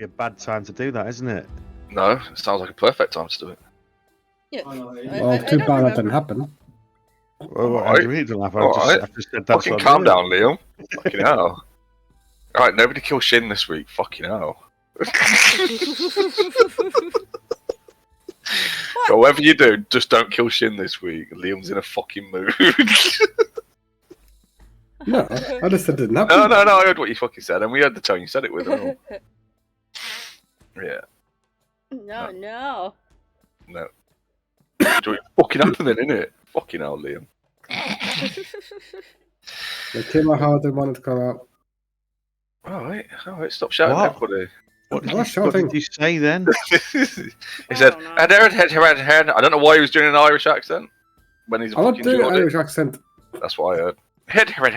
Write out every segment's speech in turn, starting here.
be a bad time to do that, isn't it? No, it sounds like a perfect time to do it. Yeah. Well, too bad that didn't happen. Well, All I right. really don't laugh. All right. I've just said that's Fucking what calm I'm down, Liam. Fucking hell. Alright, nobody kill Shin this week. Fucking hell. But whatever you do, just don't kill Shin this week. Liam's in a fucking mood. No, I just said it didn't happen. No, I heard what you fucking said, and we heard the tone you said it with. And all. Yeah. No. No. It fucking happening, innit? Fucking hell, Liam. They came out how they wanted to come out. Alright, stop shouting What? at everybody. What did, I was you, what shouting. did you say then? He said, don't know. I don't know why he was doing an Irish accent when he's a I'm not fucking doing an Geordie. Irish accent. That's what I heard. Head. I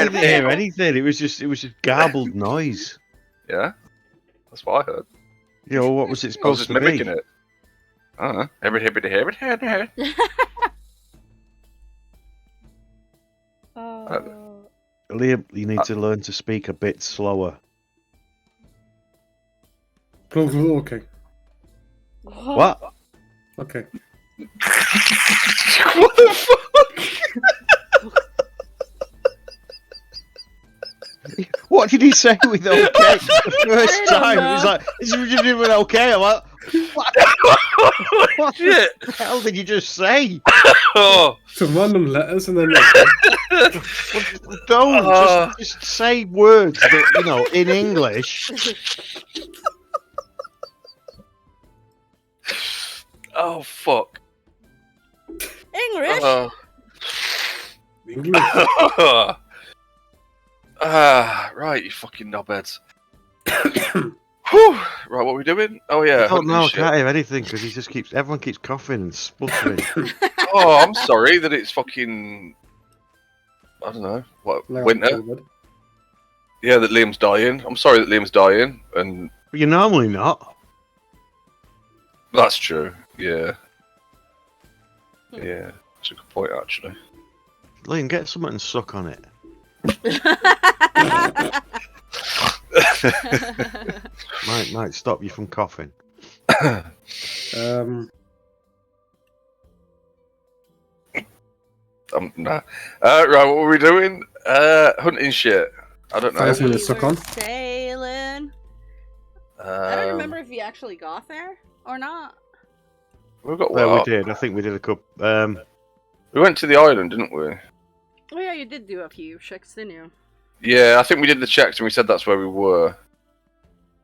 didn't hear anything. It was just garbled noise. Yeah, that's what I heard. You know, what was it I was supposed just to be? mimicking it. I don't know. Head. Oh. Liam, you need to learn to speak a bit slower. Okay. What? Okay. What the fuck? What did he say with okay? The first I don't time, know. he was like, "Is it doing okay?" I'm like, "What? What Shit. the hell did you just say?" Oh, Some random letters and then Don't just say words that in English. oh fuck. English? English. Right, you fucking knobheads. Whew. Right, what are we doing? Oh yeah. I don't know. I hunting can't shit. hear anything because everyone keeps coughing and sputtering. Oh, I'm sorry that it's fucking. I don't know. What Like, winter? Yeah, that Liam's dying. I'm sorry that Liam's dying, and But you're normally not. that's true. Yeah. Yeah, that's a good point actually. Liam, get something and suck on it. Might stop you from coughing. Nah. Right, what were we doing? Hunting shit. I don't know. First We minute suck on. were sailing. I don't remember Um, if we actually got there or not. we've got Well, we what? did. I think we did a couple. We went to the island, didn't we? Oh yeah, you did do a few checks, didn't you? Yeah, I think we did the checks and we said that's where we were.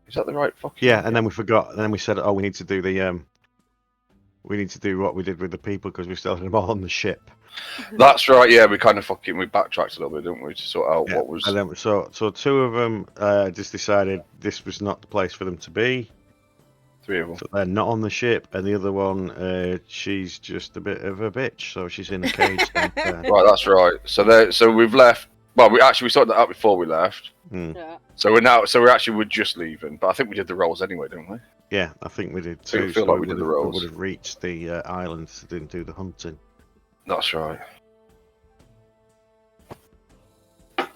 Is that the right fucking? Yeah, and then we forgot. And then we said, "Oh, we need to do the we need to do what we did with the people because we still had them all on the ship." That's right. Yeah, we kind of we backtracked a little bit, didn't we, to sort out Yeah. what was. And then so two of them just decided this was not the place for them to be, Three of them. so they're not on the ship. And the other one, she's just a bit of a bitch, so she's in a cage. downstairs. Right, that's right. So we've left. Well, we sorted that out before we left. Hmm. Yeah. So we're just leaving. But I think we did the rolls anyway, didn't we? Yeah, I think we did I feel too. like we did the rolls. would have reached the island, didn't do the hunting. That's right.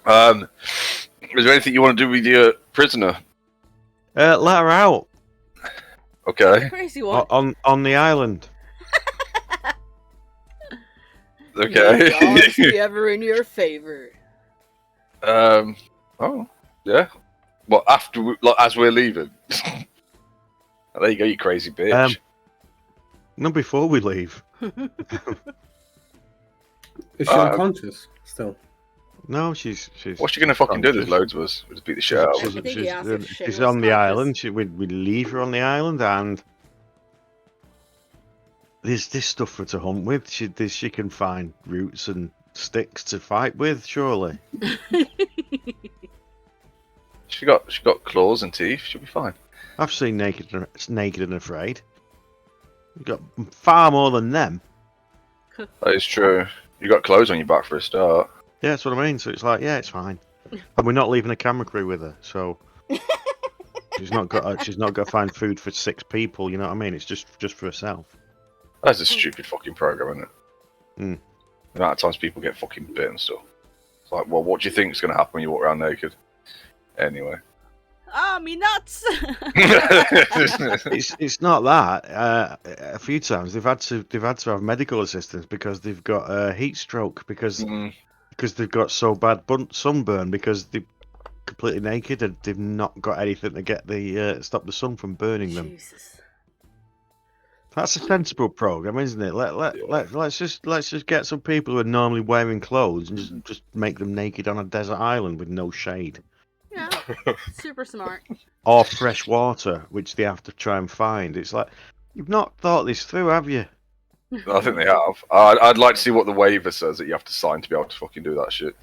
Is there anything you want to do with your prisoner? Let her out Okay. Crazy one. on the island. Okay. Is he ever in your favor? Oh, yeah. Well, as we're leaving. There you go, you crazy bitch. No, before we leave. Is she unconscious still? No, she's. What's she gonna fucking do? There's loads of us. We'll just beat the shit out of her. I think he asked if Shin She's was on the conscious. island. We'd leave her on the island, and there's this stuff for her to hunt with. She can find roots and sticks to fight with. Surely. She got claws and teeth. She'll be fine. I've seen Naked and Afraid. You've got far more than them. That is true. You got clothes on your back for a start. Yeah, that's what I mean. So it's like, yeah, it's fine. And we're not leaving a camera crew with her, so she's not got to find food for 6 people. You know what I mean? It's just for herself. That's a stupid fucking program, isn't it? Mm. The amount of times people get fucking bit and stuff. It's like, well, what do you think is going to happen when you walk around naked? Anyway. Ah, me nuts! It's not that. A few times they've had to have medical assistance because they've got heat stroke because Mm. they've got so bad sunburn because they're completely naked and they've not got anything to get the stop the sun from burning them. Jesus. That's a sensible program, isn't it? Let's just get some people who are normally wearing clothes and just make them naked on a desert island with no shade. Yeah, super smart. Or fresh water, which they have to try and find. It's like, you've not thought this through, have you? I think they have. I'd like to see what the waiver says that you have to sign to be able to fucking do that shit.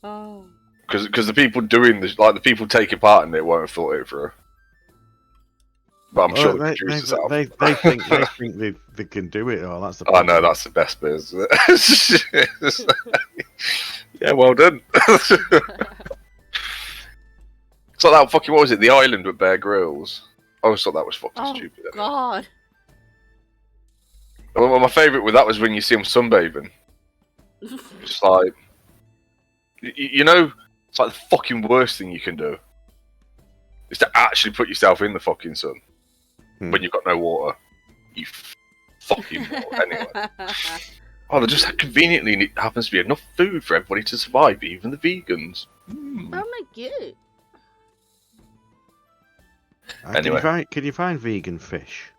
Oh. Because the people doing this, like the people taking part in it, won't have thought it through. But I'm sure the producers have. They think they can do it. Oh, that's the. I know that's the best bit, isn't it? Yeah, well done. It's like that fucking, what was it? The Island with Bear Grylls. I always thought that was fucking Oh, stupid. God. Well, my favourite with that was when you see them sunbathing. It's like, you know, it's like the fucking worst thing you can do is to actually put yourself in the fucking sun when you've got no water. You fucking anyway. Oh, there just conveniently happens to be enough food for everybody to survive, even the vegans. Oh my god. Anyway. Can you find vegan fish?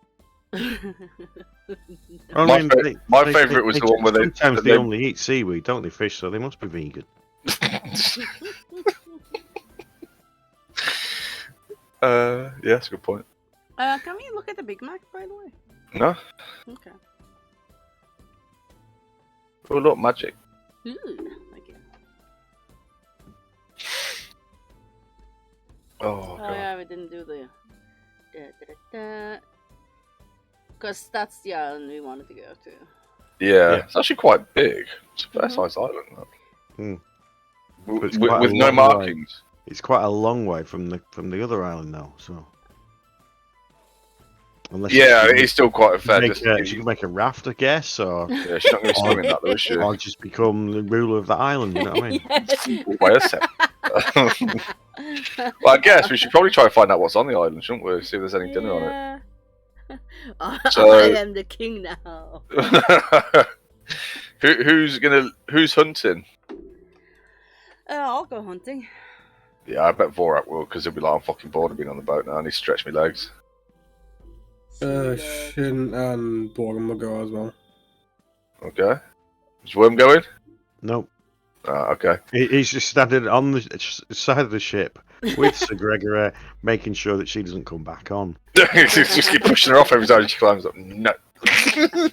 My favourite was the one where sometimes they only eat seaweed, don't they? Fish, so they must be vegan. Yeah, that's a good point. Can we look at the Big Mac, by the way? No? Okay. Oh, look, magic. Ooh, okay. Oh, God. Yeah, we didn't do the... Because that's the island we wanted to go to. Yeah, it's actually quite big. It's a fair-sized island, that. It's With quite a no long markings. way. It's quite a long way from the other island, though. So, unless Yeah, it's still quite a fair distance. she can make a raft, I guess, or Yeah, she's not going to swim in that, though, is she? or just become the ruler of the island. You know what I mean? Wait a sec. Well, I guess we should probably try and find out what's on the island, shouldn't we? See if there's any dinner on it. So- I am the king now. Who's hunting? I'll go hunting. Yeah, I bet Vorak will, because he'll be like, I'm fucking bored of being on the boat now. I need to stretch my legs. Shin and Borgum will go as well. Okay. Is Worm going? Nope. Okay. He's just standing on the side of the ship with Sir Gregory, making sure that she doesn't come back on. Just keep pushing her off every time she climbs up. No. With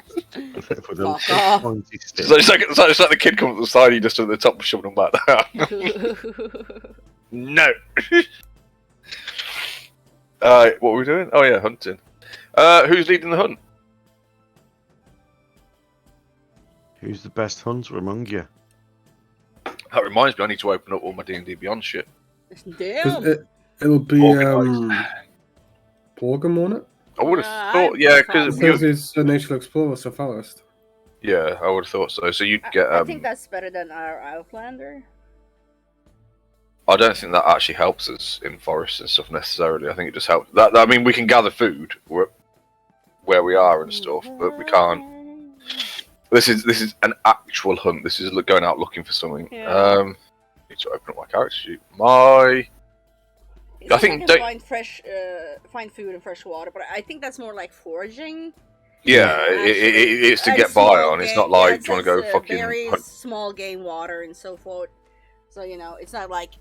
a Fuck off. pointy stick. So it's like the kid comes up the side, he just stood at the top, shoving them back down. No. What were we doing? Oh yeah, hunting. Who's leading the hunt? Who's the best hunter among you? That reminds me, I need to open up all my D&D Beyond shit. Damn. It'll be Organised. Borgum, won't it? I would have I thought, yeah, because Because it's a Nature Explorer, so forest. yeah, I would have thought so. So you'd get. I think that's better than our Outlander. I don't think that actually helps us in forests and stuff necessarily. I think it just helps. That I mean, we can gather food where we are and stuff, but we can't. This is an actual hunt. This is going out looking for something. Yeah. Need to open up my character sheet. I think can find food and fresh water, but I think that's more like foraging. Yeah, it's to And get by small on. It's game- not like, yeah, do you want to go it's, fucking very hunt? small game water and so forth. So it's not like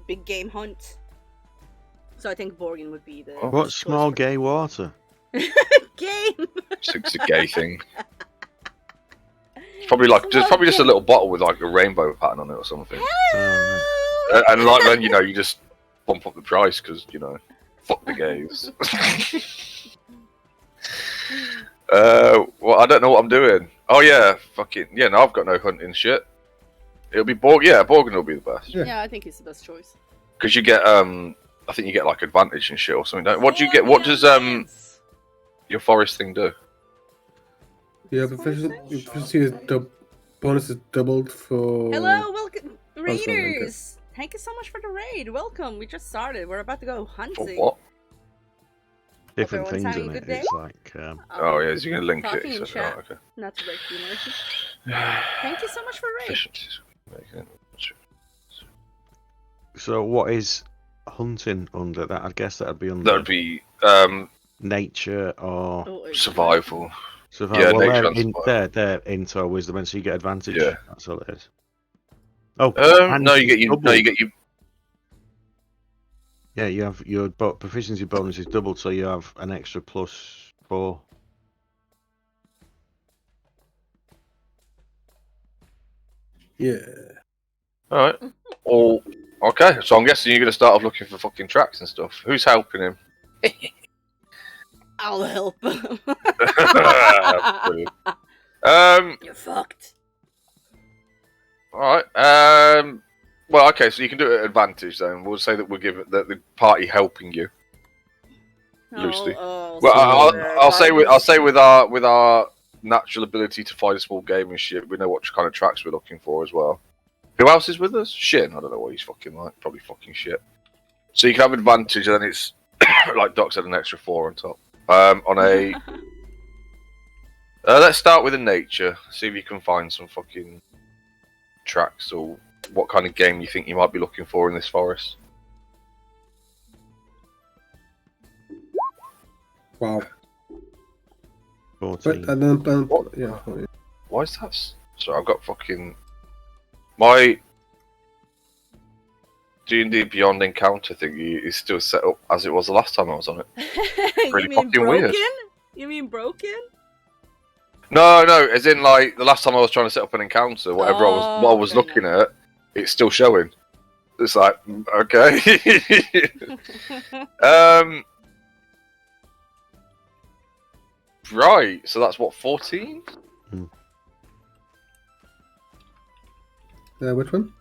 big game hunt. So I think Borgin would be the What choice small for- gay water? game. It's a gay thing. It's probably like just a little bottle with like a rainbow pattern on it or something. And like then you just bump up the price because fuck the gays. Well, I don't know what I'm doing. Oh yeah, fucking yeah. No, I've got no hunting shit. It'll be Borg. Yeah, Borgin will be the best Yeah, I think he's the best choice. because you get I think you get like advantage and shit or something. What do you get? What does your forest thing do? Yeah, proficiency is bonus is doubled for. Hello, welcome, something like raiders. Thank you so much for the raid. Welcome. We just started. We're about to go For hunting. what? Different everyone's things having in a it. good day? It's like Oh, yeah, is you going to link Talking it? in So, chat. right, Not to break humor. okay. Thank you so much for raid. Efficiencies. Making- so. What is hunting under that? I guess that'd be under That would be nature or Oh, survival. survival. Yeah, Well, nature they're, and in, survival. they're into wisdom, and so you get advantage. Yeah. That's all it is. Oh, and No, you get it's you. No, you get you. Yeah, you have your proficiency bonus is doubled, so you have an extra +4. Yeah. All right. Well, okay. So I'm guessing you're going to start off looking for fucking tracks and stuff. Who's helping him? I'll help. Brilliant. You're fucked. All right. Well, okay. So you can do it at advantage then. We'll say that we'll give it the party helping you. Loosely. Oh, Well, so I'll say with our natural ability to find small game and shit, we know what kind of tracks we're looking for as well. Who else is with us? Shin. I don't know what he's fucking like. Probably fucking shit. So you can have advantage, and then it's like Doc said, an extra 4 on top. On a let's start with a nature. See if you can find some fucking tracks or what kind of game you think you might be looking for in this forest. Wow. 14. But, and then, What? yeah. Why is that? So I've got fucking my D&D Beyond Encounter thing is still set up as it was the last time I was on it. You Really mean fucking broken? weird. You mean broken? No, as in like the last time I was trying to set up an encounter, whatever what I was fair looking at, it's still showing. It's like okay. Right, so that's what 14? Which one?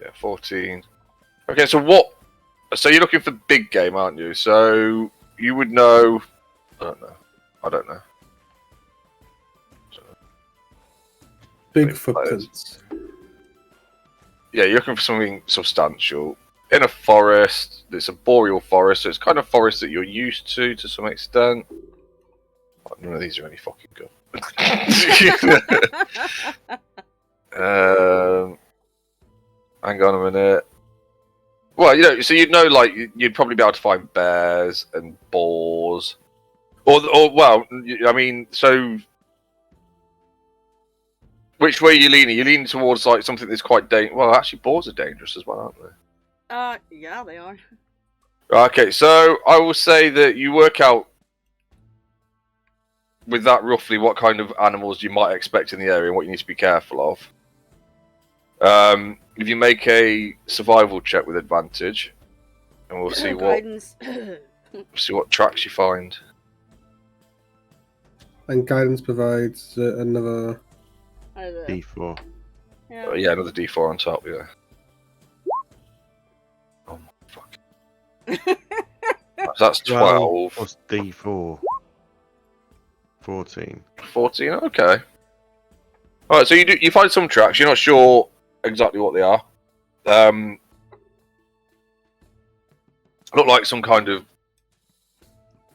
Yeah, 14. Okay, so what? So you're looking for big game, aren't you? So you would know. I don't know. Big players. footprints. Yeah, you're looking for something substantial in a forest. It's a boreal forest, so it's kind of forest that you're used to some extent. None of these are any fucking good. Hang on a minute. Well, so you'd know, like, you'd probably be able to find bears and boars, or well, I mean, so which way are you leaning? You're leaning towards like something that's quite dangerous. Well, actually, boars are dangerous as well, aren't they? Yeah, they are. Okay, so I will say that you work out with that roughly what kind of animals you might expect in the area and what you need to be careful of. If you make a survival check with advantage, and we'll see Guidance. what tracks you find. And guidance provides another. D4. Yeah. Yeah, another D4 on top. Yeah. Oh my fuck. That's 12. Plus D4. 14. 14. Okay. All right. So you find some tracks. You're not sure exactly what they are. Look like some kind of,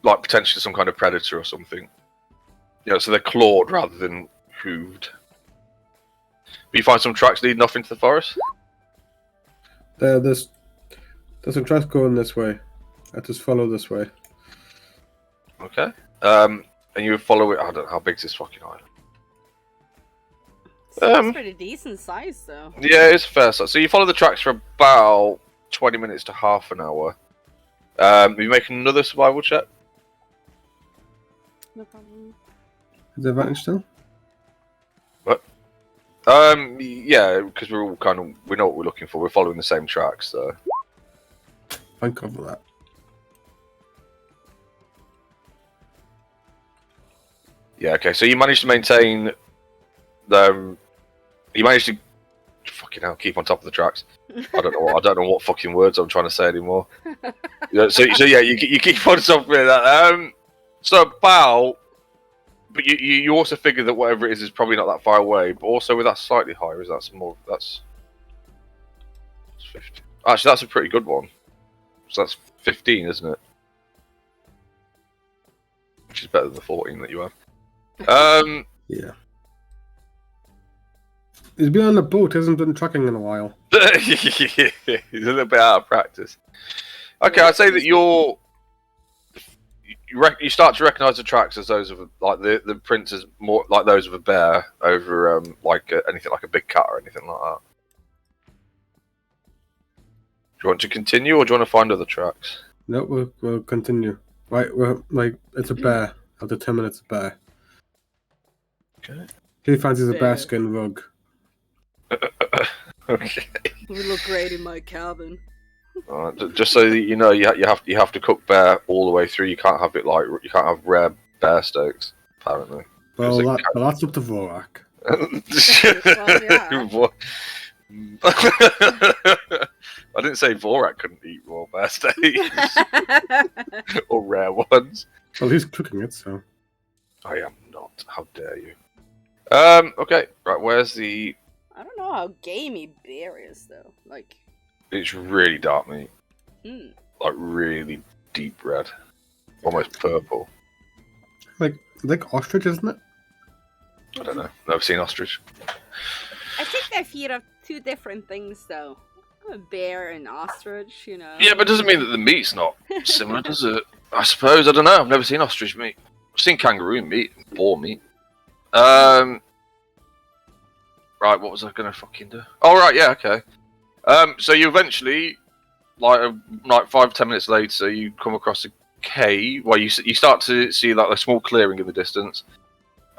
like potentially some kind of predator or something. So they're clawed rather than hooved. But you find some tracks leading off into the forest. There's some tracks going this way. I just follow this way. Okay. And you follow it. I don't know how big is this fucking island. Seems pretty decent size, though. Yeah, it's fair size. So you follow the tracks for about 20 minutes to half an hour. You make another survival check. No problem. Is there advantage still? Yeah, because we're all we know what we're looking for. We're following the same tracks, so. I cover that. Yeah. Okay. So you managed to maintain the. You managed to. Fucking hell! Keep on top of the tracks. I don't know what fucking words I'm trying to say anymore. So yeah, you keep on top of that. So about. But you also figure that whatever it is probably not that far away. But also with that slightly higher, is that some more? That's 50. Actually, that's a pretty good one. So that's 15, isn't it? Which is better than the 14 that you have. Yeah. He's been on the boat, hasn't been trucking in a while. He's a little bit out of practice. Okay, I'd say that you start to recognise the tracks as those of like the prints as more like those of a bear over anything like a big cat or anything like that. Do you want to continue or do you want to find other tracks? No, we'll continue. Right, we're like it's a bear. I'll determine it's a bear. Okay. He fancies a Bear. bearskin rug. Okay. We look great in my cabin. Just so that you know, you have to cook bear all the way through. You can't have rare bear steaks. Apparently. Well, Because that's up to Vorak. What? I didn't say Vorak couldn't eat raw bear steaks or rare ones. Well, he's cooking it, so. I am not. How dare you? Okay. Right. Where's the? I don't know how gamey bear is though. Like, It's really dark meat. hmm. Like really deep red, almost purple. Like ostrich, isn't it? I don't know. Never seen ostrich. I think they feed off two different things though. A bear and ostrich, you know. Yeah, but it doesn't mean that the meat's not similar, does it? I suppose. I don't know. I've never seen ostrich meat. I've seen kangaroo meat, boar meat. Right, what was I gonna fucking do? Oh, right, yeah, okay. So you eventually, like 5-10 minutes later, you come across a cave where you start to see like a small clearing in the distance,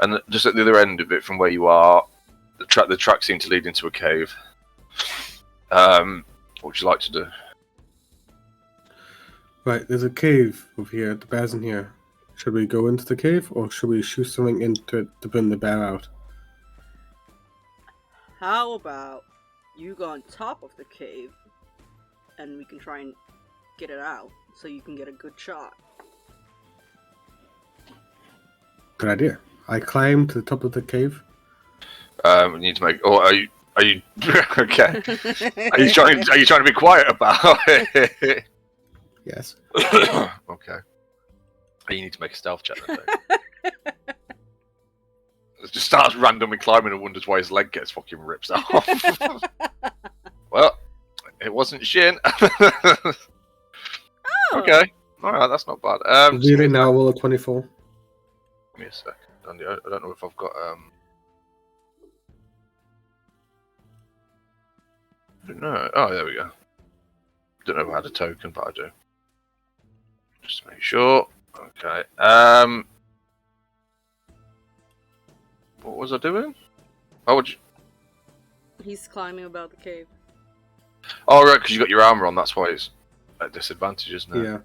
and just at the other end of it, from where you are, the track seems to lead into a cave. What would you like to do? Right, there's a cave over here. The bear's in here. Should we go into the cave, or should we shoot something into it to bring the bear out? How about you go on top of the cave and we can try and get it out so you can get a good shot. Good idea. I climb to the top of the cave. We need to make. Oh, are you okay? Are you trying to be quiet about it? Yes. Okay. You need to make a stealth check then. It just starts randomly climbing and wonders why his leg gets fucking ripped off. Well, it wasn't Shin. Oh. Okay. Alright, that's not bad. Really now, roll a 24. Give me a second. I don't know if I've got No. Oh, there we go. Don't know if I had a token, but I do. Just to make sure. Okay. What was I doing? How would you? He's climbing about the cave. Oh, right, because you got your armor on. That's why it's at disadvantage, isn't it? Yeah.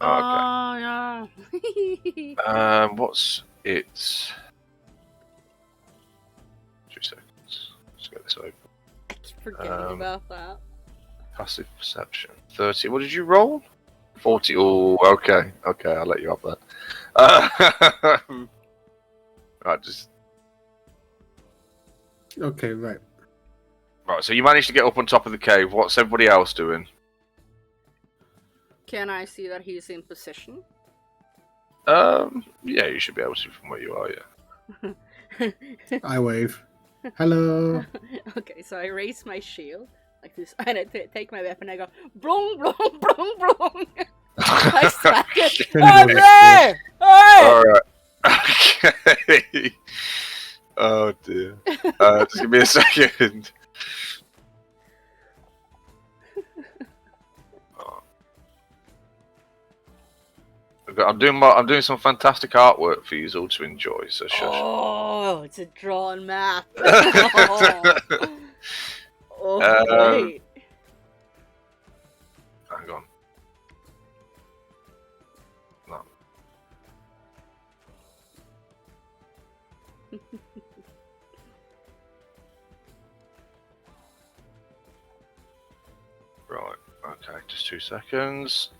Oh, okay. Yeah. What's its? 2 seconds. Let's get this open. I keep forgetting about that. Passive perception. 30. What did you roll? 40. Oh, okay. Okay, I'll let you up that. Right, just. Okay, right. Right, so you managed to get up on top of the cave. What's everybody else doing? Can I see that he's in position? Yeah, you should be able to from where you are, yeah. I wave. Hello. Okay, so I raise my shield like this, and I take my weapon. And I go, blong, blong, blong, blong. I smack it. Oh, there! Hey! Alright. Okay. Oh dear. Just give me a second. I'm doing some fantastic artwork for you all to enjoy. So shush. Oh, it's a drawn map. Oh, wait. Hang on. No. Right. Okay. Just 2 seconds.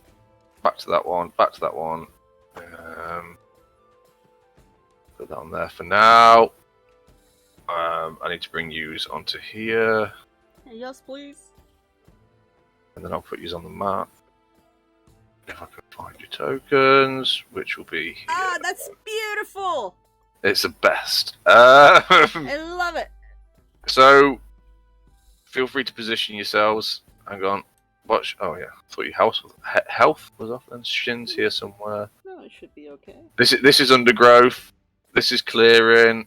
Back to that one. Back to that one. Put that on there for now. I need to bring yous onto here. Yes, please. and then I'll put you on the map. If I can find your tokens, which will be here. Ah, that's beautiful. It's the best. I love it. So, feel free to position yourselves. Hang on. Watch. Oh yeah, I thought your health was off. And Shin's here somewhere. No, it should be okay. This is undergrowth. This is clearing.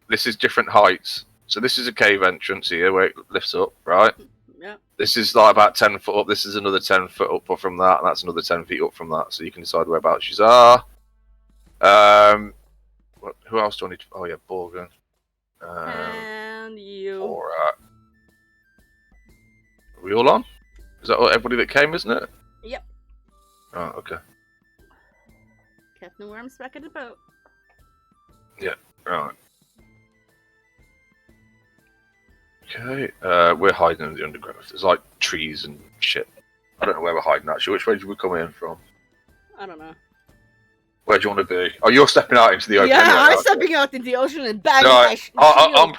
This is different heights. So this is a cave entrance here where it lifts up, right? Yeah. This is like about 10 foot up. This is another 10 foot up from that, and that's another 10 feet up from that. So you can decide whereabouts you are. Who else do I need to? Oh yeah, Borgen. And you. Alright. Are we all on? Is that everybody that came, isn't it? Yep. Oh, okay. Captain Worm's back at the boat. Right. Okay. We're hiding in the undergrowth. There's like trees and shit. I don't know where we're hiding actually. Which way did we come in from? I don't know. Where do you want to be? Oh, you're stepping out into the open. Yeah, anyway, I'm aren't you? stepping out in the ocean and banging Right. my shield.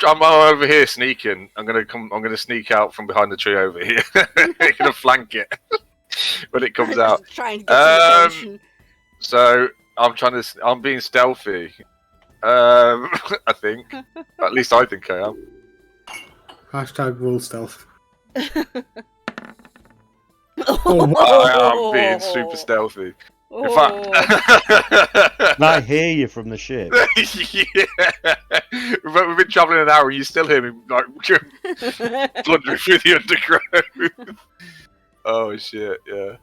I'm over here sneaking. I'm gonna sneak out from behind the tree over here. I'm gonna flank it when it comes out. Just trying to get some attention. So I'm being stealthy. I think. At least I think I am. Hashtag roll stealth. I am being super stealthy. In fact, And I hear you from the ship. yeah. We've been travelling an hour and you still hear me like blundering through the undergrowth. Oh shit, yeah.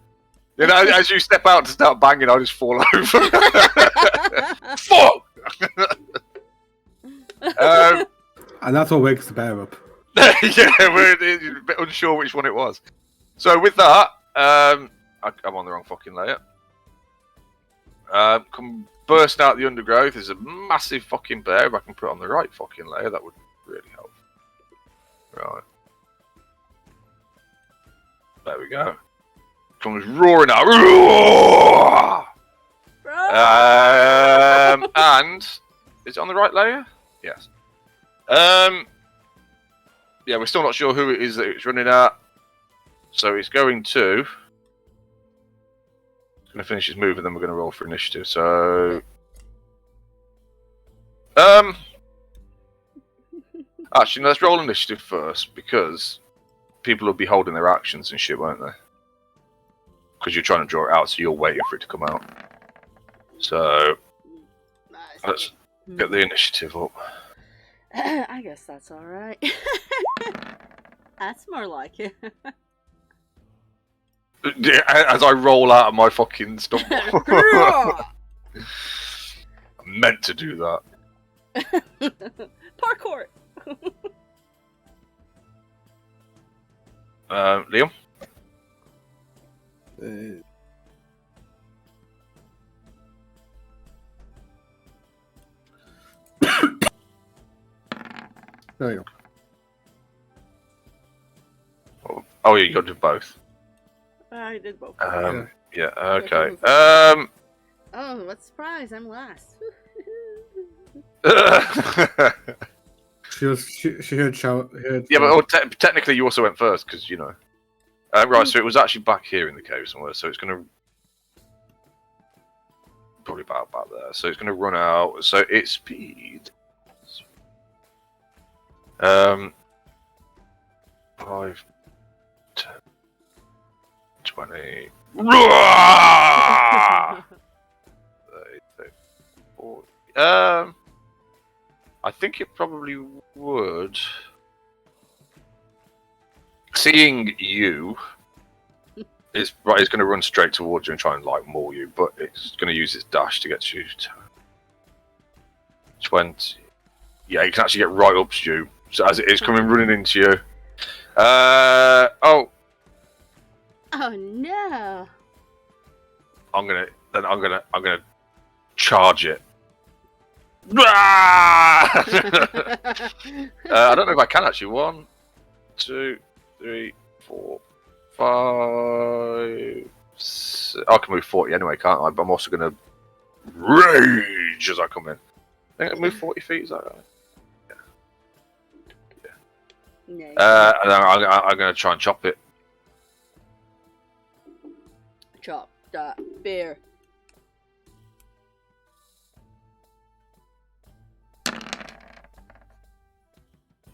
You know, as you step out to start banging, I just fall over. Fuck! And that's what wakes the bear up. Yeah, we're a bit unsure which one it was. So with that, I'm on the wrong fucking layer. Come burst out the undergrowth. There's a massive fucking bear. If I can put it on the right fucking layer, that would really help. Right. There we go. Comes roaring out. Roar! And is it on the right layer? Yes. Yeah, we're still not sure who it is that it's running at. So it's going to finish his move and then we're going to roll for initiative. So, actually, let's roll initiative first because people will be holding their actions and shit, won't they? Because you're trying to draw it out, so you're waiting for it to come out. So, let's get the initiative up. I guess that's alright. That's more like it. Yeah, as I roll out of my fucking stumble. I meant to do that. Parkour! Liam? There you go. Oh, yeah, you got to do both. I did both. Yeah, okay. Oh, what surprise! I'm last. She heard shout. Yeah, but technically you also went first, because, you know. Right, so it was actually back here in the cave somewhere, so it's going to... Probably about there. So it's going to run out, so its speed... 5, 10, 20... 30, 40... I think it probably would. Seeing you, it's going to run straight towards you and try and like maul you, but it's going to use its dash to get to you. 20. Yeah, you can actually get right up to you. So as it is coming running into you. Oh no! I'm gonna charge it. I don't know if I can actually. 1, 2, 3, 4, 5, 6. I can move 40 anyway, can't I? But I'm also gonna rage as I come in. I think I can move 40 feet. Is that right? No. And I'm gonna try and chop it. chop that bear.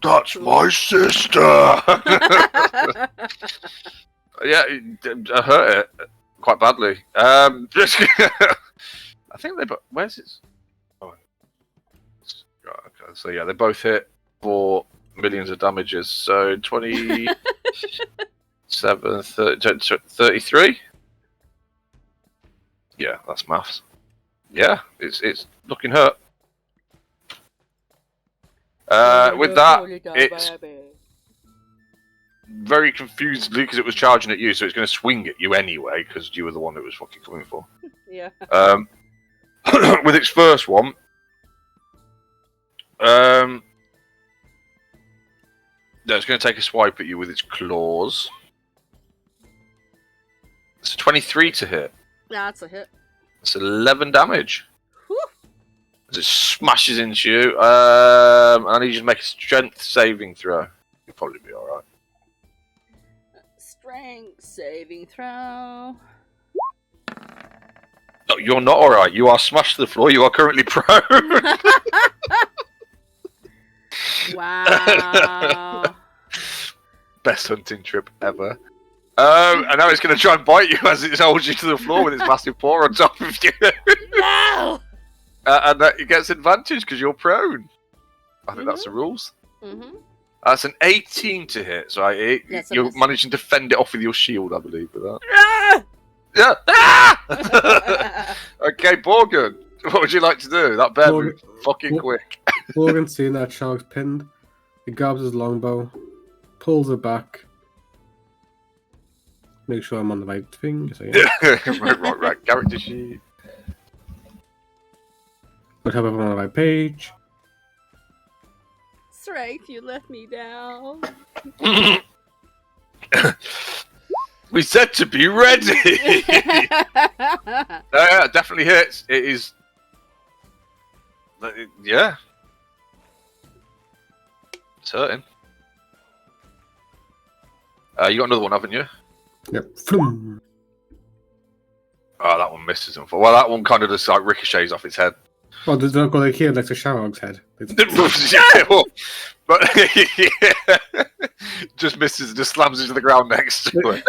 That's my sister. Yeah, I hurt it quite badly. Just, I think they. Where's it? Oh, right, okay. So yeah, they both hit for millions of damages. So 27, 33. Yeah, that's maths. Yeah, it's looking hurt. With that, it's very confusedly because it was charging at you, so it's going to swing at you anyway because you were the one that was fucking coming for. Yeah. With its first one, no, it's going to take a swipe at you with its claws. It's a 23 to hit. That's a hit. It's 11 damage. Whew. As it smashes into you. I need you to make a strength saving throw. You'll probably be alright. Strength saving throw. No, you're not alright. You are smashed to the floor. You are currently prone. Wow. Best hunting trip ever. And now it's going to try and bite you as it holds you to the floor with its massive paw on top of you. No! And that it gets advantage because you're prone. I think that's the rules. Mm-hmm. That's an 18 to hit, so you're managing to fend it off with your shield, I believe, with that. Ah! Yeah. Ah! Okay, Borgen, what would you like to do? That bear moved fucking quick. Morgan, seeing that shark's pinned, he grabs his longbow, pulls it back. Make sure I'm on the right thing. So right. Character sheet. But have everyone on the right page. Strength, you let me down. We said to be ready. Yeah, definitely hits. It is. Yeah. It's hurting. You got another one, haven't you? Yep. Floom. Oh, that one misses him. Well, that one kind of just like ricochets off its head. Oh, does it not go like here, like the Sharog's head? Yeah, well, but yeah, just misses, just slams into the ground next to it.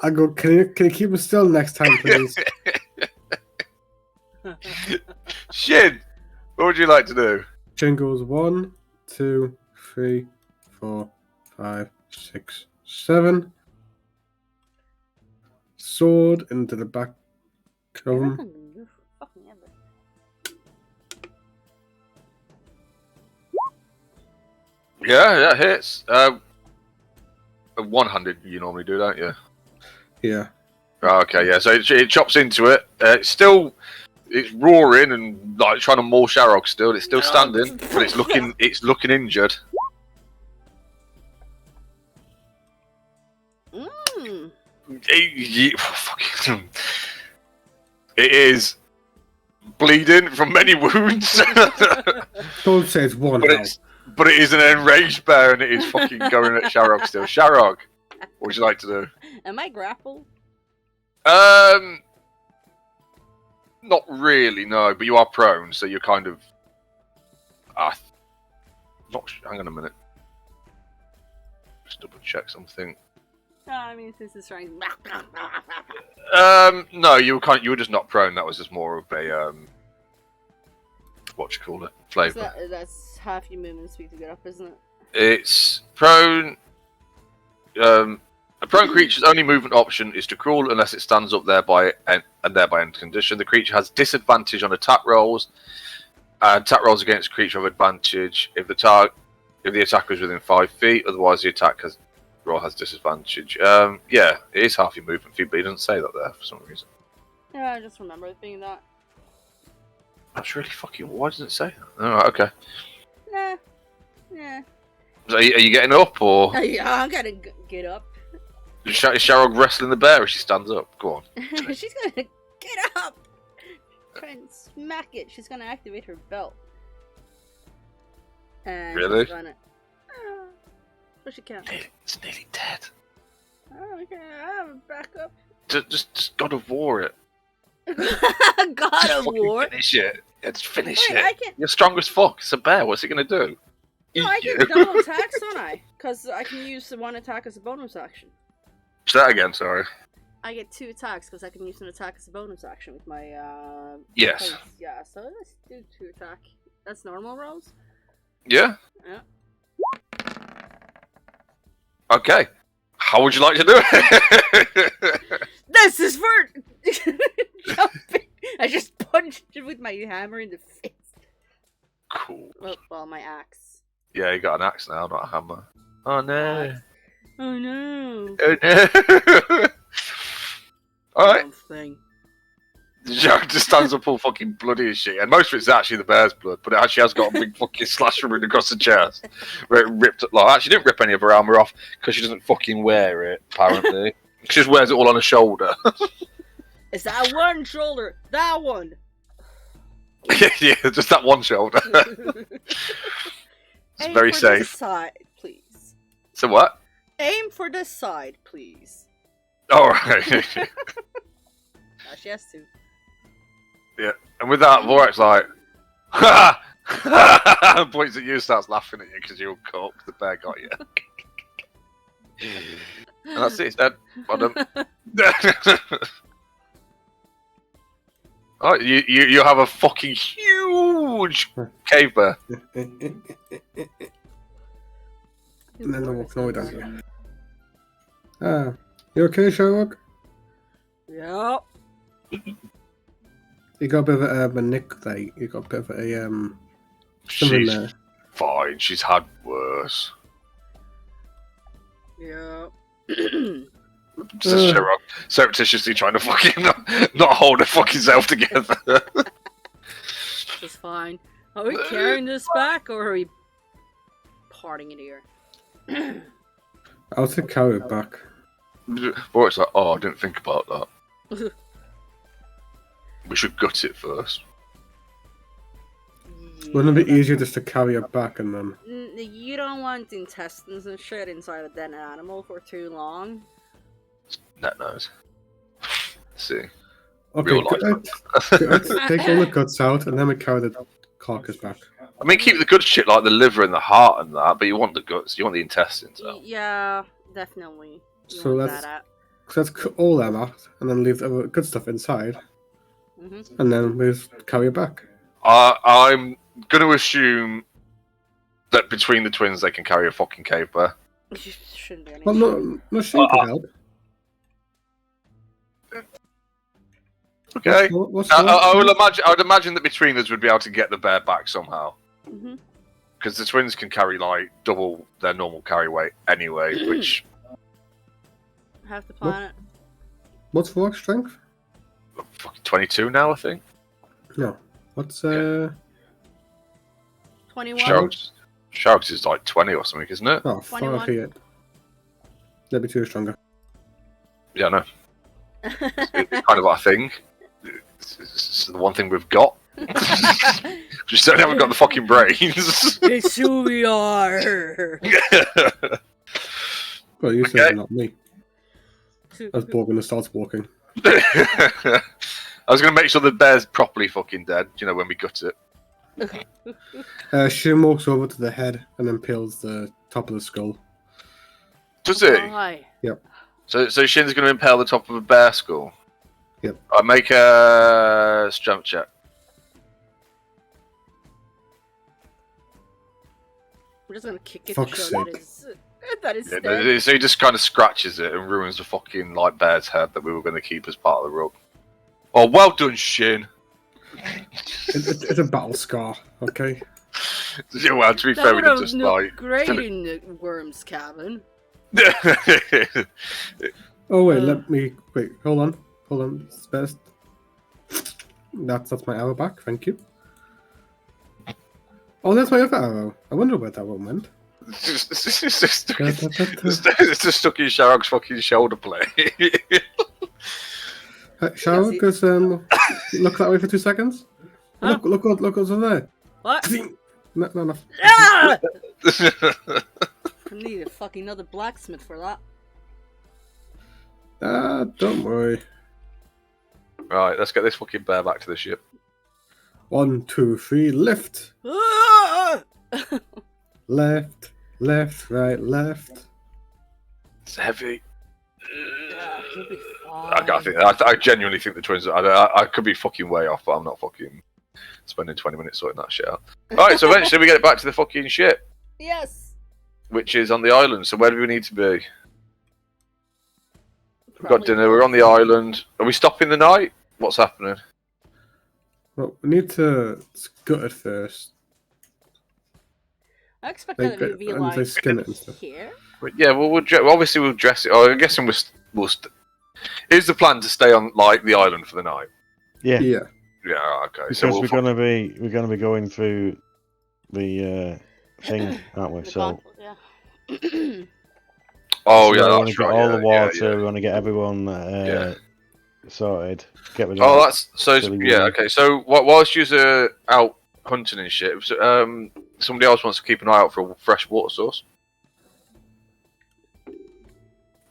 I go, can you keep him still next time, please? Shin, what would you like to do? Shin goes 1, 2, 3, 4, 5, 6, 7. Sword into the back of him. Yeah, hits. 100 you normally do, don't you? Yeah. Oh, okay, yeah. So it chops into it. It's roaring and like trying to maul Sharog still. It's still standing, but it's looking injured. It is bleeding from many wounds. Don't say it's one health. But it is an enraged bear and it is fucking going at Sharog still. Sharog, what would you like to do? Am I grappled? Not really, no. But you are prone, so you're kind of. Hang on a minute. Just double check something. No, I mean since it's trying. No, you were just not prone. That was just more of a what you call it, flavor. That's half your movement speed to get up, isn't it? It's prone. A prone creature's only movement option is to crawl unless it stands up thereby and thereby in condition. The creature has disadvantage on attack rolls. Attack rolls against a creature have advantage if the attacker is within 5 feet. Otherwise, the attack roll has disadvantage. Yeah, it is half your movement speed, but he doesn't say that there for some reason. Yeah, I just remember it being that. That's really fucking. Why doesn't it say that? All right, okay. Nah. Yeah. So are you getting up or? Yeah, I'm gonna get up. Is Sharog wrestling the bear as she stands up? Go on. She's gonna get up. Try and smack it. She's gonna activate her belt. And really? She's gonna. But she can't. It's nearly dead. Oh, okay, I have a backup. Just God of War it. God Just of fucking War. Finish it. Yeah, just finish Wait, it. I can. You're strong as fuck. It's a bear. What's it gonna do? No, I Eat can you. double attacks, don't I? Because I can use the one attack as a bonus action. Say that again. Sorry. I get 2 attacks because I can use an attack as a bonus action with my Yes. pace. Yeah, so let's do 2 attack. That's normal rolls. Yeah. Yeah. Okay. How would you like to do it? This is for jumping. I just punched it with my hammer in the face. Cool. Well, my axe. Yeah, you got an axe now, not a hammer. Oh no. Oh no. Oh no. Alright. Dumb thing. Jack just stands up all fucking bloody as shit. And most of it's actually the bear's blood, but it actually has got a big fucking slash right across the chest. Where it ripped it. Like, actually didn't rip any of her armour off because she doesn't fucking wear it, apparently. She just wears it all on her shoulder. Is that one shoulder? That one. Yeah, just that one shoulder. It's Aim very for safe. this side, please. So what? Aim for this side, please. Alright. She has to. And with that, Vorak's like, ha! Ha! Points at you, starts laughing at you because you're cocked. The bear got you. And that's it. It's dead. Well done. Oh, you have a fucking huge cave bear. And then they're walking all the way down here. Ah, you okay, Sherlock? Yep. You got a bit of a nick there. You got a bit of a something She's there. fine. She's had worse. Yep. Just Sherlock surreptitiously trying to fucking not hold her fucking self together. It's fine. Are we carrying this back or are we parting it here? I'll take carry it back. Vorak's like, oh, I didn't think about that. We should gut it first. Wouldn't it be easier just to carry it back and then? You don't want intestines and shit inside a dead animal for too long. Net knows. See. Okay, Real life. let's take all the guts out and then we carry the carcass back. I mean, keep the good shit like the liver and the heart and that, but you want the guts, you want the intestines out. Yeah, definitely. You So want let's- that out. So let's cut all them out and then leave the other good stuff inside, Mhm. and then we just carry it back. I'm going to assume that between the twins they can carry a fucking cave bear. Shouldn't be any Well, issue. no, she could help. Okay. What's I would imagine that between us would be able to get the bear back somehow. Mhm. Because the twins can carry like double their normal carry weight anyway, which Half the planet. What's Vork's strength? fucking 22 now, I think. No. What's 21. Sharks is like 20 or something, isn't it? Oh, fuck 21. it. That'd be too stronger. Yeah, no. It's kind of our thing. It's the one thing we've got. Just haven't got the fucking brains. It's who we are. Well, you Okay. said not me. As Borgin starts walking. I was going to make sure the bear's properly fucking dead, you know, when we gut it. Shin walks over to the head and then peels the top of the skull. Does he? Why? So Shin's going to impale the top of a bear skull? Yep. I make a strength check. We're just gonna kick it Fuck's to show sake. that is Yeah, dead. so he just kind of scratches it and ruins the fucking like bear's head that we were going to keep as part of the rug. Oh, well done, Shin. It's a battle scar, okay? Yeah, well, to be That fair, we would did have just looked like. great in the worm's cabin. Oh wait, Uh. wait, hold on. It's best. That's my arrow back, thank you. Oh, that's my other arrow. I wonder where that one went. It's just stuck in Sharok's fucking shoulder plate. Shall we just look that way for 2 seconds? Huh? Look what's over there. What? No. Ah! I need a fucking another blacksmith for that. Don't worry. Right, let's get this fucking bear back to the ship. 1, 2, 3, lift. Left, left, right, left. It's heavy. Yeah, he'll be I genuinely think the twins. I could be fucking way off, but I'm not fucking spending 20 minutes sorting that shit out. Alright, so eventually we get it back to the fucking ship, Yes. which is on the island. So where do we need to be? We've got Probably dinner, we're on the island. Are we stopping the night? What's happening? Well, we need to gut it first. I expect Like, that it'll be and like they skin it and stuff. here. Yeah, well, obviously we'll dress it. Oh, I'm guessing is the plan to stay on like the island for the night? Yeah, Yeah. Yeah, okay. because So we're gonna be going through the thing, aren't we? The So gauntlet, yeah. oh so yeah, we want that's to get right. all yeah, the water. Yeah, We want to get everyone sorted. Get rid of Oh, that that's so. silly Yeah, woman. okay. So whilst you're out hunting and shit, somebody else wants to keep an eye out for a fresh water source.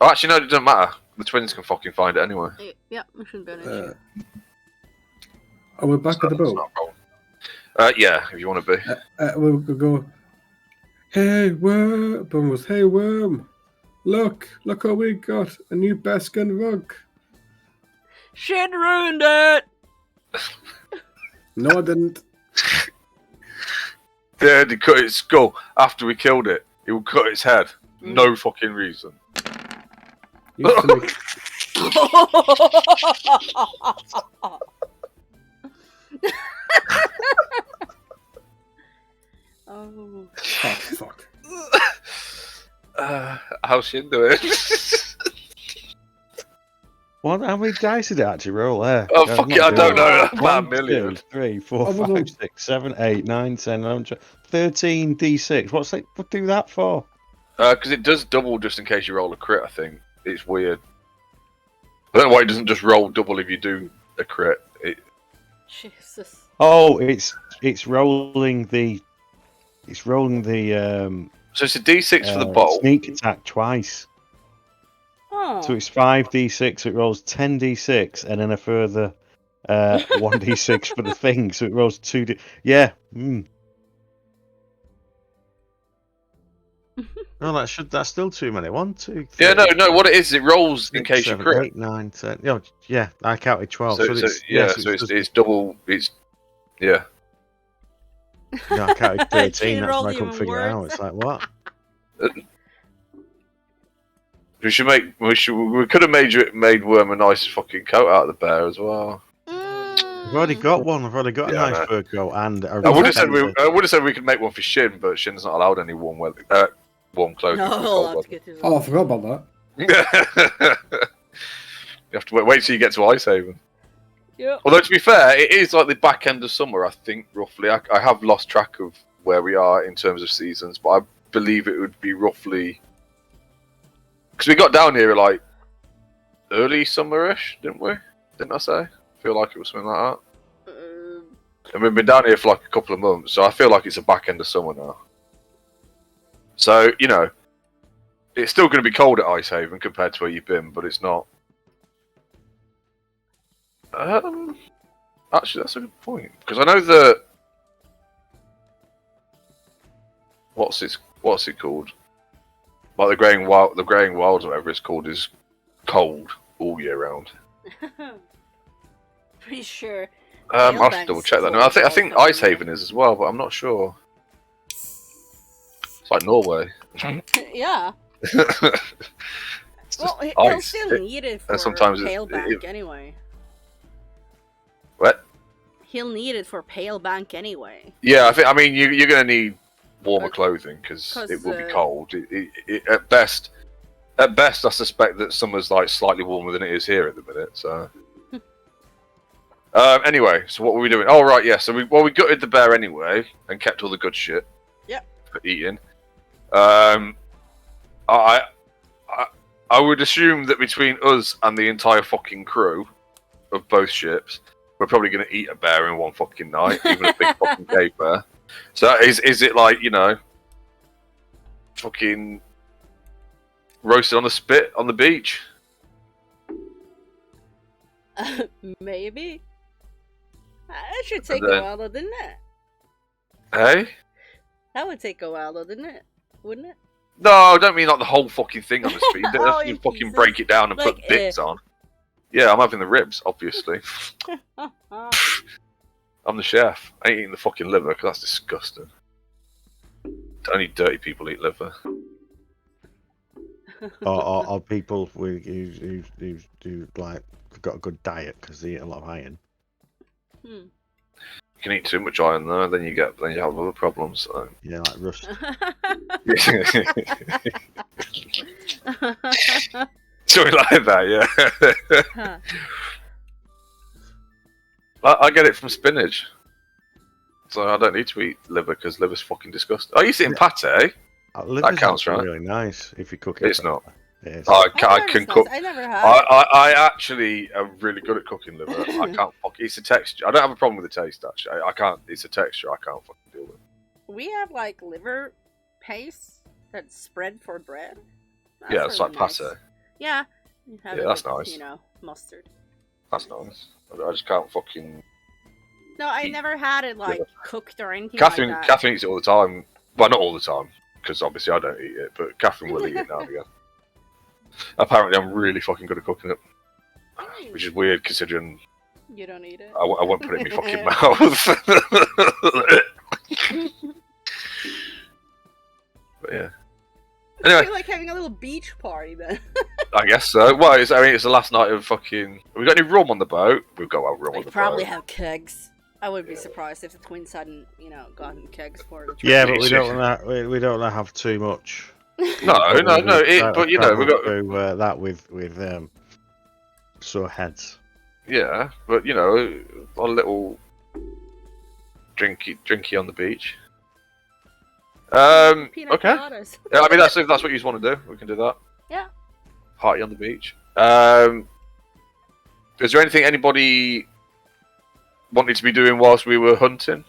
Oh, actually, no, it doesn't matter. The twins can fucking find it anyway. Yeah, it shouldn't be an issue. Are we back at the That's boat? not a problem. Yeah, if you want to be. We'll go. Hey, worm! Bumbles, hey, worm! Look what we got! A new Baskin rug. Shit ruined it! No, I didn't. Yeah, he cut its skull after we killed it. He would cut its head. No fucking reason. Used to make- Oh. Oh, fuck. How's Shin doing? What? How many dice did it actually roll there? Oh, I'm fuck not it, I doing don't know. it. About a 1, million. 2, 3, 4, Oh, well 5, done. 6, 7, 8, 9, 10, 11, 13 d6. What's that? What do that for? Because it does double just in case you roll a crit, I think. It's weird. I don't know why it doesn't just roll double if you do a crit. Jesus. Oh, it's rolling the So it's a d6 for the uh, bolt. sneak attack twice. Oh. So it's 5d6. So it rolls 10d6 and then a further 1d6 for the thing. So it rolls 2d. Yeah. Mm. No, that's still too many. 1, 2, 3. Yeah, no. What it is, it rolls in 6, case 7, you crit. 8, 9, 10. Yeah, yeah, I counted 12. So, So, it's double. It's yeah. Yeah, I counted 13. She That's rolled why I couldn't even figure it out. worse. It's like what? We could have made Worm a nice fucking coat out of the bear as well. I've already got one. I've already got a Yeah, I nice know. fur coat and. I would have said we could make one for Shin, but Shin's not allowed any warm clothing. No, for I'll cold have weather. to get his Oh, I forgot about that. You have to wait till you get to Icehaven. Yep. Although to be fair, it is like the back end of summer, I think, roughly. I have lost track of where we are in terms of seasons, but I believe it would be roughly because we got down here like early summer-ish, didn't we? Didn't I say? I feel like it was something like that. And we've been down here for like a couple of months, so I feel like it's the back end of summer now. So, you know, it's still going to be cold at Icehaven compared to where you've been, but it's not. Actually, that's a good point because I know that. What's it called? Like the graying wilds, or whatever it's called, is cold all year round. Pretty sure. I'll have to Mailbank's double check that. No, cold I think all the Icehaven is as well, but I'm not sure. It's like Norway. Yeah. It's just Well, he'll ice. still need it for sometimes Pale Bank anyway. What? He'll need it for Pale Bank anyway. Yeah, I mean, you're going to need warmer Uh, clothing because 'cause, it will be cold. At best, I suspect that summer's like slightly warmer than it is here at the minute. So, anyway, so what were we doing? Oh right, yeah. So we gutted the bear anyway and kept all the good shit. Yep. For eating. I would assume that between us and the entire fucking crew of both ships, we're probably going to eat a bear in one fucking night, even a big fucking cave bear. So is it like, you know, fucking roasted on a spit on the beach? Maybe. That should take then- a while, though, didn't it? Hey? That would take a while, though, didn't it? Wouldn't it? No, I don't mean like the whole fucking thing on the speed. Oh, You in fucking pieces. break it down and Like, put bits on. Yeah, I'm having the ribs, obviously. I'm the chef. I ain't eating the fucking liver because that's disgusting. Only dirty people eat liver. or people who like got a good diet because they eat a lot of iron. Hmm. You can eat too much iron though, then you have other problems. So. Yeah, like rust. Something like that, yeah. Huh. I get it from spinach. So I don't need to eat liver because liver's fucking disgusting. Oh, you eating pate? Liver's counts, actually right? really nice if you cook it. It's not. It is. I heard can it's cook. nice. I never had. I actually am really good at cooking liver. I can't fuck. It's a texture. I don't have a problem with the taste. Actually, I can't. It's a texture. I can't fucking deal with. We have like liver paste that's spread for bread. That's Yeah, it's really like nice. pate. Yeah. You have Yeah, it that's with, nice. You know, mustard. That's nice. I just can't fucking. No, I Eat never had it like liver. cooked or anything Catherine, like that. Catherine eats it all the time. Well, not all the time, because obviously I don't eat it. But Catherine will eat it now and again. Apparently, I'm really fucking good at cooking it, which is weird considering You don't eat it. I won't put it in my fucking mouth. But yeah. Anyway, You're like having a little beach party then. I guess so. Well, it's the last night of fucking. Have we got any rum on the boat? We've got our rum They on the probably boat. have kegs. I wouldn't be surprised if the twins hadn't, you know, gotten kegs for the trip. Yeah, but we don't we don't wanna have too much. No. But you know, we've got. do that with sore heads. Yeah, but you know, a little drinky on the beach. Pina Okay. coladas. Yeah, I mean, if that's what you want to do, we can do that. Yeah. Party on the beach. Is there anything anybody wanted to be doing whilst we were hunting?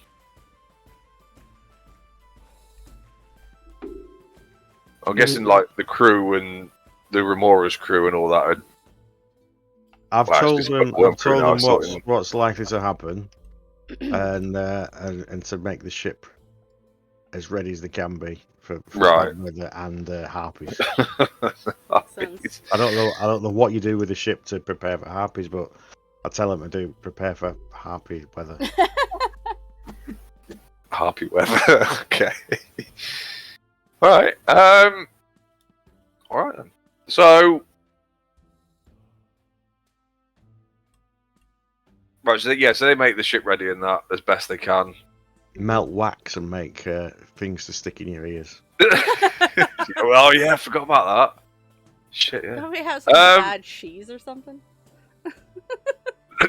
I'm guessing like the crew and the Remora's crew and all that. I've Well, told actually, them, it's I've told them sorting. what's likely to happen, and to make the ship as ready as they can be for Right. bad weather and harpies. Sounds- I don't know what you do with the ship to prepare for harpies, but I tell them to do prepare for harpy weather. Happy weather. Okay. Alright. Alright then. So. Right, so they make the ship ready and that as best they can. Melt wax and make things to stick in your ears. Oh yeah, I forgot about that. Shit, yeah. Don't we have some bad cheese or something?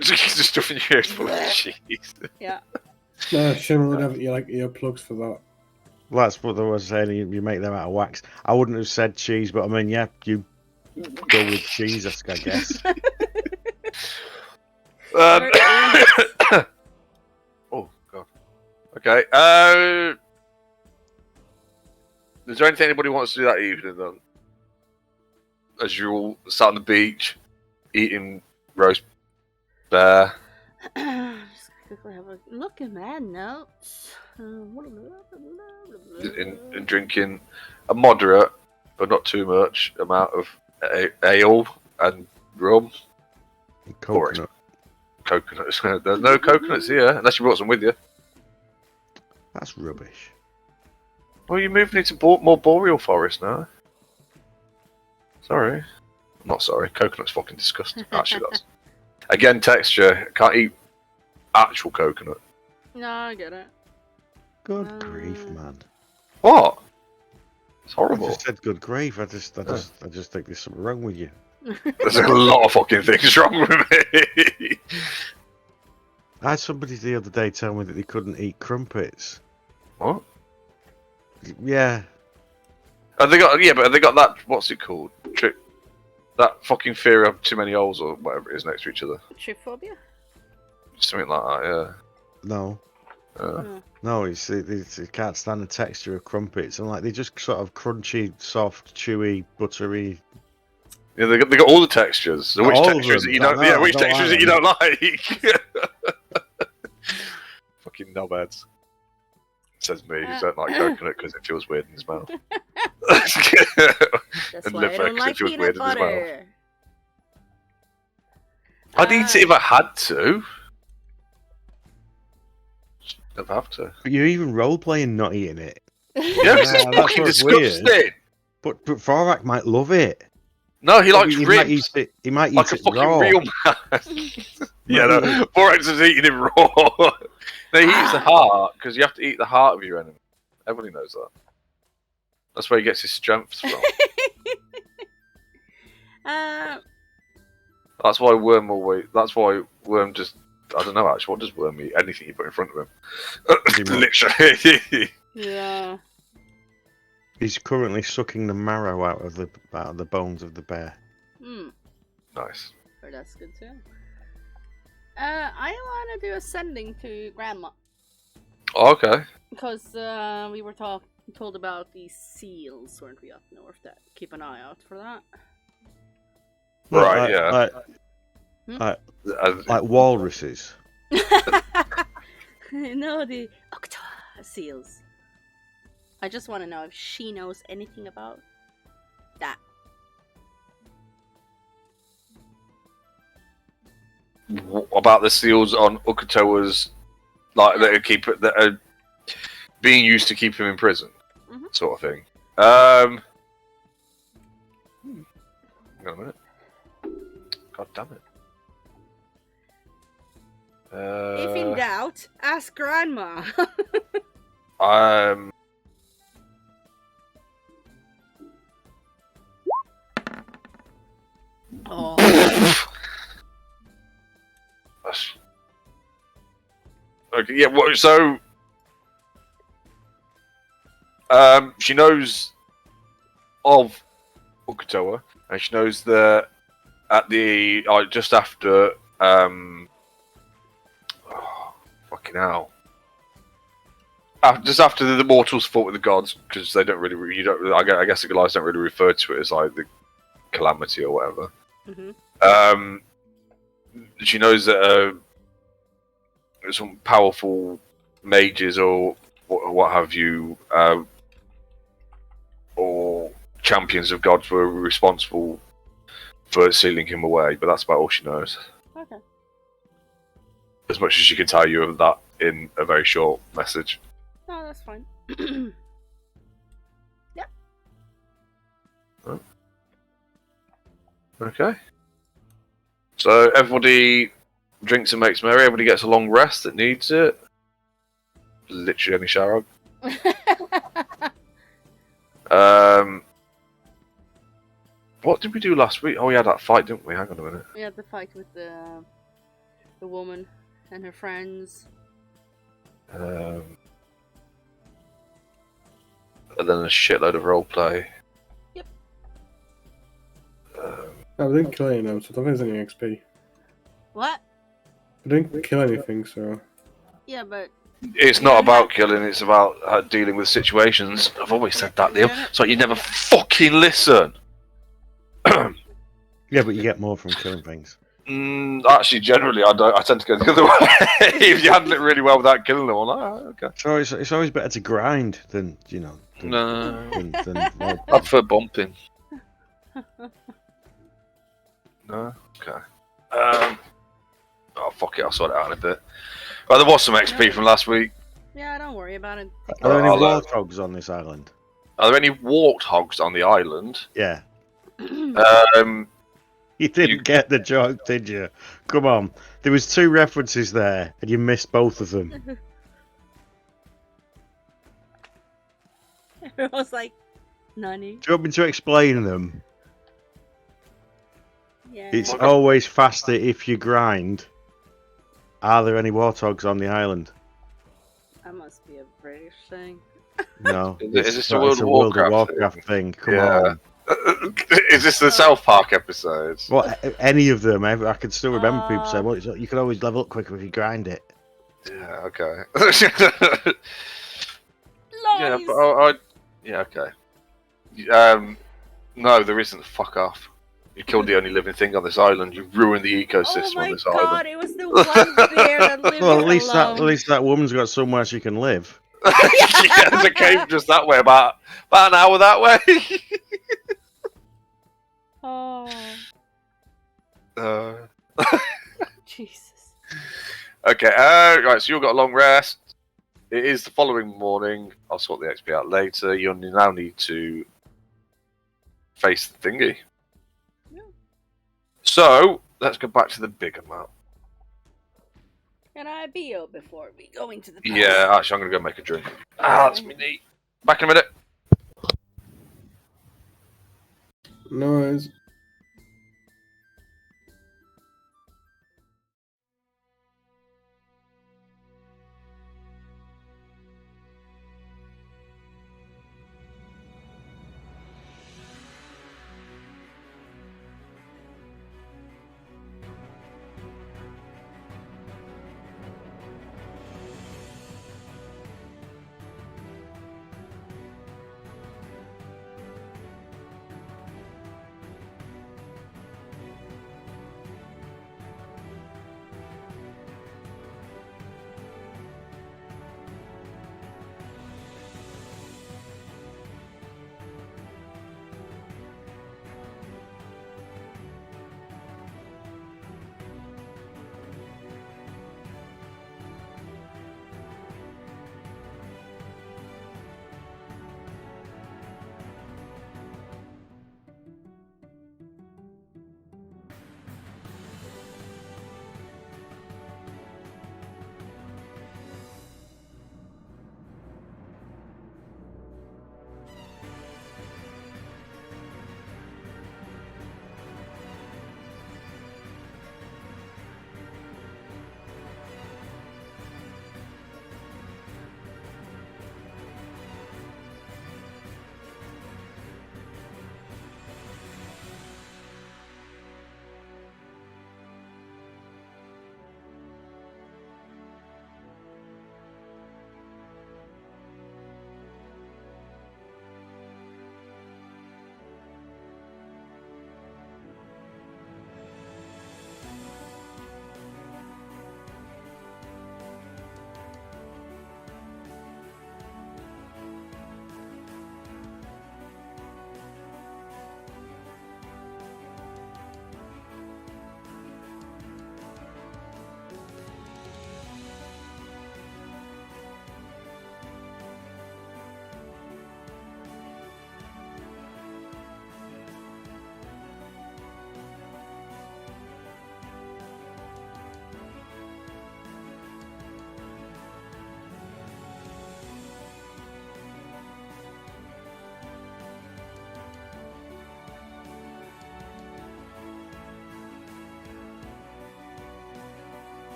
Just stuffing your ears full of cheese. Yeah. No, Shimmer would have earplugs for that. Well, that's what they were saying. You make them out of wax. I wouldn't have said cheese, but I mean, yeah, you go with cheese, I guess. Oh god. Okay. Is there anything anybody wants to do that evening then? As you're all sat on the beach, eating roast bear. Just quickly have a look at my notes. And drinking a moderate, but not too much, amount of ale and rum. Coconut. Coconuts. There's no coconuts here, unless you brought some with you. That's rubbish. Well, you're moving into more boreal forest now. Sorry. I'm not sorry. Coconut's fucking disgusting. Actually, that's... Again, texture. Can't eat actual coconut. No, I get it. Good grief, man. What? It's I horrible. just said good grief. I just think there's something wrong with you. There's a lot of fucking things wrong with me. I had somebody the other day tell me that they couldn't eat crumpets. What? Yeah. Have they got? Yeah, but have they got that? What's it called? Trick. That fucking fear of too many holes or whatever it is next to each other. Trypophobia? Something like that. No. Oh. No, it's you can't stand the texture of crumpets. And like they're just sort of crunchy, soft, chewy, buttery. Yeah, they got all the textures. So which All of textures them. that you don't? Yeah, which I don't textures like that you them. don't like? Fucking knobheads. Says me, who don't like coconut because it feels weird in his mouth. That's And why I liver, don't 'cause like it feels peanut weird in his mouth. butter. I'd eat it if I had to. Just never have to. But you're even role playing not eating it. Yeah, because it's that's fucking what's weird. disgusting. But Thorak might love it. No, he likes he ribs. might eat it. He might eat Like a it fucking raw. real man. Yeah, no, Borax is eating it raw. No, he eats the heart because you have to eat the heart of your enemy. Everybody knows that. That's where he gets his strength from. That's why Worm always. That's why Worm just. I don't know actually. What does Worm eat? Anything you put in front of him. Literally. Yeah. He's currently sucking the marrow out of the bones of the bear. Hmm. Nice. But that's good too. I want to do a sending to Grandma Okay. because we were told about these seals, weren't we, up north? That keep an eye out for that. Right. Like, Yeah. Like walruses. No, the octa seals. I just want to know if she knows anything about that. About the seals on Ukatoa's, like that are being used to keep him in prison, sort of thing. Hang on a minute. God damn it. If in doubt, ask Grandma. Oh. Okay, yeah. So, she knows of Ukatoa, and she knows that at the just after fucking hell. Just after the mortals fought with the gods, because they don't really, I guess the Goliaths don't really refer to it as like the calamity or whatever. She knows that some powerful mages or what have you, or champions of gods were responsible for sealing him away, but that's about all she knows. Okay. As much as she can tell you of that in a very short message. No, that's fine. Yep. Oh. Okay. So everybody drinks and makes merry. Everybody gets a long rest that needs it. Literally any Sharog. What did we do last week? Oh, we had that fight, didn't we? Hang on a minute. We had the fight with the woman and her friends. And then a shitload of roleplay. Yep. I didn't kill any now, so I don't think there's any XP. What? I didn't kill anything, so... Yeah, but It's not about killing, it's about dealing with situations. I've always said that, Neil. It's like you never fucking listen. Yeah, but you get more from killing things. Actually, generally, I don't. I tend to go the other way. If you handle it really well without killing them, I'm like, oh, okay. So it's always better to grind than No. than I prefer bumping. No? Okay. Oh, fuck it, I'll sort it out in a bit. Well, there was some XP from last week. yeah, don't worry about it. Are there any I'll, warthogs on this island? Are there any warthogs on the island? Yeah. You didn't get the joke, did you? Come on. There was 2 references there, and you missed both of them. It was like, Nani? Do you want me to explain them? Yeah. It's always faster if you grind. Are there any warthogs on the island? That must be a British thing. No. Is this it's a not- World it's of a World of Warcraft Warcraft thing? Come Yeah. on. Is this the South Park episode? What? Any of them? I can still remember people saying, "Well, you can always level up quicker if you grind it." Yeah, okay. Lies! Yeah, but yeah, okay. No, there isn't. Fuck off. You killed the only living thing on this island. You ruined the Oh ecosystem my on this god, island. it was the one bear that lived Well, at least alone. that woman's got somewhere she can live. Yeah, there's a cave just that way, about an hour that way. Oh, uh, Jesus. okay, right, so you've got a long rest. It is the following morning. I'll sort the XP out later. You now need to face the thingy. Yeah. So, let's go back to the bigger map. Can I BO before we go into the past? Yeah, actually, I'm going to go make a drink. That's me neat. Back in a minute. Noise.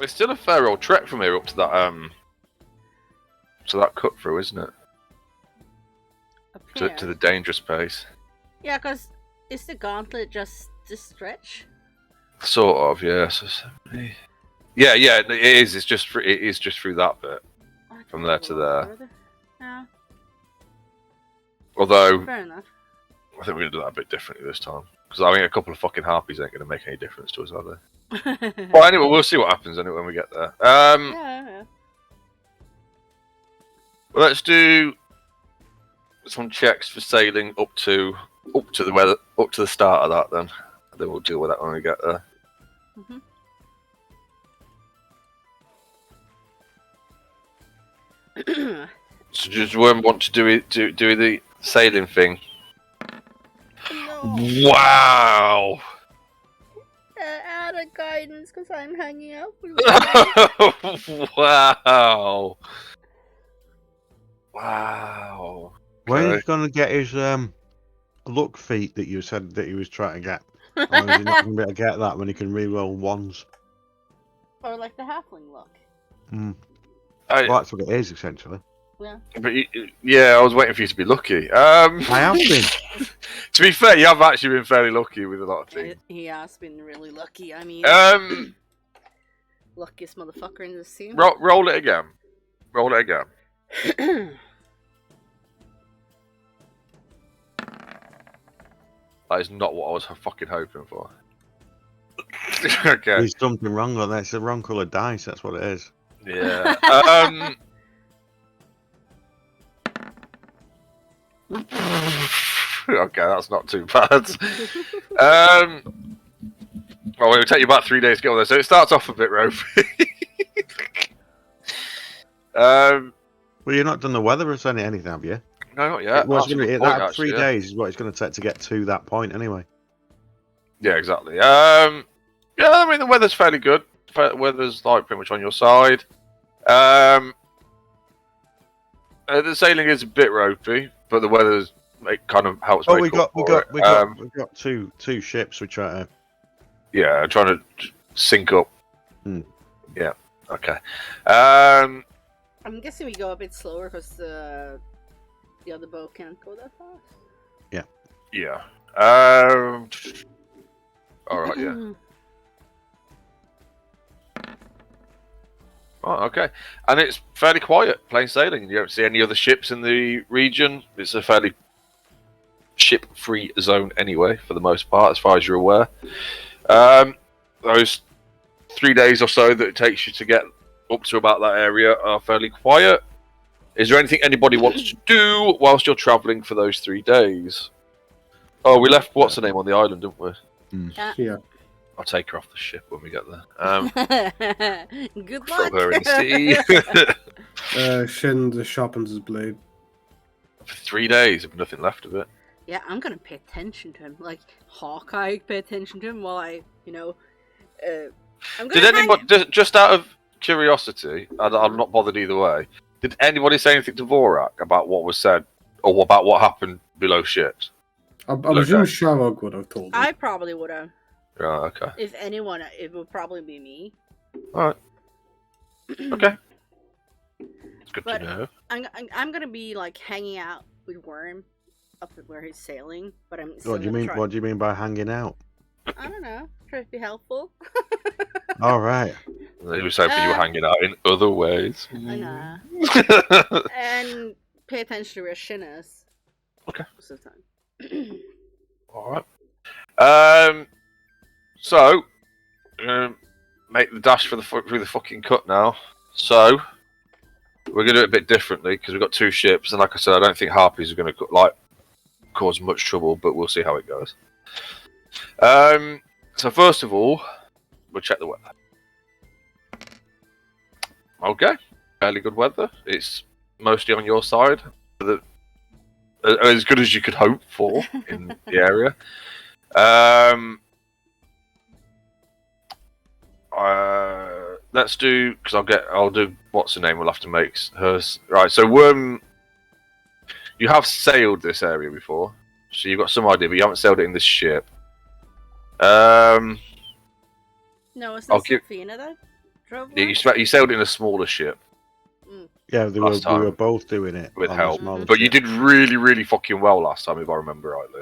It's still a fair old trek from here up to that cut through, isn't it? Up To here. the dangerous place. Yeah, because is the gauntlet just this stretch? Sort of, yeah. Yeah, it is. It is just through that bit. I From thought there it to was there. further. Yeah, Although fair enough. I think we're gonna do that a bit differently this time because I think a couple of fucking harpies ain't gonna make any difference to us, are they? Well, anyway, we'll see what happens anyway when we get there. Yeah. Well, let's do some checks for sailing up to the start of that. Then we'll deal with that when we get there. Mhm. So does Worm want to do the sailing thing? No. Wow! Out of guidance because I'm hanging out with Wow! Wow! When Okay. he's gonna get his luck feat that you said that he was trying to get? Or is he not gonna be able to get that when he can reroll ones? Or like the halfling look. Mm. I- Well, that's what it is essentially. Yeah. But yeah, I was waiting for you to be lucky. I have been. To be fair, you have actually been fairly lucky with a lot of things. He has been really lucky. I mean, luckiest motherfucker in this scene. Roll it again. Roll it again. That is not what I was fucking hoping for. Okay. There's something wrong with that. It's the wrong coloured dice. That's what it is. Yeah. Okay, that's not too bad. Well, it'll take you about 3 days to get on there, so it starts off a bit ropey. Well, you've not done the weather or anything, have you? No, not yet. Well, it's That's a gonna be, good point, that 3 actually, yeah. days is what it's going to take to get to that point anyway. Yeah, exactly. Yeah, I mean the weather's fairly good. Weather's like pretty much on your side. The sailing is a bit ropey, but the weather's it kind of helps. Oh, make we up got for it. we've got two ships. We try to. Yeah, trying to sync up. Hmm. Yeah. Okay. I'm guessing we go a bit slower because the other boat can't go that fast. Yeah. All right. Yeah. Oh, okay. And it's fairly quiet, plain sailing. You don't see any other ships in the region. It's a fairly ship-free zone anyway, for the most part, as far as you're aware. Those 3 days or so that it takes you to get up to about that area are fairly quiet. Is there anything anybody wants to do whilst you're travelling for those 3 days? Oh, we left what's her name on the island, didn't we? Yeah. I'll take her off the ship when we get there. Good Throw luck. her in the sea. Shin sharpens his blade. For 3 days, with nothing left of it. Yeah, I'm gonna pay attention to him. Like Hawkeye, pay attention to him while I'm gonna Did anybody, just out of curiosity, I'm not bothered either way, did anybody say anything to Vorak about what was said, or about what happened below ships? I presume Sharog would have told him. I probably would have. Right, okay. If anyone, it would probably be me. Alright. Okay. It's good But- to know. I'm gonna be like hanging out with Worm up at where he's sailing, but I'm. still What do you gonna mean? try- What do you mean by hanging out? I don't know. Try to be helpful. All right. He was hoping you were hanging out in other ways. I know. And pay attention to where Shin is. Okay. Most of the time. Alright. So, make the dash through the fucking cut now. So, we're going to do it a bit differently because we've got 2 ships, and like I said, I don't think harpies are going to cause much trouble, but we'll see how it goes. So first of all, we'll check the weather. Okay, fairly good weather. It's mostly on your side, as good as you could hope for in the area. Let's do, because I'll do what's her name. We'll have to make hers right. So you have sailed this area before, so you've got some idea, but you haven't sailed it in this ship. No, it's I'll not give- Safina then? Drove Yeah, one? you sailed in a smaller ship Yeah, we Last were time. both doing it with on the help, smaller but you ship. did really, really fucking well last time, if I remember rightly.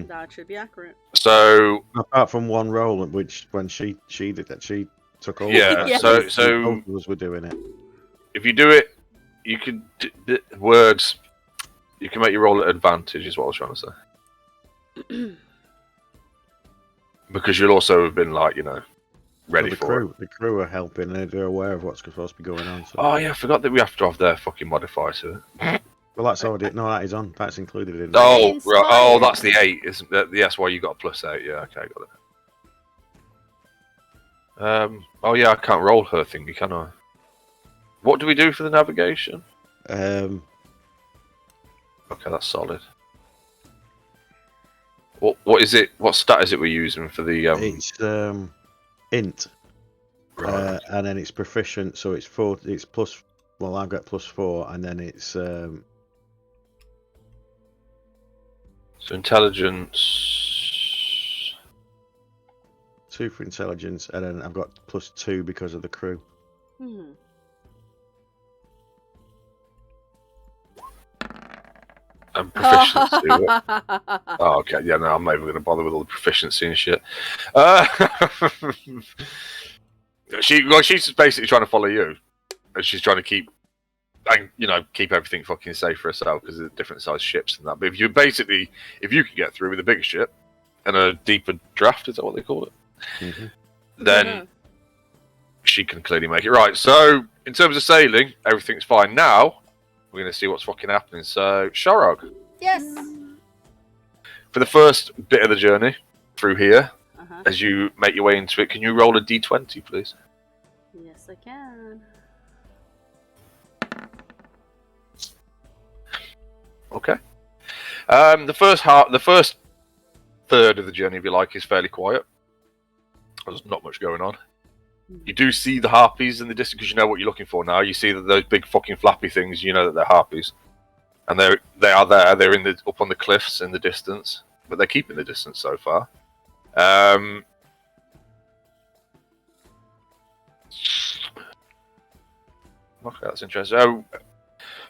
That should be accurate. So Apart from one roll, which when she did that, she took over. yeah, Yes. so both of us were doing it. if you do it, you can words. You can make your roll at advantage, is what I was trying to say. Because you'll also have been like, ready the for crew, it. The crew are helping. They're aware of what's supposed to be going on. So. Oh yeah, I forgot that we have to have their fucking modifier to it. Well, that's already that is on. That's included in. But Oh, it's right. Oh, inspired. that's the 8, isn't that? Yes, why you got a +8. Yeah, okay, got it. Oh yeah, I can't roll her thingy, can I? What do we do for the navigation? Um, Okay, that's solid. What is it? What stat is it we're using for the? it's int, Right. and then it's proficient, so it's 4. It's plus. Well, I've got +4, and then it's So intelligence. 2 for intelligence, and then I've got +2 because of the crew. Hmm. And proficiency. Oh, okay. Yeah, no, I'm not even going to bother with all the proficiency and shit. She's just basically trying to follow you, and she's trying to keep everything fucking safe for herself because of the different size ships and that. But if you can get through with a bigger ship and a deeper draft, is that what they call it? Mm-hmm. Then she can clearly make it right. So in terms of sailing, everything's fine. Now we're going to see what's fucking happening. So Sharog. Yes. For the first bit of the journey through here, Uh-huh. as you make your way into it, can you roll a d20, please? Yes, I can. Okay. The first third of the journey, if you like, is fairly quiet. There's not much going on. You do see the harpies in the distance because you know what you're looking for now. You see that those big fucking flappy things, you know that they're harpies, and they are there. They're up on the cliffs in the distance, but they're keeping the distance so far. Okay, that's interesting.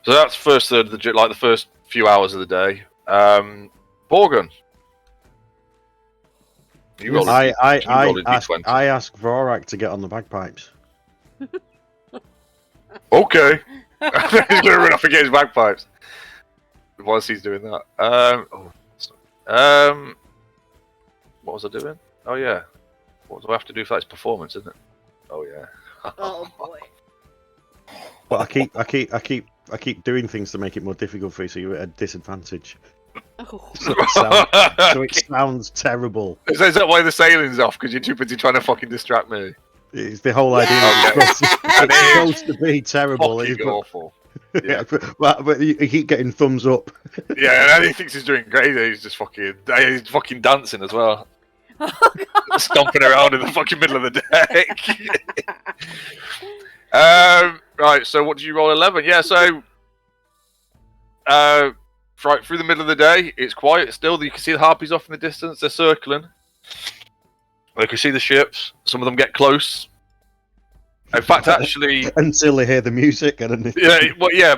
So that's first third of the first few hours of the day. Borgun. You roll a D20. I asked Vorak to get on the bagpipes. Okay. He's gonna run off and get his bagpipes. Whilst he's doing that. What was I doing? Oh yeah. What do I have to do for that? It's performance, isn't it? Oh yeah. Oh boy. But I keep doing things to make it more difficult for you, so you're at a disadvantage. Oh. So it sounds terrible. Is that why the sailing's off? Because you're too busy trying to fucking distract me. It's the whole idea. Yeah! It's supposed to be terrible. Fucking awful. Yeah, but you keep getting thumbs up. Yeah, and he thinks he's doing great. He's just he's fucking dancing as well. Stomping around in the fucking middle of the deck. Right, so what did you roll? 11? Yeah, so right through the middle of the day, it's quiet still. You can see the harpies off in the distance. They're circling. You can see the ships. Some of them get close. In fact, actually, Until they hear the music, and then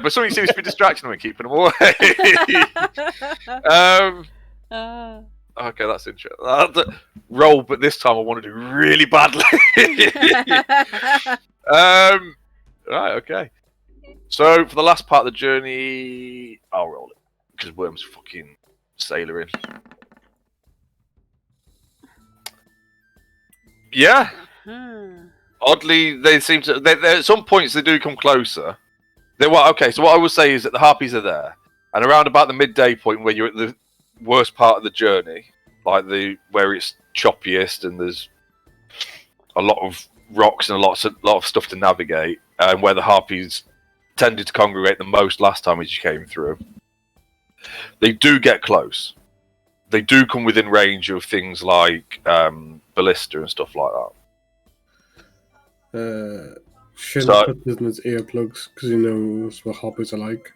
but something seems to be distracting them and keeping them away. Okay, that's interesting. Roll, but this time I want to do really badly. Right, okay. So for the last part of the journey, I'll roll it because Worm's fucking sailoring. Yeah. Oddly, they seem to. They at some points they do come closer. Okay. So what I would say is that the harpies are there, and around about the midday point where you're at the worst part of the journey, like where it's choppiest and there's a lot of rocks and a lot of stuff to navigate, and where the harpies tended to congregate the most last time as you came through. They do get close. They do come within range of things like ballista and stuff like that. Shin So- puts in his earplugs because he knows what hobbies are like.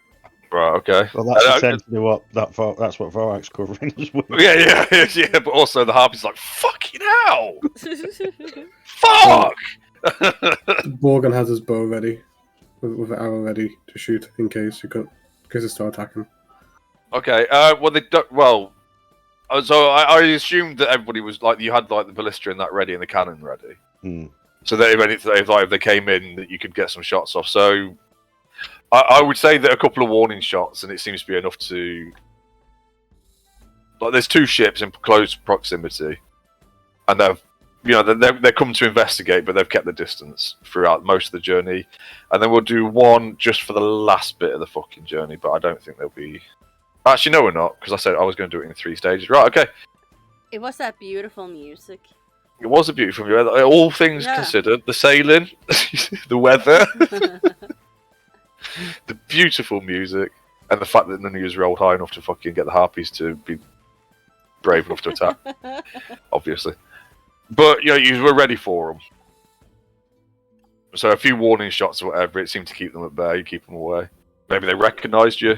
Right. Okay. well, that's essentially what that's what Vorak's covering as well. Yeah. But also the harpy's like, fucking hell! Fuck! Borgen has his bow ready, with an arrow ready to shoot in case they start attacking. Okay. Well, they don't. Well, so I assumed that everybody was like you had like the ballista and that ready and the cannon ready. Hmm. So that if they came in, that you could get some shots off. So I would say that a couple of warning shots, and it seems to be enough to. Like, there's 2 ships in close proximity, and they're come to investigate, but they've kept the distance throughout most of the journey. And then we'll do one just for the last bit of the fucking journey, but I don't think there'll be. Actually, no, we're not, because I said I was going to do it in 3 stages. Right? Okay. It was that beautiful music. It was a beautiful view. All things considered, the sailing, the weather, the beautiful music, and the fact that none of you rolled high enough to fucking get the harpies to be brave enough to attack, obviously. But you were ready for them. So a few warning shots or whatever, it seemed to keep them at bay, keep them away. Maybe they recognised you.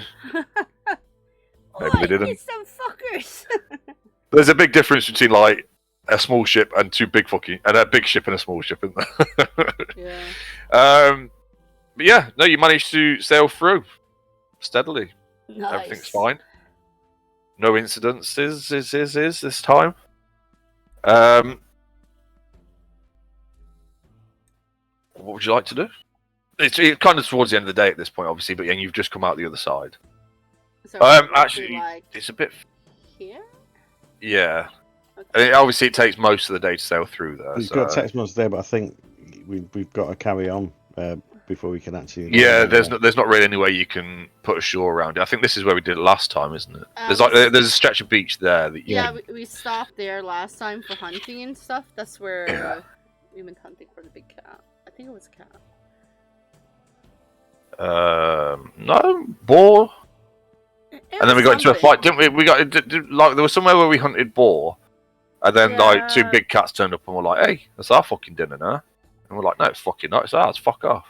Maybe they didn't. It's some fuckers. There's a big difference between like a small ship and a big ship and a small ship, isn't there? Yeah. But yeah, no, you managed to sail through steadily. Nice. Everything's fine. No incidences is this time. What would you like to do? It's kind of towards the end of the day at this point, obviously, but you've just come out the other side. So Actually, like it's a bit. here. Yeah. Okay. Obviously, it takes most of the day to sail through there. We've so. got text months there, but I think we've got to carry on before we can actually. Yeah, there's not really any way you can put a shore around it. I think this is where we did it last time, isn't it? There's a stretch of beach there that you. Yeah, we stopped there last time for hunting and stuff. That's where we went hunting for the big cat. I think it was a cat. No, boar. And then we got into a something. fight, didn't we? We got like there was somewhere where we hunted boar, and then like 2 big cats turned up and were like, "Hey, that's our fucking dinner now." And we're like, "No, it's fucking not. It's ours. Fuck off."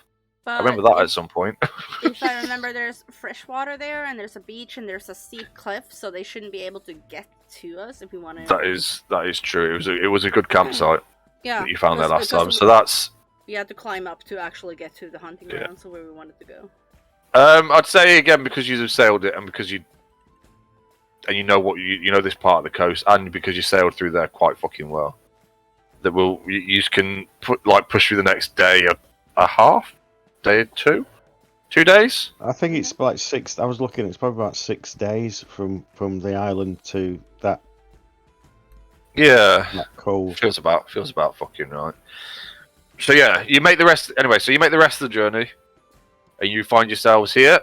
I remember that at some point. If I remember, there's fresh water there, and there's a beach, and there's a steep cliff, so they shouldn't be able to get to us if we want to. That is true. It was a good campsite Yeah, that you found there last because time. So that's. we had to climb up to actually get to the hunting ground, so where we wanted to go. I'd say again because you've sailed it and because you know what you know this part of the coast and because you sailed through there quite fucking well. That you can push through the next day a half, day or 2 days. I think it's like 6. I was looking. It's probably about 6 days from the island to that. Yeah, that cove. feels about fucking right. So yeah, you make the rest anyway. So you make the rest of the journey, and you find yourselves here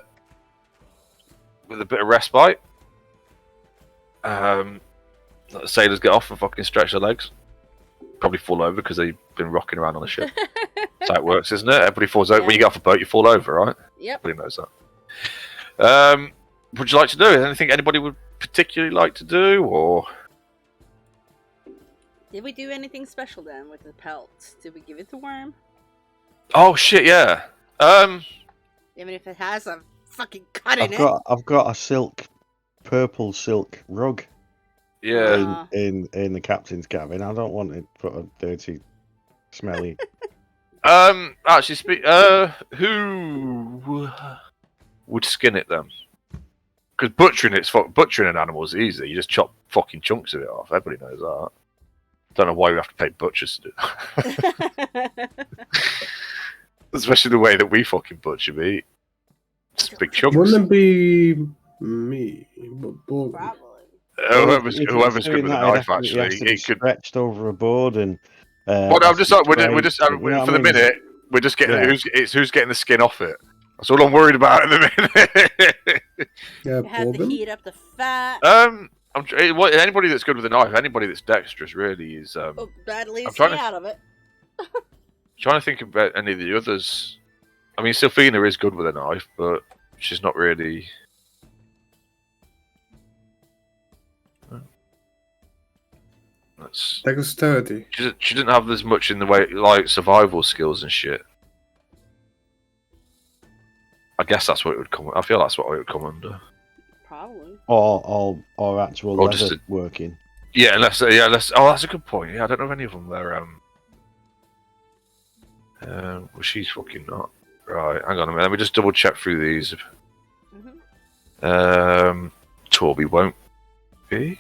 with a bit of respite. The sailors get off and fucking stretch their legs. Probably fall over because they've been rocking around on the ship. That's how it works, isn't it? Everybody falls over. Yeah. When you get off a boat, you fall over, right? Yep. Everybody knows that. What would you like to do? Anything anybody would particularly like to do, or? Did we do anything special then with the pelt? Did we give it to Worm? Oh shit, yeah. Even if it has a fucking cut in I've got a purple silk rug Yeah. in the captain's cabin. I don't want it put a dirty, smelly. Actually, who would skin it then? Because butchering an animal is easy. You just chop fucking chunks of it off. Everybody knows that. Don't know why we have to pay butchers to do that. Especially the way that we fucking butcher meat. Just big chunks. Wouldn't it be me? But Borgen. Probably. Whoever's If good it's doing with a that, knife, it has to actually, be it could. stretched over a board and. Well, I'm just like we're just you know what for I the mean? minute. We're just getting Yeah. who's getting the skin off it. That's all I'm worried about in the minute. Yeah, You had to Borgen. heat up the fat. Anybody that's good with a knife, anybody that's dexterous, really is. Oh, that leaves trying me to- out of it. Trying to think about any of the others. I mean, Sylphina is good with a knife, but she's not really. That's Dexterity. she didn't have as much in the way like survival skills and shit. I guess that's what it would come. I feel that's what it would come under. Probably. or actual Or leather just working. Yeah, unless. Oh, that's a good point. Yeah, I don't know if any of them. They're Well, she's fucking not. Right, hang on a minute. Let me just double check through these. Torby won't be.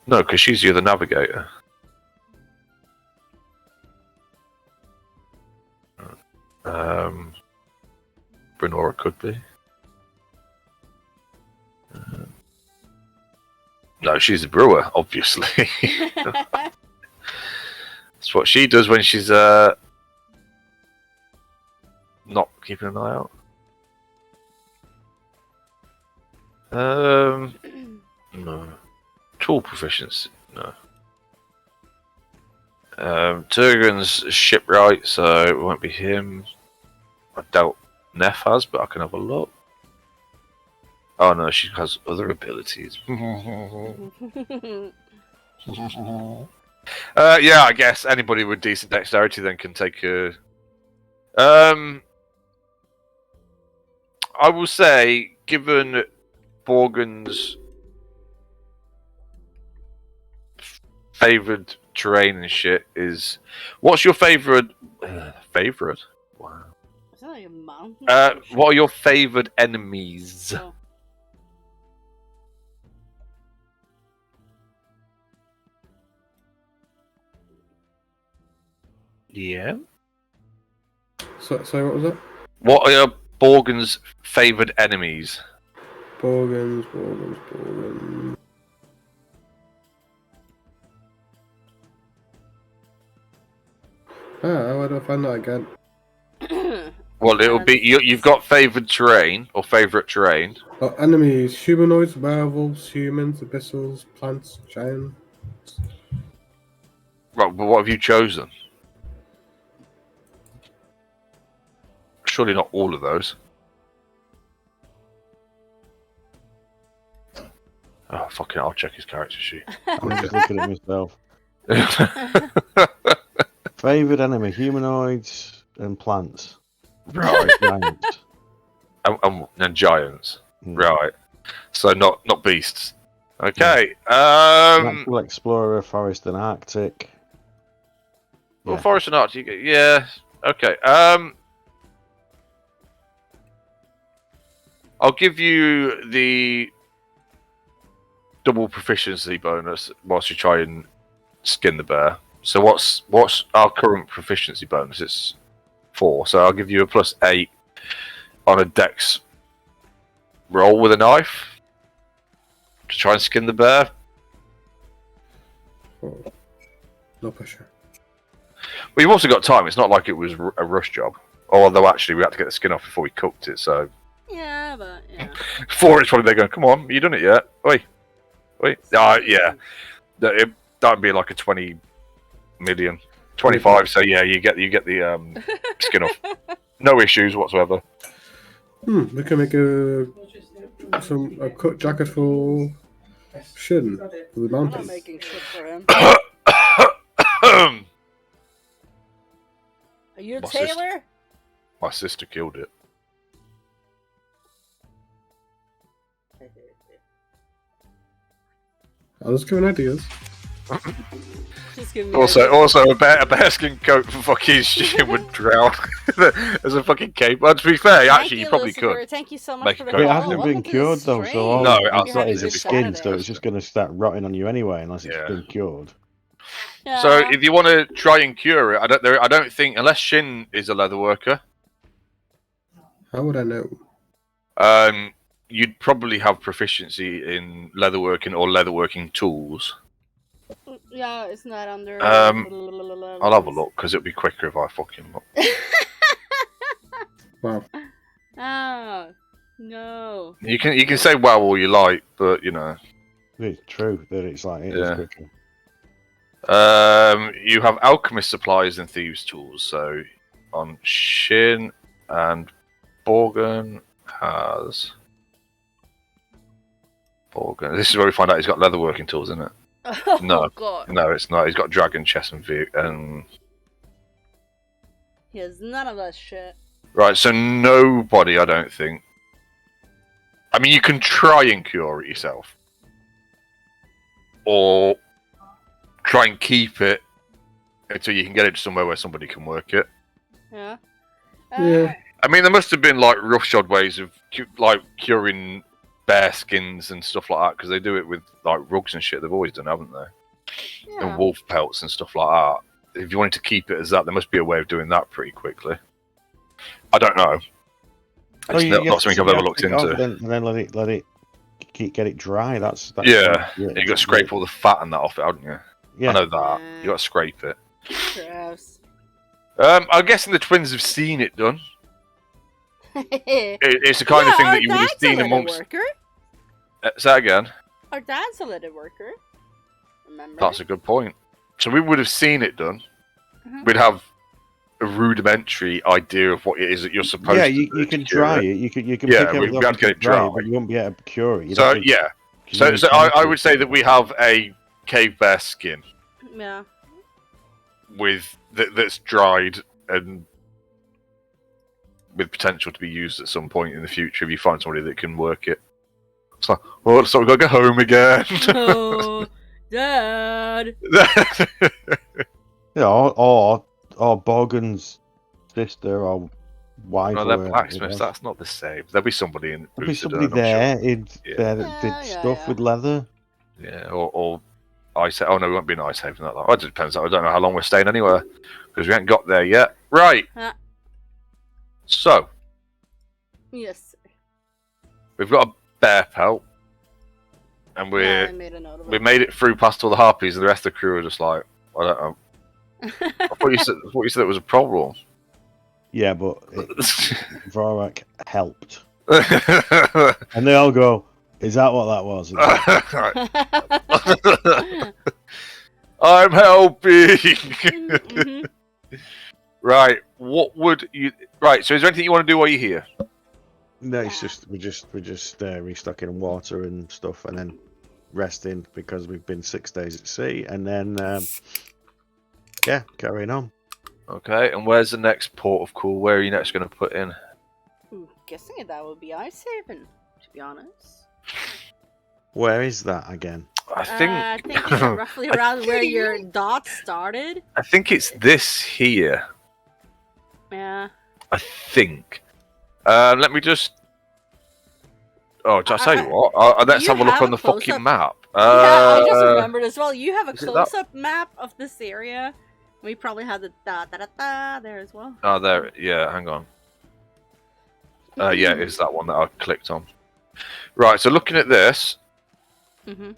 No, because she's the other navigator. Brenora could be. No, she's a brewer, obviously. That's what she does when she's not keeping an eye out. No. Tool proficiency, no. Turgon's shipwright, so it won't be him. I doubt Neff has, but I can have a look. Oh no, she has other abilities. Yeah, I guess anybody with decent dexterity then can take a. I will say, given Borgen's favoured terrain and shit is, what's your favourite? Favourite? Wow. Is that like a mountain? What are your favoured enemies? Oh. Yeah. So what was that? What are your Borgen's favoured enemies? Borgans. Where do I find that again? Well, it'll be you've got favoured terrain or favourite terrain. Oh, enemies: humanoids, werewolves, humans, abyssals, plants, giants. Right, but what have you chosen? Surely not all of those. Oh, fucking I'll check his character sheet. I'm just looking at myself. Favoured enemy: humanoids and plants. Right. Giants. and giants. Hmm. Right. So not beasts. Okay. Natural explorer, forest and Arctic. Well, Yeah. forest and Arctic. Yeah. Okay. I'll give you the double proficiency bonus whilst you try and skin the bear. So what's our current proficiency bonus? It's 4. So I'll give you a +8 on a dex roll with a knife to try and skin the bear. Oh, no pressure. Well, you've also got time. It's not like it was a rush job. Although actually we had to get the skin off before we cooked it. So Yeah, but yeah. 4 is probably there going, come on, you done it yet? Wait. Yeah. That'd be like a 20 million. 25, so yeah, you get the skin off. No issues whatsoever. We can make a cut jacket for Shin for the I'm not mountain. making shit for him. Are you a My sister. tailor? My sister killed it. I was giving ideas. Just give me Also, a bearskin coat for fucking shit would drown as a fucking cape. Well, to be fair, actually, you probably Lucifer. could. Thank you so much Make for a the coat. But it call. hasn't been Welcome to the cured though, stream. so all No, Hope it's you're that having is a a good skin, so Saturday. it's just going to start rotting on you anyway, unless it's Yeah. been cured. Yeah. So if you want to try and cure it, I don't think unless Shin is a leather worker, How would I know? you'd probably have proficiency in leatherworking or leatherworking tools. Yeah, it's not under. I'll have a look because it'll be quicker if I fucking look. Wow. Oh no. You can say wow all you like, but you know. It's true that it's like it is Yeah. quicker. You have alchemist supplies and thieves tools. So on Shin and Borgen has Borgen. This is where we find out he's got leatherworking tools, isn't it? Oh No. god. No, it's not. He's got dragon chest and He has none of that shit. right. So nobody, I don't think. I mean, you can try and cure it yourself, or try and keep it until you can get it to somewhere where somebody can work it. Yeah. Yeah. I mean, there must have been like roughshod ways of curing bear skins and stuff like that, because they do it with like rugs and shit. They've always done, haven't they? Yeah. And wolf pelts and stuff like that. If you wanted to keep it as that, there must be a way of doing that pretty quickly. I don't know. Oh, It's you not have something to- I've you ever have looked to take it off into. and then let it get it dry. That's Yeah, you got to scrape all the fat and that off it, haven't you? Yeah. I know that. Yeah. You got to scrape it. Gross. I'm guessing the twins have seen it done. It's the kind of thing that you would have seen amongst. Worker. Say that again. Our dad's a leather worker. Remember? That's a good point. So we would have seen it done. Mhm. We'd have a rudimentary idea of what it is that you're supposed Yeah, to do. you to can cure dry it. it. You can Yeah, pick we everything had up to get and it dry. but you won't be able to cure it. You'd So have to- yeah. you So, need so I would say that chemicals. we have a cave bear skin Yeah. with that's dried and with potential to be used at some point in the future if you find somebody that can work it. It's like, well, so we've got to go home again. Oh, Dad. Yeah, or Borgen's sister or wife. No, or they're whatever it blacksmiths. was. That's not the same. There'll be somebody in. There'll be Booster somebody Dern, I'm sure. there, Yeah. there that did Yeah, stuff yeah. with leather. Yeah, or ice. Oh no, we won't be in ice haven that long. It depends. I don't know how long we're staying anywhere because we haven't got there yet. Right. Huh. So Yes. we've got a bear pelt, and Yeah, I made a note of we it. made it through past all the harpies, and the rest of the crew are just like, I don't know. I thought you said it was a problem. Yeah, but Vorak helped, and they all go, "Is that what that was?" I'm helping. Mhm. Right. What would you? Right. So, is there anything you want to do while you're here? No, it's just we're just restocking water and stuff, and then resting because we've been 6 days at sea, and then yeah, carrying on. Okay. And where's the next port of call? Where are you next going to put in? I'm guessing that would be Ice Haven, to be honest. Where is that again? I think. I think it's roughly around where your dot started. I think it's this here. Yeah. I think. Let me just. Oh, did I tell you what? Let's You have a look have on a the close-up. fucking map. Yeah, I just remembered as well. You have a is it that? close-up map of this area. We probably have the da there as well. Oh, there. Yeah, hang on. Yeah, it's that one that I clicked on. Right, so looking at this, Mm-hmm. I'm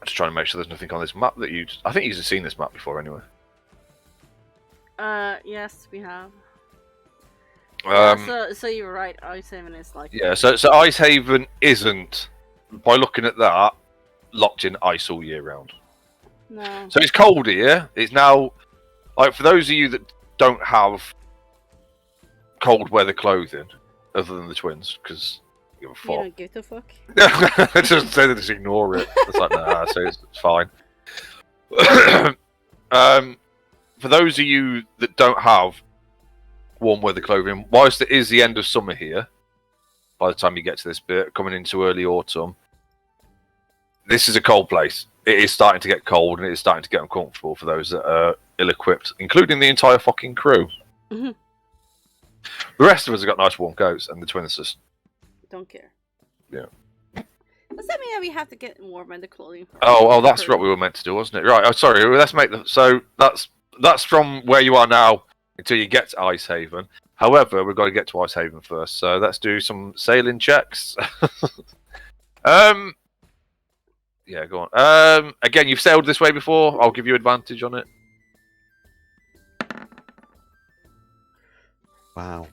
just trying to make sure there's nothing on this map that you. I think you've seen this map before anyway. Yes, we have. Um, So you're right. Ice Haven is like. yeah, so Ice Haven isn't, by looking at that, locked in ice all year round. No. So it's cold here. It's now, like, for those of you that don't have cold weather clothing, other than the twins, because you give a You fuck. don't give a fuck. Just say that, just ignore it. It's like, nah, so it's fine. For those of you that don't have warm weather clothing, whilst it is the end of summer here, by the time you get to this bit, coming into early autumn, this is a cold place. It is starting to get cold, and it is starting to get uncomfortable for those that are ill-equipped, including the entire fucking crew. Mhm. The rest of us have got nice warm coats, and the twins just Don't care. Yeah. Does that mean that we have to get warm in the clothing? for Oh, that's crew? what we were meant to do, wasn't it? Right. Oh, sorry. Let's make the. So that's from where you are now until you get to Ice Haven. However, we've got to get to Ice Haven first. So let's do some sailing checks. Yeah, go on. Again, you've sailed this way before. I'll give you advantage on it. Wow.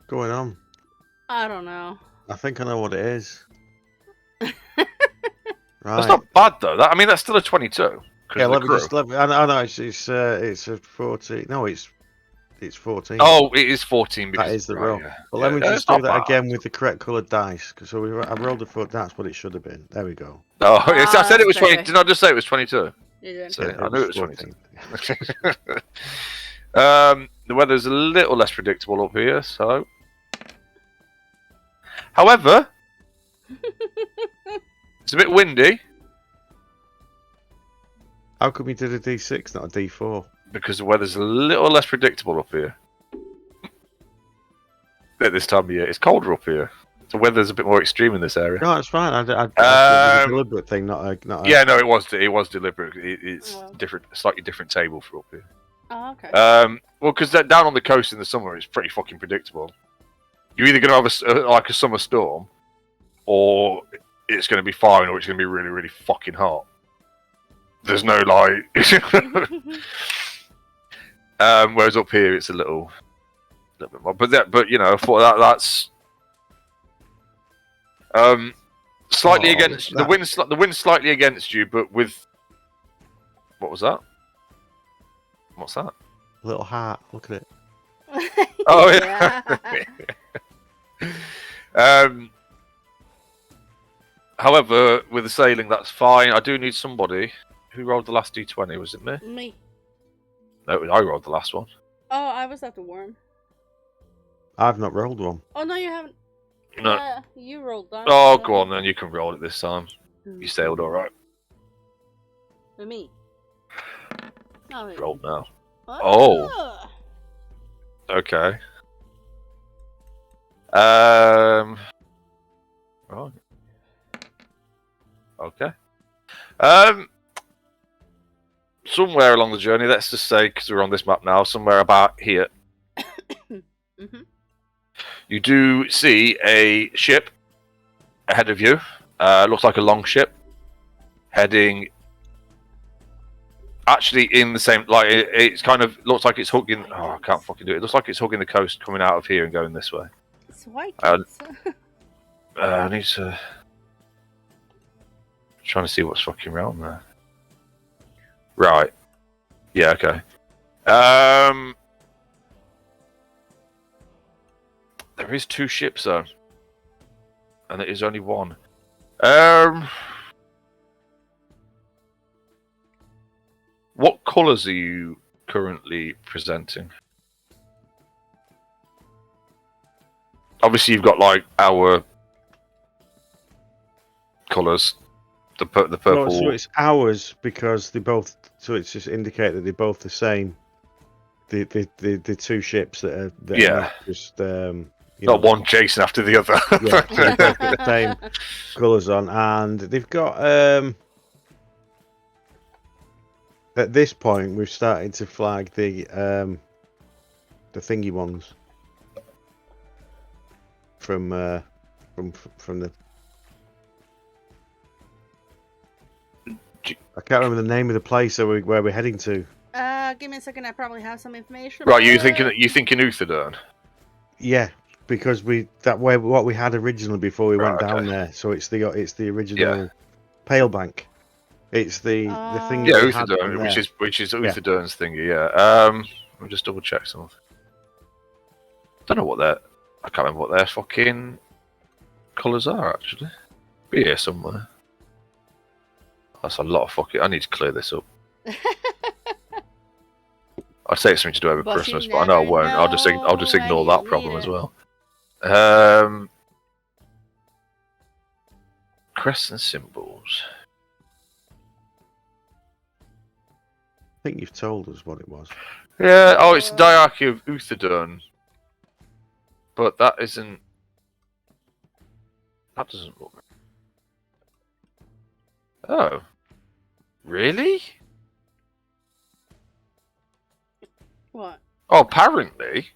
Going on. I don't know. I think I know what it is. Right. That's not bad though. I mean, that's still a 22. 'cause Yeah, of the let me crew. just. I know it's a 14. No, it's 14. Oh, it is 14 because that is the right, roll. yeah. But let Yeah, me it's just do not that bad. again with the correct coloured dice. So I rolled a 4. That's what it should have been. There we go. Oh, yes, I said it was fair. 20. Didn't I just say it was 22? You didn't. So, Yeah, I knew it was 14. 22. The weather's a little less predictable up here, so. However, it's a bit windy. How come you did a D6, not a D4? Because the weather's a little less predictable up here. At this time of year, it's colder up here. The weather's a bit more extreme in this area. No, it's fine. I it was a deliberate thing, not a. Yeah, no, it was deliberate. It's Oh. different, slightly different table for up here. Oh, okay. Well, because down on the coast in the summer, it's pretty fucking predictable. You're either going to have like a summer storm, or it's going to be fine, or it's going to be really, really fucking hot. There's no like. Whereas up here, it's a little bit more. But you know, I thought that's slightly against the wind. The wind slightly against you, but with what was that? What's that? Little heart. Look at it. Oh yeah. However, with the sailing, that's fine. I do need somebody. Who rolled the last D20? Was it me? Me. No, I rolled the last one. Oh, I was at the worm. I've not rolled one. Oh no, you haven't. No. Yeah, you rolled that. Oh, go on then. You can roll it this time. You sailed all right. Me. Oh, wait. Rolled now. Oh. Okay. Right. Okay. Somewhere along the journey, let's just say, because we're on this map now, somewhere about here, Mhm. you do see a ship ahead of you. Looks like a long ship heading. Actually, in the same, like it's kind of looks like it's hugging. Oh, I can't fucking do it. It looks like it's hugging the coast, coming out of here and going this way. It's white. I need to. Trying to see what's fucking around there. Right. Yeah. Okay. There is 2 ships though, and there is only one. What colours are you currently presenting? Obviously, you've got like our colours, the purple. No, so it's ours because they both. So it's just indicate that they're both the same. The 2 ships that are Yeah. just Not one chasing after the other. Yeah, so they've got the same colours on, and they've got at this point we've started to flag the thingy ones from the. I can't remember the name of the place where we're heading to. Give me a second. I probably have some information. Right, you but- thinking Uthadern? Yeah, because what we had originally before we went Right, down okay. there. So it's the original Pale Bank. It's the thing. Yeah, that we had Uthadern, from which is Yeah. Uthadern's thingy. Yeah. I'll just double check something. Don't know what I can't remember what their fucking colours are actually. Be here somewhere. That's a lot of fucking. I need to clear this up. I'd say it's something to do over But you Christmas, but I know I never won't. I'll just know ignore when that you problem need as it. well. Crescent symbols. I think you've told us what it was. Yeah. Oh, it's the diarchy of Uthadern. But that isn't. That doesn't look. Oh. Really? What? Oh, apparently.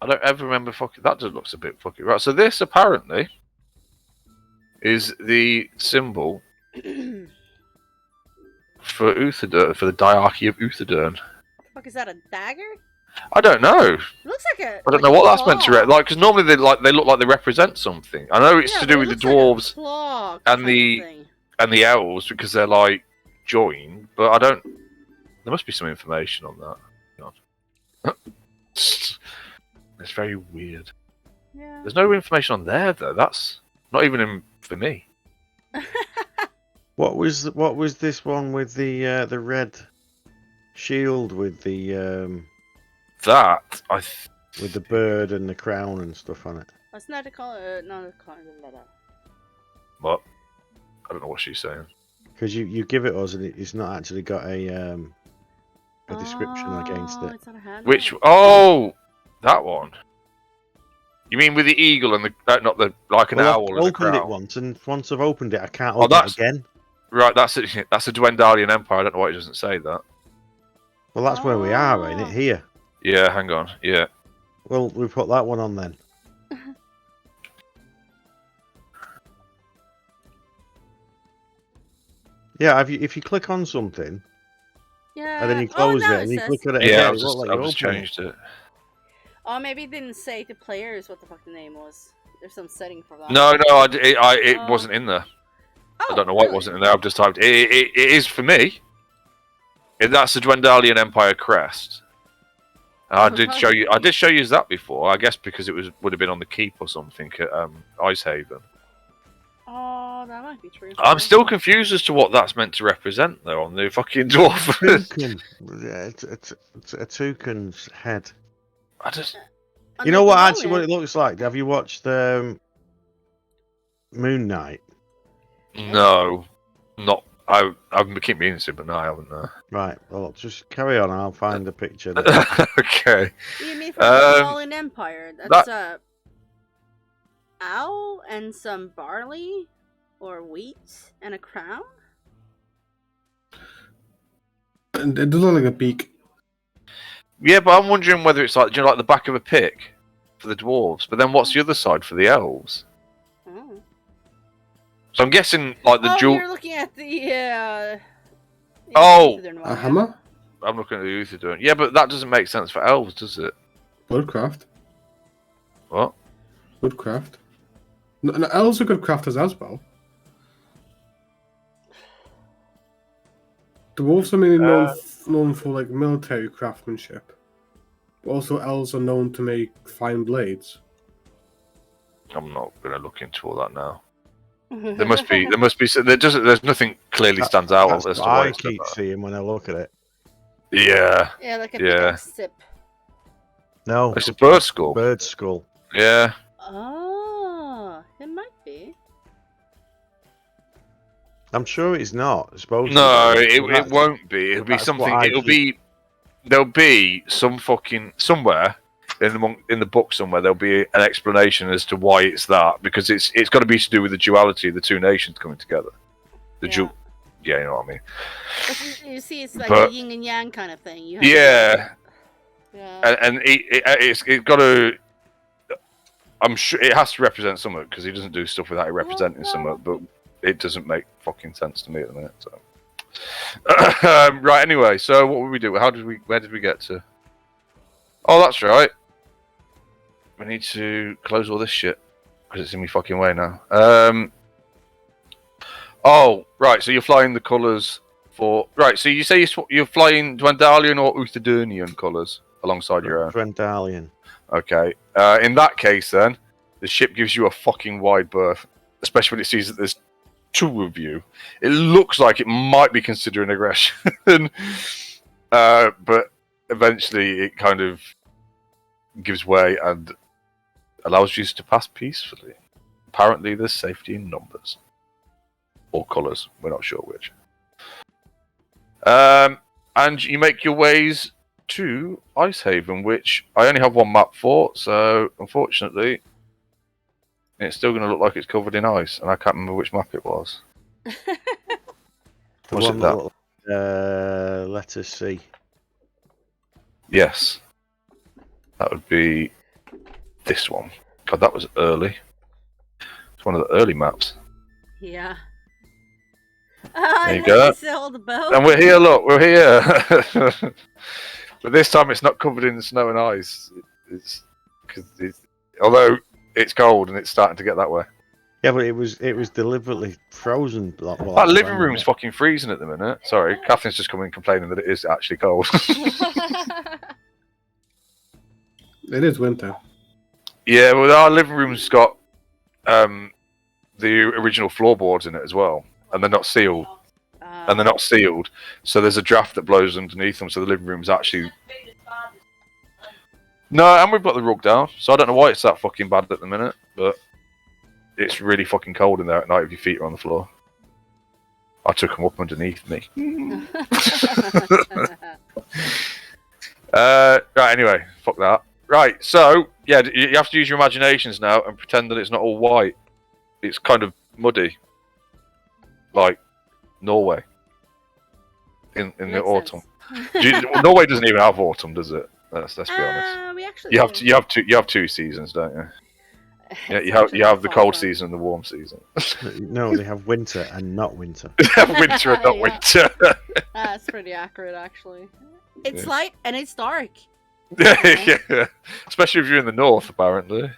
I don't ever remember fucking. That just looks a bit fucking. Right, so this apparently is the symbol for Uthadern, for the diarchy of Uthadern. Fuck, is that a dagger? I don't know. It looks like a. I don't know what that's meant to like, because normally they look like they represent something. I know it's Yeah, to but do it with the looks like a dwarves claw and kind of the- thing. and the elves because they're like joined, but I don't. There must be some information on that. God. It's very weird. Yeah. There's no information on there though. That's not even for me. What was this one with the red shield with the That with the bird and the crown and stuff on it? That's not a color. Not a color. What? I don't know what she's saying. Because you give it us and it's not actually got a description against it. It's not a hand. Which? Oh, that one. You mean with the eagle and the not the like an Well, owl I've and a opened it crown? once, and once I've opened it, I can't Oh, open it that's- again. Right, that's a Dwendalian Empire. I don't know why it doesn't say that. Well, that's where we are, ain't it? Oh. Here. Yeah, hang on. Yeah. Well, we put that one on then. Yeah, if you click on something Yeah. and then you close now it and you says- click on it Yeah, again, I've it just, won't let I've you just open it. changed it. Oh, maybe it didn't say to players what the fuck the name was. There's some setting for that. No, it Oh. wasn't in there. Oh, I don't know why it really? wasn't in there. I've just typed it is for me. That's the Dwendalian Empire crest. I did show you. I did show you that before. I guess because it would have been on the keep or something at Icehaven. Oh, that might be true. I'm still confused as to what that's meant to represent, though, on the fucking dwarf. Toucan. Yeah, it's a toucan's head. I just You know what? Actually, what it looks like. Have you watched Moon Knight? no, not. I keep meaning to, but no, I haven't. No. Right. Well, just carry on. I'll find the picture. Okay. You mean from Fallen Empire? That's owl and some barley or wheat and a crown. And it does look like a beak. Yeah, but I'm wondering whether it's like, like the back of a pick for the dwarves, but then what's the other side for the elves? Oh. So I'm guessing like the You're looking at the. Oh! Southern A one, yeah. hammer? I'm looking at the Uthadorn. Yeah, but that doesn't make sense for elves, does it? Woodcraft. What? Woodcraft. No, elves are good crafters as well. Dwarves are mainly known for like military craftsmanship. But also, elves are known to make fine blades. I'm not going to look into all that now. There must be. There's nothing clearly stands out That's as to what why I it's done keep that. seeing when I look at it. Yeah, Yeah, like a Yeah. big sip. No, it's a bird skull. bird skull. Yeah, Oh, it might be. I'm sure it's not. It's supposed no, to be. it That's- won't be. It'll be that's something. what I It'll keep- be. There'll be some fucking somewhere in the book somewhere. There'll be an explanation as to why it's that, because it's got to be to do with the duality of the two nations coming together. The Yeah. yeah, you know what I mean. But you see, it's like But- a yin and yang kind of thing. You have Yeah, Yeah. and it's got to. I'm sure it has to represent something because he doesn't do stuff without it representing something, but it doesn't make fucking sense to me at the minute. So, right. Anyway, so what would we do? Where did we get to? Oh, that's right. We need to close all this shit because it's in my fucking way now. Oh, right. So you're flying the colours for right. So you say you're flying Dwendalian or Uthadurnian colours alongside your own. Dwendalian. Okay. In that case, then the ship gives you a fucking wide berth, especially when it sees that there's two of you. It looks like it might be considering aggression, but eventually it kind of gives way and allows you to pass peacefully. Apparently, there's safety in numbers or colours. We're not sure which. And you make your ways to Icehaven, which I only have one map for, so unfortunately, it's still going to look like it's covered in ice, and I can't remember which map it was. The Was one it that? looked letter C. Yes, that would be this one. God, that was early. It's one of the early maps. Yeah. There you I go. like to sail the boat. And we're here, look, we're here. But this time it's not covered in snow and ice. Although it's cold and it's starting to get that way. Yeah, but it was deliberately frozen. That living room's fucking freezing at the minute. Sorry, Catherine's just coming complaining that it is actually cold. It is winter. Yeah, well, our living room's got the original floorboards in it as well, and they're not sealed. So there's a draft that blows underneath them. So the living room's actually no, and we've got the rug down. So I don't know why it's that fucking bad at the minute, but it's really fucking cold in there at night if your feet are on the floor. I took them up underneath me. Right, anyway, fuck that. Right, so, yeah, you have to use your imaginations now and pretend that it's not all white. It's kind of muddy. Like Norway. In the Makes autumn. sense. Norway doesn't even have autumn, does it? Let's be honest. We actually You have do. you have two seasons, don't you? Yeah, It's you have actually the fun cold fun. season and the warm season. No, they have winter and not winter. Winter and not Yeah. winter. That's pretty accurate, actually. It's Yeah. light and it's dark. Yeah. Especially if you're in the north, apparently.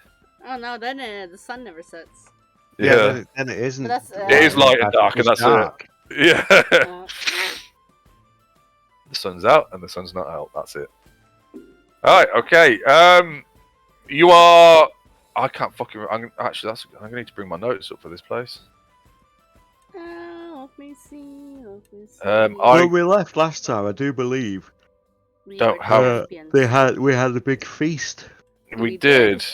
Oh no, then the sun never sets. Yeah. Then it isn't. But that's, It is light and dark, and It's that's dark. Yeah. Uh, The sun's out and the sun's not out. That's it. Alright, okay. You are. I can't fucking. I'm gonna need to bring my notes up for this place. let me see. Let me see. When we left last time, I do believe We don't are have- champions. we had a big feast. We We did, did.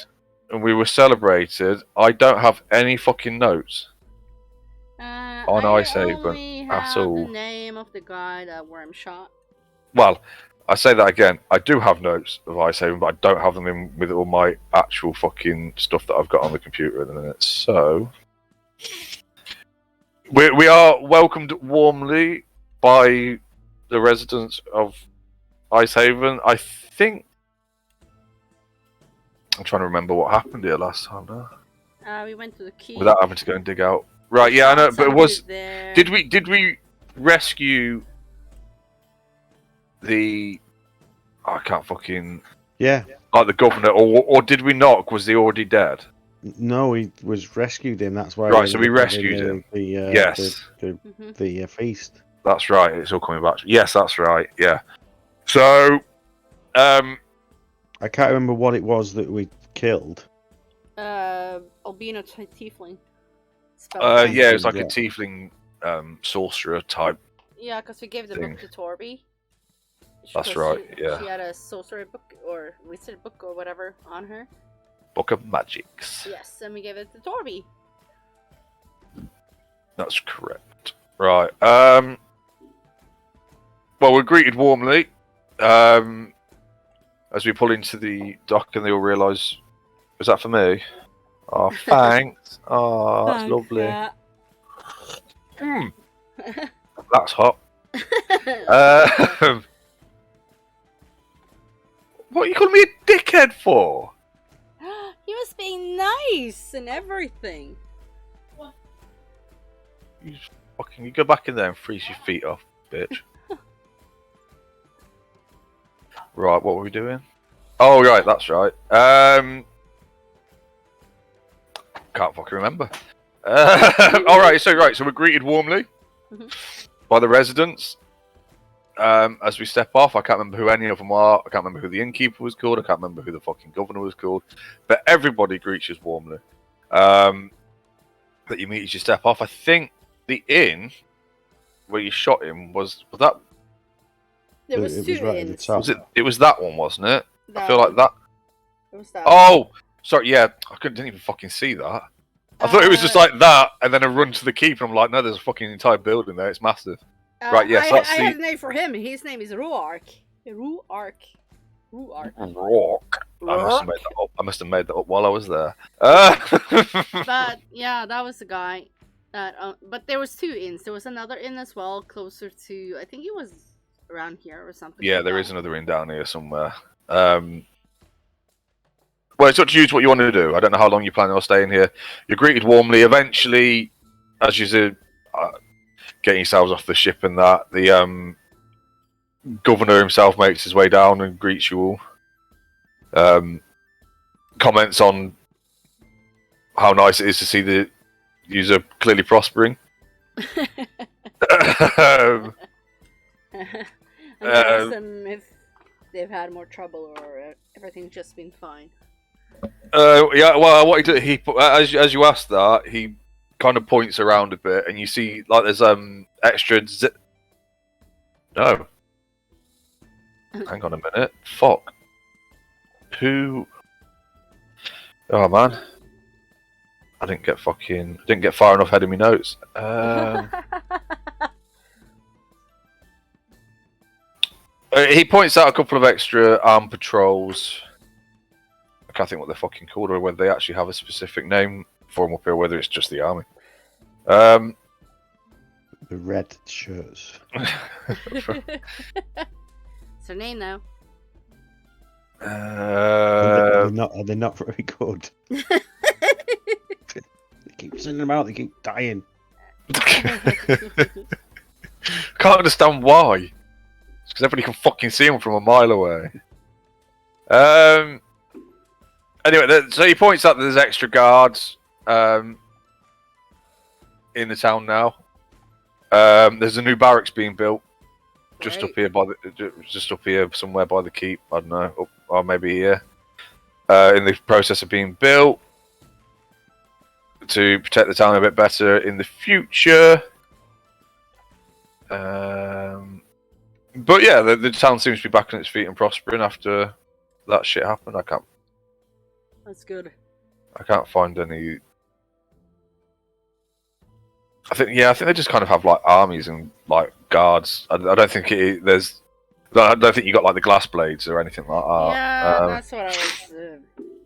and we were celebrated. I don't have any fucking notes. on I Icehaven only at have all. the name of the guy that Worm shot. Well, I say that again. I do have notes of Icehaven, but I don't have them in with all my actual fucking stuff that I've got on the computer at the minute. So we are welcomed warmly by the residents of Icehaven. I think I'm trying to remember what happened here last time now, We went to the key. without having to go and dig out. Right? Yeah, I know. But it was. Did we rescue the? I can't fucking. Yeah. Like the governor, or did we not? Was he already dead? No, he was rescued him. That's why. Right, so we rescued him. Yes. The feast. That's right. It's all coming back. Yes, that's right. Yeah. So, I can't remember what it was that we killed. Albino tiefling. Spell yeah, it was like Yeah. a tiefling sorcerer type. Yeah, because we gave the thing. book to Torby. That's 'Cause right, yeah. She had a sorcery book or wizard book or whatever on her. Book of Magics. Yes, and we gave it to Torby. That's correct. Right. Well, we're greeted warmly. As we pull into the dock, and they all realise, is that for me? Oh, thanks. Oh, that's lovely. Mm, that's hot. What are you calling me a dickhead for? He was being nice and everything. You go back in there and freeze your feet off, bitch. Right, what were we doing? Oh, right, that's right. Can't fucking remember. Alright, so we're greeted warmly by the residents. As we step off, I can't remember who any of them are. I can't remember who the innkeeper was called. I can't remember who the fucking governor was called. But everybody greets us warmly. That you meet as you step off. I think the inn where you shot him was that. There was It two was right at the inns. top. Was it? It was that one, wasn't it? I feel like that. It was that. Oh, sorry. Yeah, didn't even fucking see that. I thought it was just like that, and then a run to the keep, and I'm like, no, there's a fucking entire building there. It's massive. Right, yes, I that's have the- a name for him. His name is Ruark. Ruark. Rock. I must have made that up while I was there. But yeah, that was the guy. That but there was two inns. There was another inn as well, closer to. I think it was around here or something. Yeah, like there that. is another inn down here somewhere. Well, it's up to you what you want to do. I don't know how long you're planning on staying here. You're greeted warmly. Eventually, as you're getting yourselves off the ship and that, the governor himself makes his way down and greets you all. Comments on how nice it is to see the user clearly prospering. And ask them if they've had more trouble or everything's just been fine. Yeah, well, what he did, as you asked that, he kind of points around a bit, and you see like there's extra. No, hang on a minute. Fuck. Who? Oh man, I didn't get far enough ahead of my notes. He points out a couple of extra armed patrols. I can't think what they're fucking called, or whether they actually have a specific name for them up here, whether it's just the army. The red shirts. It's her name now. They're not very good. They keep sending them out. They keep dying. Can't understand why. It's because everybody can fucking see them from a mile away. Anyway, so he points out that there's extra guards in the town now. There's a new barracks being built just Right. up here just up here somewhere by the keep. I don't know, or maybe here. In the process of being built to protect the town a bit better in the future. But yeah, the town seems to be back on its feet and prospering after that shit happened. I That's good. can't find any. I think they just kind of have like armies and like guards. I don't think I don't think you got like the glass blades or anything like that. Yeah, that's what I was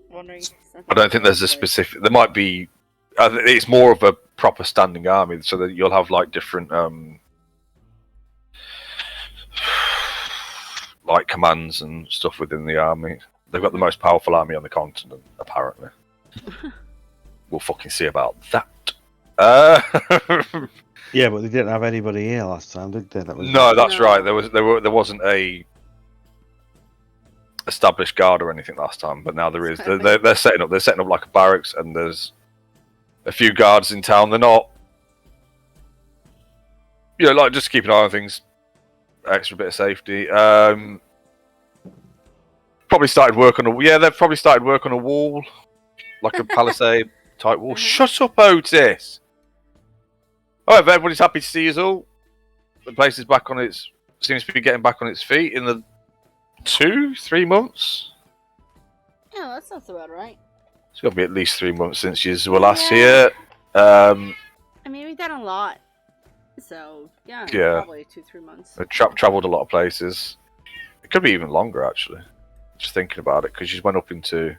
wondering. I don't think there's a specific. There might be. It's more of a proper standing army, so that you'll have like different like commands and stuff within the army. They've got the most powerful army on the continent, apparently. We'll fucking see about that. Yeah, but they didn't have anybody here last time, did they? That was No, that's No. right. There wasn't a established guard or anything last time, but now there is. They're setting up. They're setting up like a barracks, and there's a few guards in town. They're not, like just keep an eye on things. Extra bit of safety. Probably started work on they've probably started work on a wall, like a palisade type wall. Shut up, Otis. Oh, everybody's happy to see us all. The place is back on seems to be getting back on its feet in the 2-3 months. Yeah, that sounds about right. It's got to be at least 3 months since you were last Yeah. here. I mean, we've done a lot. So, yeah. Yeah. Probably 2-3 months. I travelled a lot of places. It could be even longer, actually. Just thinking about it, because you went up into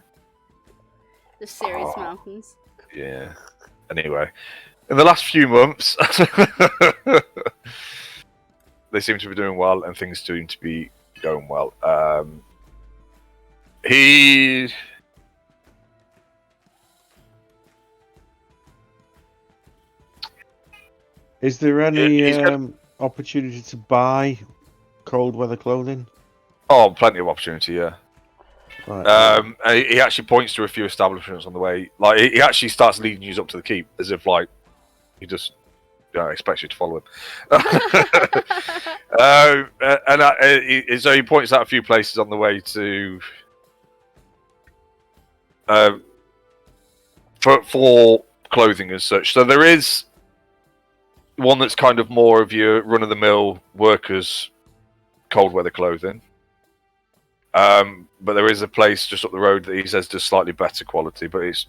The Sirius Oh. Mountains. yeah. Anyway, in the last few months, they seem to be doing well, and things seem to be going well. Is there any he's got- opportunity to buy cold weather clothing? Oh, plenty of opportunity, yeah. Right, And he actually points to a few establishments on the way. Like he actually starts leading you up to the keep, as if like he just expects you to follow him. So he points out a few places on the way to for clothing and such. So there is one that's kind of more of your run-of-the-mill workers' cold weather clothing. But there is a place just up the road that he says does slightly better quality, but it's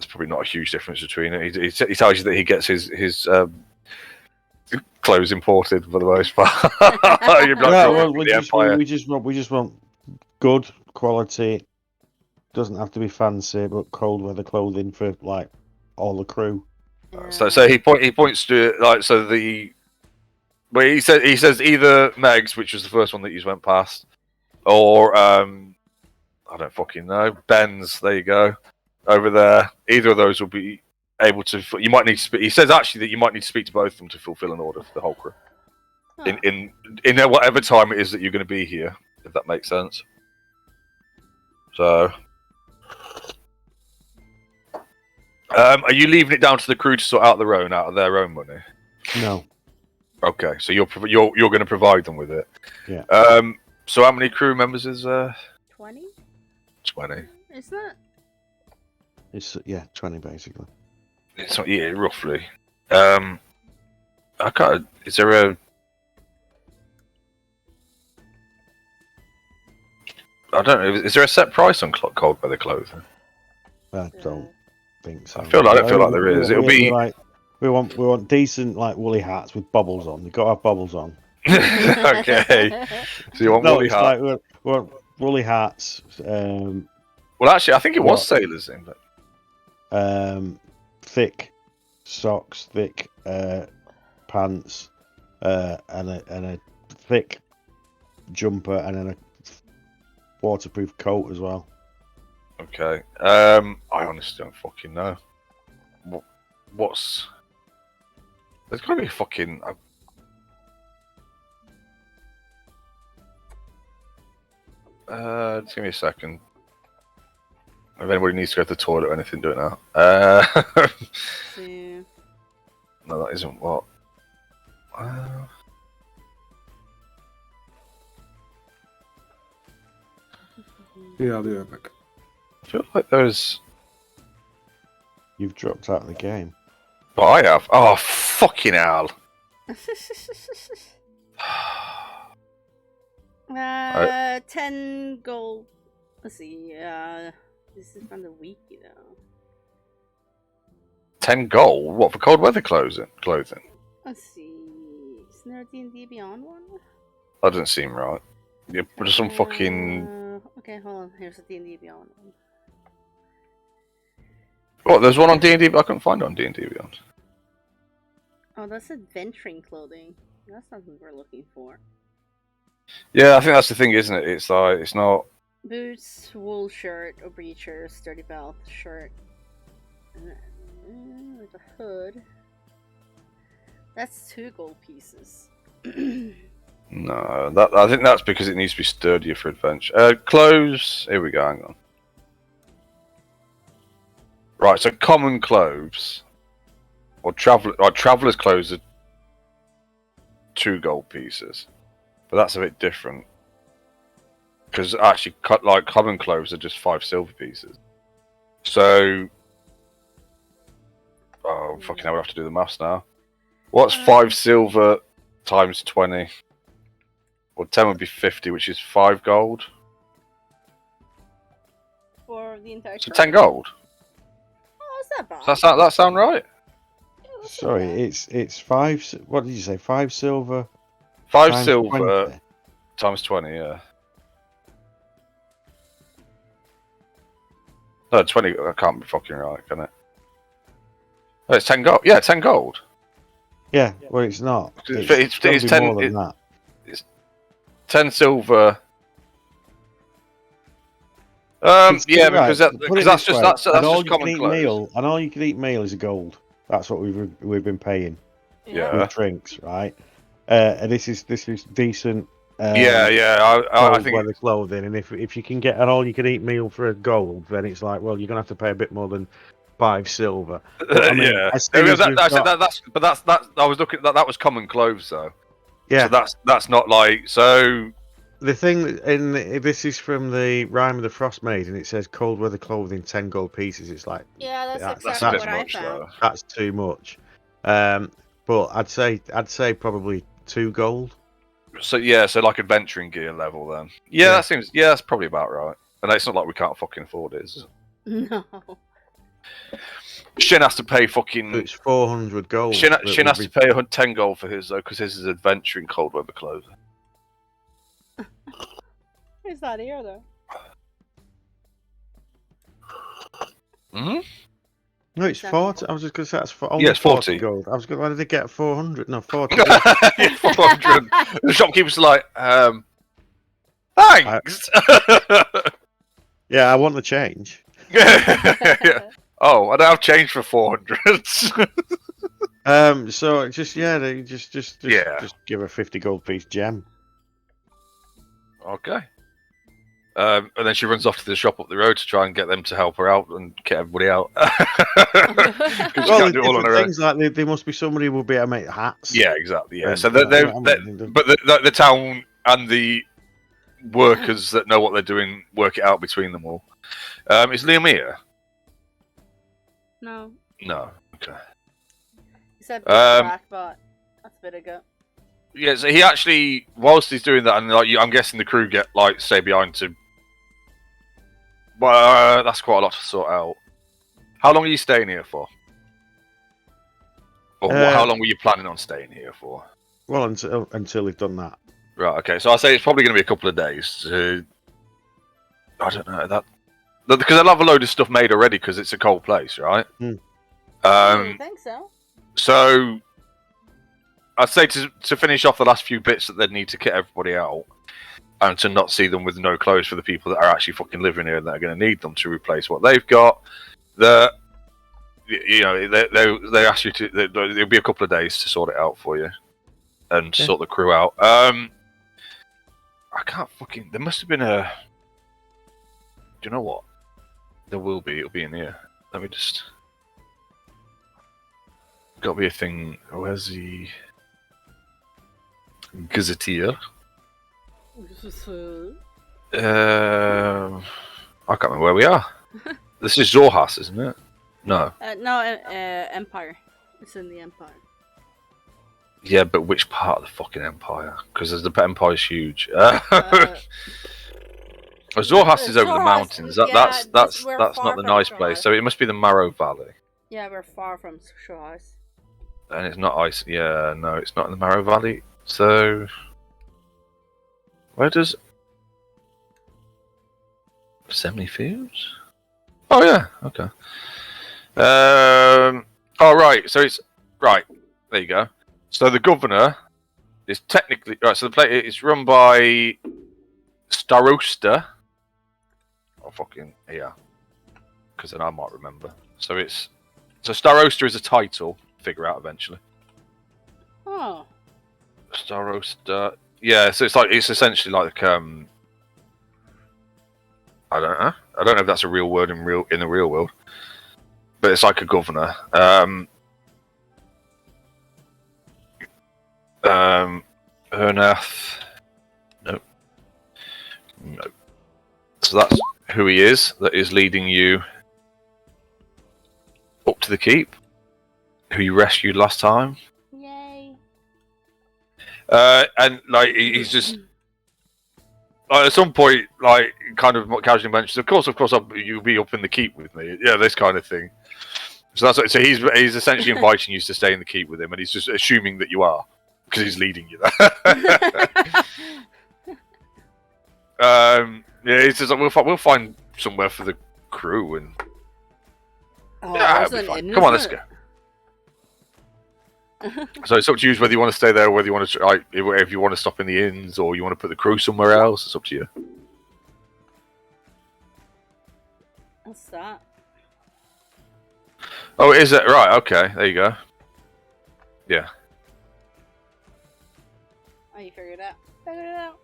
probably not a huge difference between it. He tells you that he gets his clothes imported for the most part. You're not Right, going well, for the Empire. we just want good quality. Doesn't have to be fancy, but cold weather clothing for like all the crew. So he points to like he says either Meg's, which was the first one that you went past, or I don't fucking know, Ben's. There you go, over there. Either of those will be able to. You might need to speak. He says actually that you might need to speak to both of them to fulfill an order for the whole crew. Huh. In whatever time it is that you're going to be here, if that makes sense. So, are you leaving it down to the crew to sort out out of their own money? No, Okay, so you're going to provide them with it. Yeah. So how many crew members is there? 20? 20. Isn't it? it's 20 basically. It's not, yeah, roughly. I can't. Is there a? I don't know. Is there a set price on cold weather clothing? I don't think so. I feel like there is. It'll be- like we want decent like woolly hats with bobbles on. They've got to have bobbles on. Okay. So you want No, woolly it's hat? like woolly hats, Well, actually, I think it was sailors in. But... thick socks, thick pants, and a thick jumper, and then a waterproof coat as well. Okay. I honestly don't fucking know. What's... There's got to be a fucking... just give me a second. If anybody needs to go to the toilet or anything, do it now. See. No, that isn't what... Yeah, I'll do it back. I feel like there's... You've dropped out of the game. But I have. Oh, fucking hell. 10 gold. Let's see. This is from the wiki though. 10 gold? What, for cold weather clothing? Let's see. Isn't there a D&D Beyond one? That doesn't seem right. Yeah, but some fucking... Okay, hold on. Here's a D&D Beyond one. What, there's one on D&D, but I couldn't find it on D&D Beyond. Oh, that's adventuring clothing. That's not what we're looking for. Yeah, I think that's the thing, isn't it? It's like, it's not... Boots, wool shirt, or breeches, sturdy belt, shirt, with a hood. That's 2 gold pieces. No, I think that's because it needs to be sturdier for adventure. Clothes, here we go, hang on. Right, so common clothes, or traveller's clothes are 2 gold pieces. But that's a bit different. Because actually, like common clothes are just 5 silver pieces. So, oh fucking hell, we have to do the maths now. What's 5 silver times 20? Well, 10 would be 50, which is 5 gold. For the entire So trip? 10 gold. Oh, is that bad? Does that sound right? Yeah, that's not Sorry, bad. it's 5. What did you say? 5 silver. 5 times silver 20. times 20, yeah. No, 20, that can't be fucking right, can it? Oh, it's 10 gold. Yeah, 10 gold. Yeah, well, it's not. It's gotta be 10 more than that. 10 silver. It's- Yeah, right, because put it that's this just way, that's an just common all-you-can-eat clothes. meal. An all-you-can-eat meal is gold. That's what we've been paying Yeah. with drinks, right? And this is decent. Yeah. I Cold think weather clothing, and if you can get an all-you-can-eat meal for a gold, then it's like, well, you're gonna have to pay a bit more than 5 silver. But, I mean, yeah. as soon as we've got- That's I was looking that was common clothes though. yeah. So that's not like so. The thing in this is from the Rime of the Frost Maiden. It says cold weather clothing, 10 gold pieces. It's like Yeah, that's That's That's exactly a bit what I much found. though. that's too much. But I'd say probably 2 gold. So yeah, so like adventuring gear level then. Yeah, Yeah. that seems that's probably about right. And it's not like we can't fucking afford it. Is it? No. Shin has to pay fucking. So it's 400 gold. Shin that has we've to pay 10 gold for his though, because his is adventuring cold weather clothing. It's not here though. Hmm. No, it's Exactly. 40. I was just going to say that's for only Yeah, it's 40. gold. I was going to, why did they get 400? No, 40. Yeah, 400. The shopkeeper's like, thanks. Yeah, I want the change. Yeah. Oh, I don't have change for 400. So they just give a 50 gold piece gem. Okay. And then she runs off to the shop up the road to try and get them to help her out and get everybody out. 'Cause she Well, can't do it all on her own. things like there must be somebody who will be able to make hats. Yeah, exactly. Yeah. And, So you know they're, what I mean? but the town and the workers that know what they're doing work it out between them all. Is Liam here? No. No. Okay. Except Um, Blackbot. That's a bit ago. Yeah. So he actually, whilst he's doing that, and like I'm guessing the crew get like stay behind to. Well, that's quite a lot to sort out. How long are you staying here for? Or how long were you planning on staying here for? Well, until they've done that. Right. Okay. So I say it's probably going to be a couple of days. I don't know that because I'll have a load of stuff made already because it's a cold place, right? I think so. So I'd say to finish off the last few bits that they need to get everybody out, and to not see them with no clothes for the people that are actually fucking living here and that are going to need them to replace what they've got. They ask you to. There'll be a couple of days to sort it out for you, and sort the crew out. I can't fucking. There must have been a. Do you know what? There will be. It'll be in here. Let me just. Got to be a thing. Where's the gazetteer? I can't remember where we are. This is Zorhas, isn't it? No. No, Empire. It's in the Empire. Yeah, but which part of the fucking Empire? Because the Empire's huge. Zorhas is over the mountains. That's not the nice place. So it must be the Marrow Valley. Yeah, we're far from Shores. And it's not ice. Yeah, no, it's not in the Marrow Valley. So where does Semley Fields? Oh yeah, okay. Oh right, so it's right. There you go. So the governor is technically right. So the place it's run by Starosta. Oh fucking yeah, because then I might remember. So Starosta is a title. Figure out eventually. Oh. Starosta. Yeah, so it's essentially like I don't know. I don't know if that's a real word in the real world, but it's like a governor. Ernath. No. So that's who he is. That is leading you up to the keep. Who you rescued last time. Yay. And like he's just. At some point, like, kind of casually mentions, of course, you'll be up in the keep with me. Yeah, this kind of thing. So that's so he's essentially inviting you to stay in the keep with him, and he's just assuming that you are because he's leading you there. Yeah, he says we'll find somewhere for the crew, and yeah, it'll be fine. Come on, let's go. So it's up to you whether you want to stay there, or whether you want to if you want to stop in the inns, or you want to put the crew somewhere else. It's up to you. What's that? Oh, is it right? Okay, there you go. Yeah. Oh, you figured it out. Figured it out.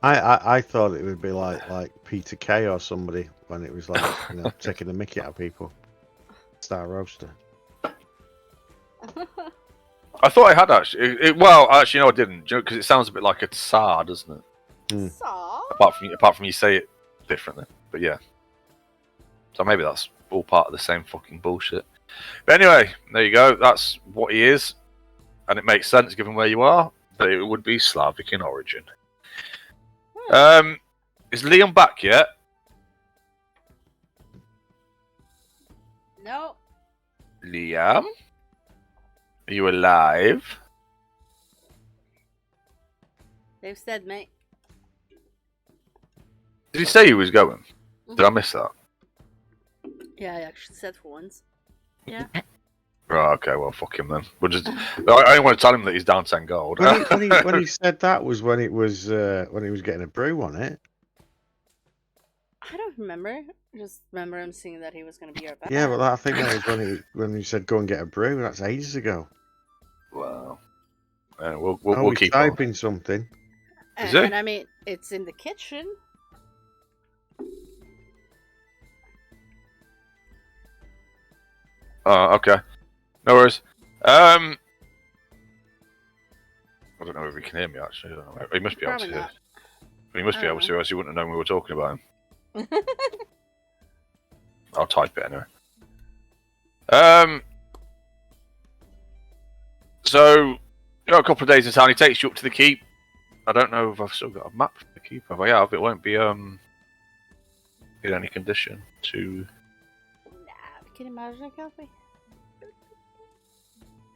I thought it would be like Peter Kay or somebody when it was like taking the mickey out of people. Star Roaster. I thought I had actually. Well, actually, no, I didn't. Because it sounds a bit like a Tsar, doesn't it? Saw? Apart from you say it differently, but yeah. So maybe that's all part of the same fucking bullshit. But anyway, there you go. That's what he is, and it makes sense given where you are. But it would be Slavic in origin. Is Leon back yet? No. Liam? Are you alive? They've said, mate. Did he say he was going? Did I miss that? Yeah, I actually said for once. Yeah. Right, okay, well, fuck him then. We'll just, I don't want to tell him that he's down 10 gold. When he said that was when he was getting a brew on it. I don't remember. I just remember him saying that he was going to be our back. Yeah, but I think that was when he said go and get a brew. That's ages ago. Wow. We'll he's keep typing on. something. Is it? And I mean, it's in the kitchen. Oh, okay. No worries. I don't know if he can hear me actually. I don't know. He must be able Probably to hear. not. He must be able to, else he wouldn't have known we were talking about him. I'll type it anyway. So you got a couple of days in town. He takes you up to the keep. I don't know if I've still got a map for the keep. Have I? Yeah, it won't be in any condition to. Nah, we can imagine it, can't we?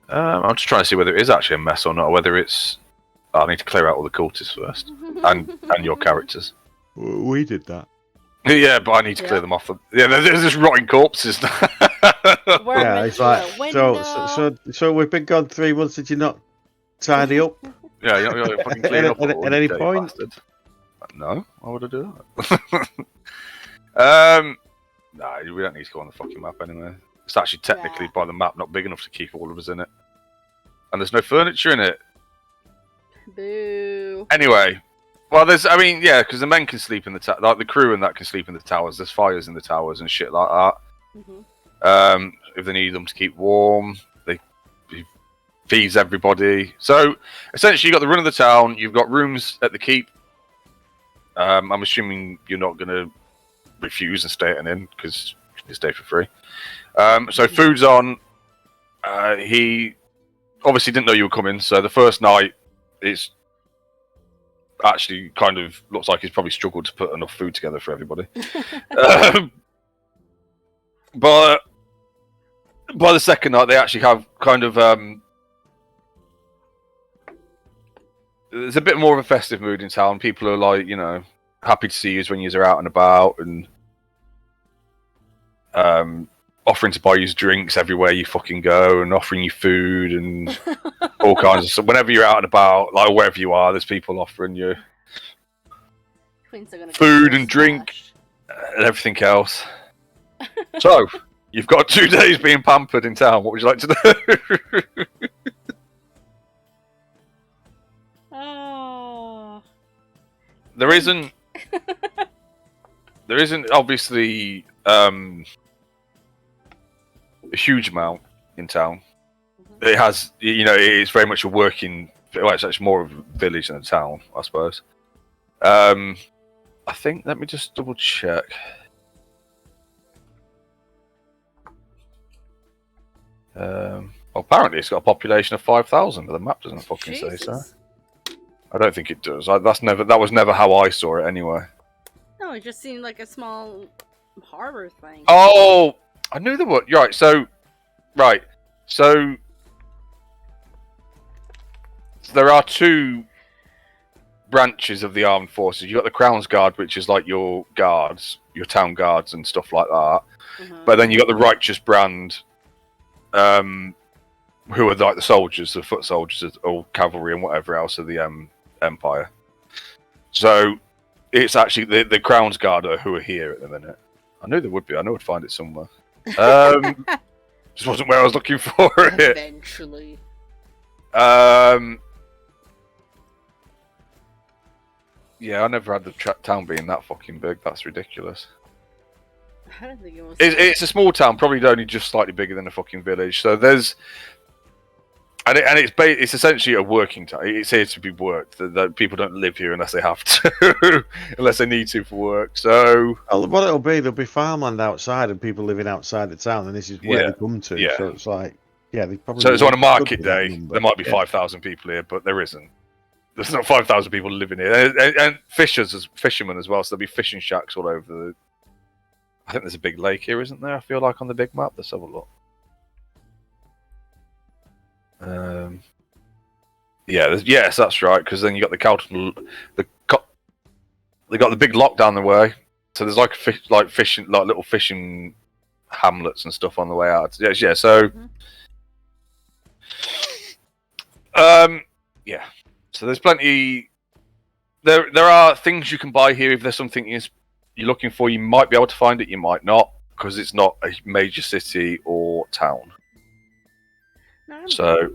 I'm just trying to see whether it is actually a mess or not, or whether it's. I need to clear out all the cultists first, and your characters. We did that. Yeah, but I need to clear them off. Yeah, there's just rotting corpses. Yeah, it's like so. We've been gone 3 months. Did you not tidy up? Yeah, you're fucking cleaning up at any point. Bastard. No, why would I do that? No, we don't need to go on the fucking map anyway. It's actually technically by the map not big enough to keep all of us in it, and there's no furniture in it. Boo. Anyway, well, because the men can sleep in the like the crew and that can sleep in the towers. There's fires in the towers and shit like that. Mm-hmm. If they need them to keep warm, he feeds everybody. So essentially, you got the run of the town. You've got rooms at the keep. I'm assuming you're not going to refuse and stay at an inn because you stay for free. So food's on. He obviously didn't know you were coming. So the first night, it's actually kind of looks like he's probably struggled to put enough food together for everybody. But by the second night, they actually have kind of there's a bit more of a festive mood in town. People are like, happy to see you when you're out and about, and offering to buy you drinks everywhere you fucking go, and offering you food and all kinds of stuff. Whenever you're out and about, like wherever you are, there's people offering you food and drink and everything else. So, you've got 2 days being pampered in town. What would you like to do? Oh. There isn't obviously a huge amount in town. Mm-hmm. It has, it's very much a working. Well, it's actually more of a village than a town, I suppose. I think. Let me just double check. Apparently it's got a population of 5,000, but the map doesn't fucking say so. I don't think it does. That was never how I saw it anyway. No, it just seemed like a small harbor thing. Oh, I knew there were. Right. So there are 2 branches of the armed forces. You've got the Crown's Guard, which is like your guards, your town guards and stuff like that. Mm-hmm. But then you got the Righteous Brand, who are like the soldiers, the foot soldiers, or cavalry and whatever else of the Empire. So it's actually the Crown's Guard who are here at the minute. I knew there would be. I know I'd find it somewhere. Just wasn't where I was looking for it. Eventually. Yeah, I never had the town being that fucking big. That's ridiculous. I don't think it was. It's a small town, probably only just slightly bigger than a fucking village. So there's, it's essentially a working town. It's here to be worked. That people don't live here unless they have to, unless they need to for work. So what it'll be, there'll be farmland outside and people living outside the town, and this is where they come to. Yeah. So it's like, they probably. So it's on a market day. There might be 5,000 people here, but there isn't. There's not 5,000 people living here, and fishermen as well. So there'll be fishing shacks all over I think there's a big lake here, isn't there? I feel like on the big map. Let's have a look. Yes, that's right. Because then you got the Calton, they got the big lock down the way. So there's like fishing, like little fishing hamlets and stuff on the way out. Yeah. So, yeah. So there's plenty. There are things you can buy here if there's something you're looking for. You might be able to find it. You might not, because it's not a major city or town. So,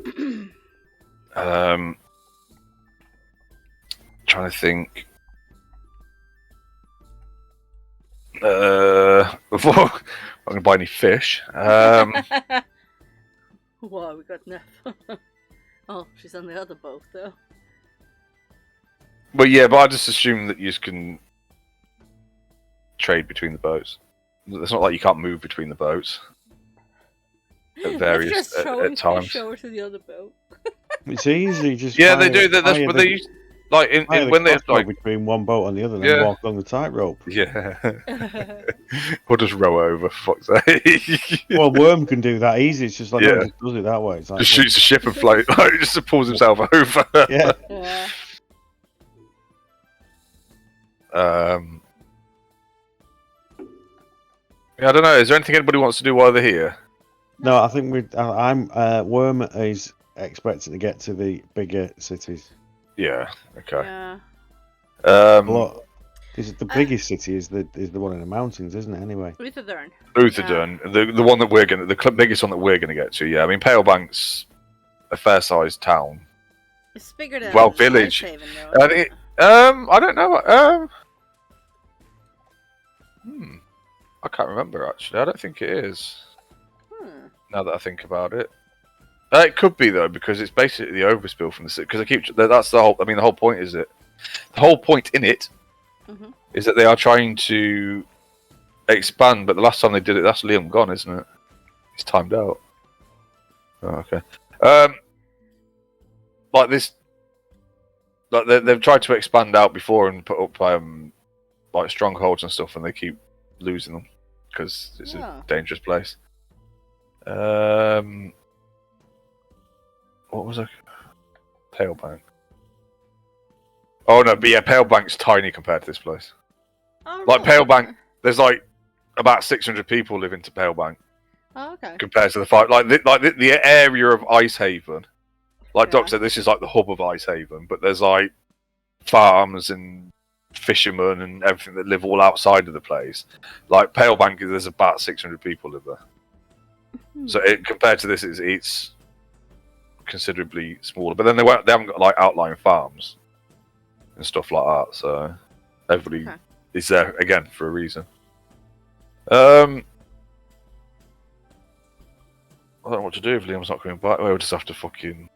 trying to think. Before I'm gonna buy any fish. Whoa, we got enough. Oh, she's on the other boat though. Well, yeah, but I just assume that you can trade between the boats. It's not like you can't move between the boats at various at times. Show her to the other boat. It's easy. Just they do. That's what they use. Like when they like between one boat and the other, then walk along the tightrope. Yeah. Or just row over, for fuck's sake. Well, Worm can do that easy. It's just like, Yeah. no, just does it that way. It's like, Just shoots a ship and float. Like, just pulls himself over. yeah. Yeah. Yeah, I don't know. Is there anything anybody wants to do while they're here? No, I think I'm Worm is expecting to get to the bigger cities. Yeah. Okay. Yeah. Well, is it the Uh, biggest city? Is the one in the mountains, isn't it? Anyway. Luthadern. Luthadern, the one that we're gonna, biggest one that we're gonna get to. Yeah, I mean Palebank's a fair-sized town. It's bigger than Well, village. Icehaven, though, And isn't I don't know. I can't remember actually. I don't think it is. Hmm. Now that I think about it, it could be though because it's basically the overspill from the city. Because that's the whole. I mean, the whole point is it. The whole point in it Mhm. is that they are trying to expand, but the last time they did it, that's Liam gone, isn't it? He's timed out. Oh, okay. Like this, like they've tried to expand out before and put up like strongholds and stuff, and they keep losing them because it's Yeah. a dangerous place. What was it? Palebank. Oh no, but yeah, Palebank's tiny compared to this place. Oh, Like really? Palebank, there's like about 600 people live in Palebank Oh, okay. compared to the five. The area of Icehaven. Like Doc Yeah. said, this is like the hub of Icehaven, but there's like farms and fishermen and everything that live all outside of the place. Like Palebank, there's about 600 people live there. Hmm. So compared to this, it's considerably smaller. But then they haven't got like outlying farms and stuff like that. So everybody Okay. is there again for a reason. I don't know what to do if Liam's not coming back. We'll just have to fucking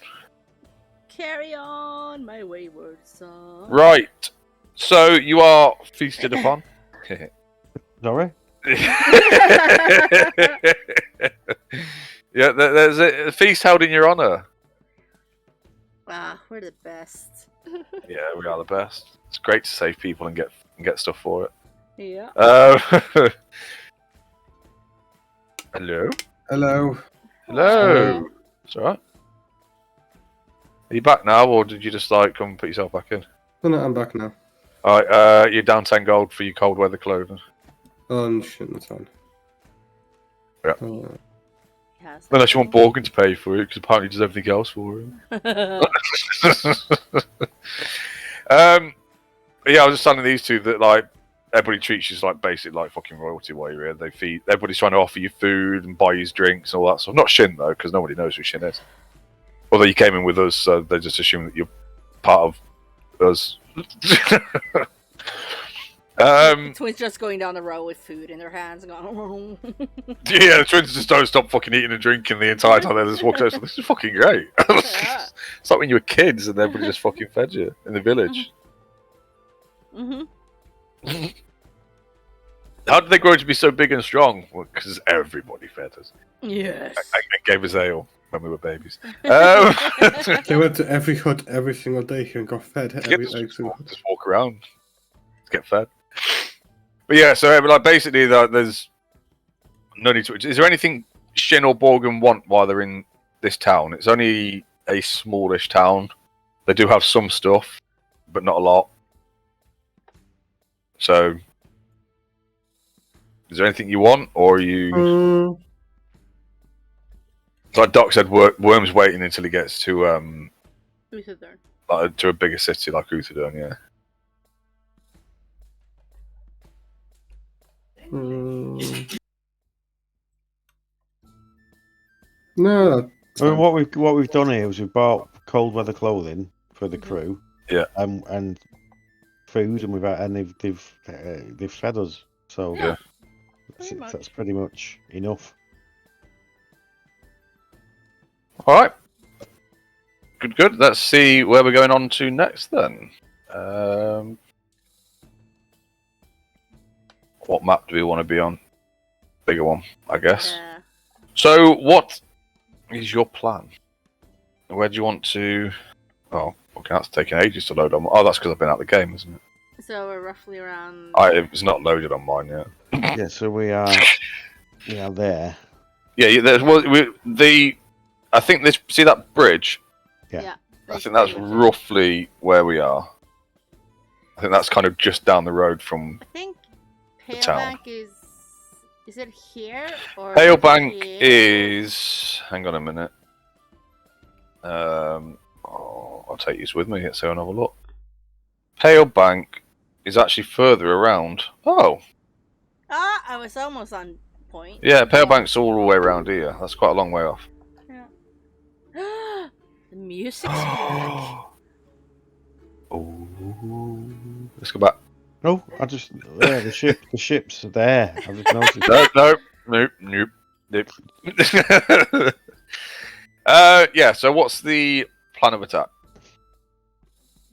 Carry on, my wayward son. right. So you are feasted upon. Sorry. Yeah, there's a feast held in your honour. Ah, we're the best. Yeah, we are the best. It's great to save people and get stuff for it. Yeah. Hello. Hello. Hello. It's alright. Are you back now, or did you just like come and put yourself back in? Oh, no, I'm back now. Alright, you're down 10 gold for your cold weather clothing. Oh, shit, that's fine. Yeah. Yes. Unless you want Borgen to pay for it, because apparently he does everything else for him. But yeah, I was just telling these two that like everybody treats you like basic like fucking royalty while you're here. They feed everybody's trying to offer you food and buy you drinks and all that stuff. Not Shin though, because nobody knows who Shin is. Although you came in with us, so they just assume that you're part of us. Twins just going down the road with food in their hands, going. Yeah, the twins just don't stop fucking eating and drinking the entire time. They just walk out. This is fucking great. Yeah. It's like when you were kids and everybody just fucking fed you in the village. Mm-hmm. How did they grow to be so big and strong? Well, because everybody fed us Yes. and gave us ale when we were babies. They went to every hut every single day and got fed every Just single hut. just walk around, get fed. But yeah, so like basically, there's no need to. Is there anything Shin or Borgen want while they're in this town? It's only a smallish town. They do have some stuff, but not a lot. So, is there anything you want, or are you? Like Doc said, Worm's waiting until he gets to to a bigger city like Luthadern, yeah. No. I mean, what we've done here is we've bought cold weather clothing for the crew. Yeah. And food, and they've fed us. So Yeah. Pretty much. that's pretty much enough. All right. Good. Let's see where we're going on to next then. What map do we want to be on? Bigger one, I guess. Yeah. So, what is your plan? Where do you want to? Oh, okay, that's taking ages to load on. Oh, that's because I've been out of the game, isn't it? So we're roughly around. It's not loaded on mine yet. Yeah, so we are there. Yeah, there's I think this. See that bridge? Yeah. I think that's roughly where we are. I think that's kind of just down the road from I think the town. Pale Bank is. Is it here or? Pale is it Bank here? is. Hang on a minute. I'll take these with me. Let's go and have a look. Pale Bank is actually further around. Oh, Ah, I was almost on point. yeah. Pale Bank's all the way around here. That's quite a long way off. The music's back. Oh, let's go back. Oh, I just the ships are there. I just noticed. Nope. Yeah. So what's the plan of attack?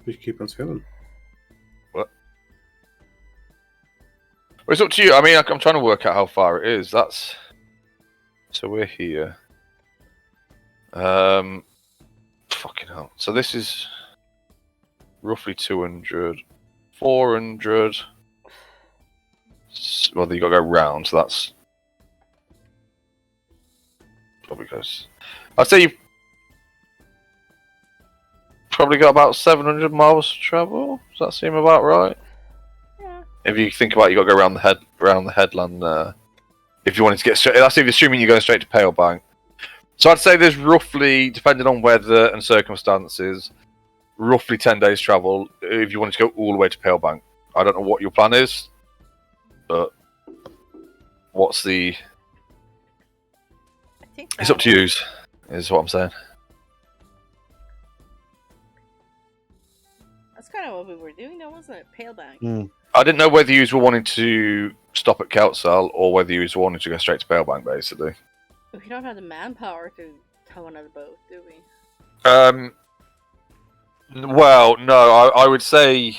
We keep on sailing. Well, it's up to you. I mean, I'm trying to work out how far it is. So we're here. Fucking hell. So this is roughly 200, 400. Well, you got to go round. So that's probably goes. I'd say you've probably got about 700 miles to travel. Does that seem about right? Yeah. If you think about it, you got to go around the headland. If you wanted to get straight, that's if assuming you're going straight to Pale Bank. So I'd say there's roughly, depending on weather and circumstances, roughly 10 days travel if you wanted to go all the way to Pale Bank. I don't know what your plan is, but what's the? I think It's up to you. Is what I'm saying. That's kind of what we were doing, though, wasn't it? Pale Bank. I didn't know whether you were wanting to stop at Keltsal or whether you were wanting to go straight to Pale Bank, basically. We don't have the manpower to tow another boat, do we? Well, no, I would say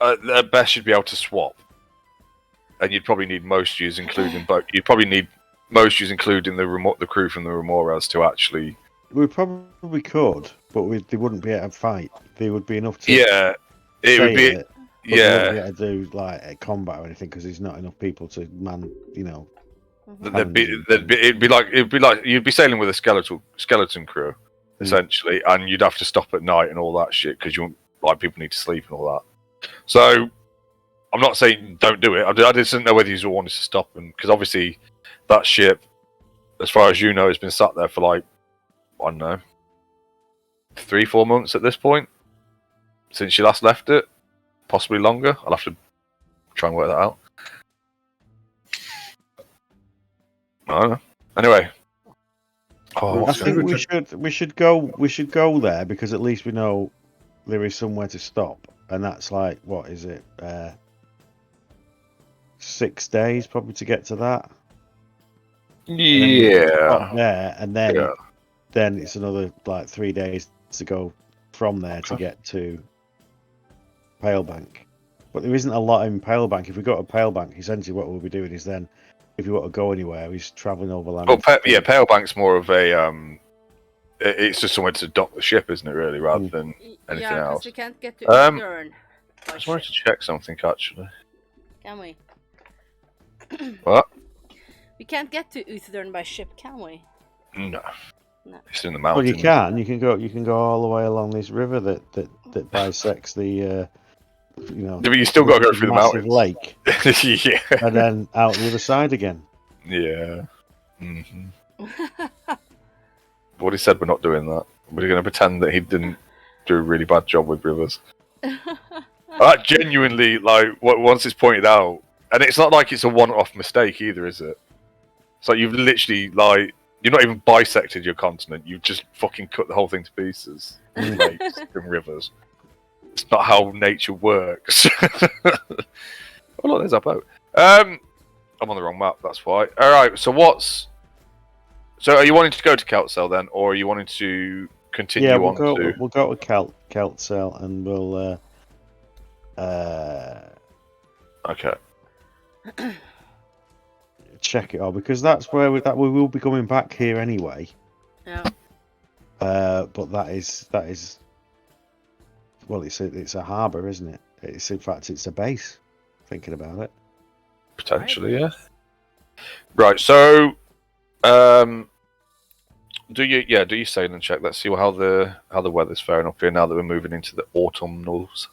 at best you'd be able to swap, and you'd probably need most use, including you'd probably need most use, including the crew from the Remoras to actually. We probably could, but they wouldn't be able to fight. They would be enough to. Yeah, it would be. But they wouldn't be Yeah, able to do like combat or anything because there's not enough people to man. You know. Mhm. it'd be like you'd be sailing with a skeleton crew, essentially, and you'd have to stop at night and all that shit because people need to sleep and all that. So I'm not saying don't do it. I just didn't know whether you wanted to stop them because obviously that ship, as far as you know, has been sat there for like I don't know 3-4 months at this point since you last left it, possibly longer. I'll have to try and work that out. I don't know. Anyway, I think we should go there because at least we know there is somewhere to stop, and that's like what is it? 6 days probably to get to that. Yeah. There and then it's another like 3 days to go from there to get to Pale Bank. But there isn't a lot in Pale Bank. If we go to Pale Bank, essentially what we'll be doing is then, if you want to go anywhere, he's travelling overland. Well, Pale Bank's more of a it's just somewhere to dock the ship, isn't it? Really, rather than anything Yeah, else. because we can't get to I Eastern. just wanted to check something actually. Can we? What? We can't get to Uthadern by ship, can we? No. No. It's in the Well, mountains. you can. You can go all the way along this river that bisects the Yeah, but you still got to go through the massive mountains. lake, Yeah. and then out the other side again. Yeah. What he said, we're not doing that. We're going to pretend that he didn't do a really bad job with rivers. That genuinely, like, once it's pointed out, and it's not like it's a one-off mistake either, is it? It's like you've literally, like, you're not even bisected your continent. You've just fucking cut the whole thing to pieces. Lakes and rivers. It's not how nature works. Oh look, there's our boat. I'm on the wrong map. That's why. All right. So are you wanting to go to Keltsel then, or are you wanting to continue Yeah, we'll on go to Keltsel and we'll Okay. check it out because that's where we will be coming back here anyway. Yeah. But that is well, it's a harbour, isn't it? It's in fact it's a base. Thinking about it. Potentially, yeah. Right, so do your sailing check. Let's see how the weather's faring up here now that we're moving into the autumnals.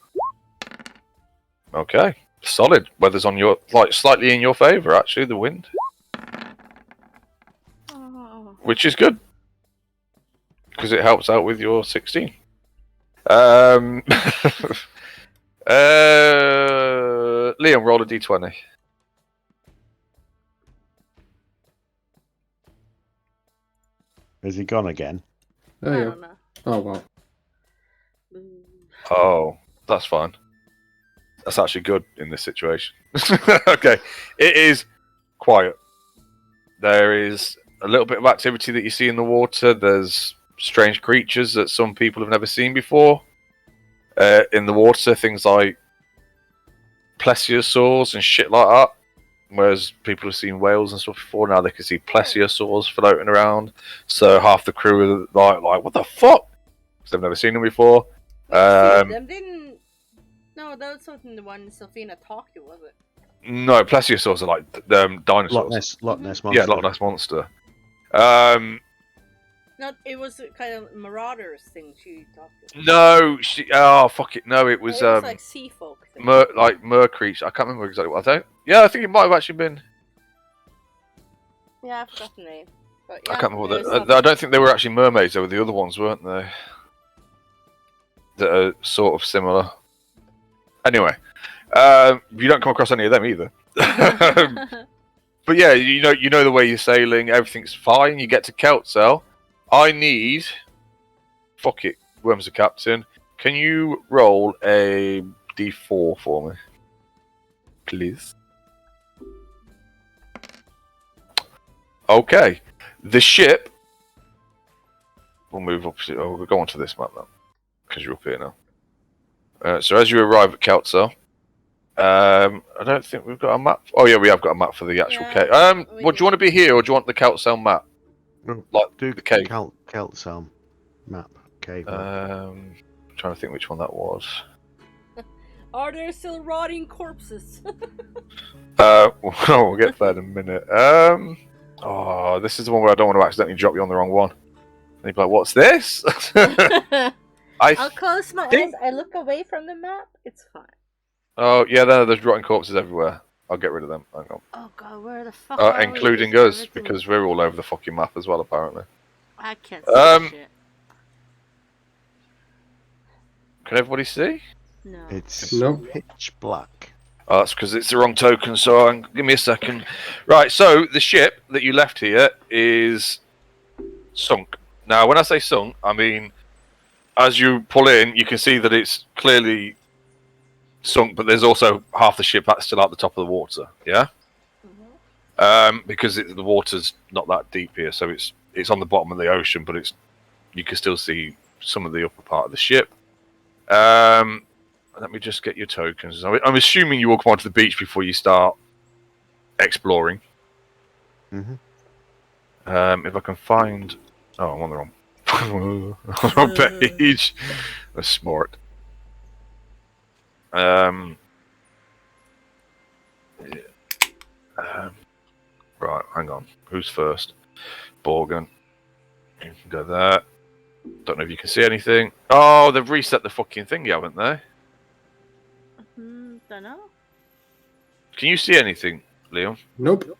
Okay, solid. Weather's on your slightly in your favour actually. The wind, which is good because it helps out with your 16. Liam, roll a d20. Has he gone again? There I you don't go. know. Oh, well. Oh, that's fine. That's actually good in this situation. Okay, it is quiet. There is a little bit of activity that you see in the water. There's strange creatures that some people have never seen before. In the water, things like plesiosaurs and shit like that. Whereas people have seen whales and stuff before, now they can see plesiosaurs floating around. So half the crew are like what the fuck? Because they've never seen them before. Them didn't. No, that was something the one Sylphina talked to, was it? No, plesiosaurs are like dinosaurs. Loch Ness monster. Yeah, Loch Ness monster. No, it was a kind of marauders thing she talked to. No, fuck it. No, it was like sea folk. Thing. mer creature. I can't remember exactly what I think. Yeah, I think it might have actually been. Yeah, I forgot the name. But yeah, I can't remember. it was I don't think they were actually mermaids. They were the other ones, weren't they? That are sort of similar. Anyway, you don't come across any of them either. But yeah, you know the way you're sailing. Everything's fine. You get to Keltsel. I need. Fuck it. Worm's the captain. Can you roll a d4 for me, please? Okay. The ship. We'll move up. We'll go on to this map now, because you're up here now. So as you arrive at Keltsel, I don't think we've got a map. Oh yeah, we have got a map for the actual cave. Well, do you want to be here or do you want the Keltsel map? Like Do the cave. Keltsel map cave. I'm trying to think which one that was. Are there still rotting corpses? We'll get there in a minute. Oh, this is the one where I don't want to accidentally drop you on the wrong one. And you'd be like, "What's this?" I'll close my eyes. I look away from the map. It's fine. Oh yeah, there's rotting corpses everywhere. I'll get rid of them. Hang on. Oh god, where the fuck are including we? us, because we're all over the fucking map as well, apparently. I can't see shit. Can everybody see? No. It's Nope. pitch black. Oh, that's because it's the wrong token, so give me a second. Right, so the ship that you left here is sunk. Now, when I say sunk, I mean, as you pull in, you can see that it's clearly sunk, but there's also half the ship that's still at the top of the water, yeah? Because the water's not that deep here, so it's on the bottom of the ocean, but you can still see some of the upper part of the ship. Let me just get your tokens. I'm assuming you will come onto the beach before you start exploring. Mm-hmm. If I can find... Oh, I'm on the wrong page. That's smart. Right, hang on. Who's first? Borgen. You can go there. Don't know if you can see anything. Oh, they've reset the fucking thing, haven't they? Don't know. Can you see anything, Leon? Nope.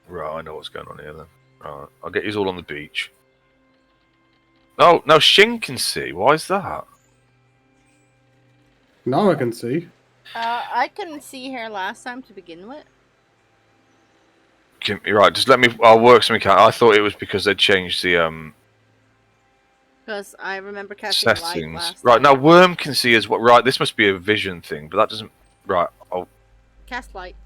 Right, I know what's going on here then. Right, I'll get you all on the beach. Oh, now Shin can see. Why is that? Now I can see. I couldn't see her last time to begin with. You're right, just let me... I'll work something out. I thought it was because they'd changed the Because I remember casting light settings. last Right, time. now Worm can see as well. Right, this must be a vision thing, but that doesn't... Right, Cast light.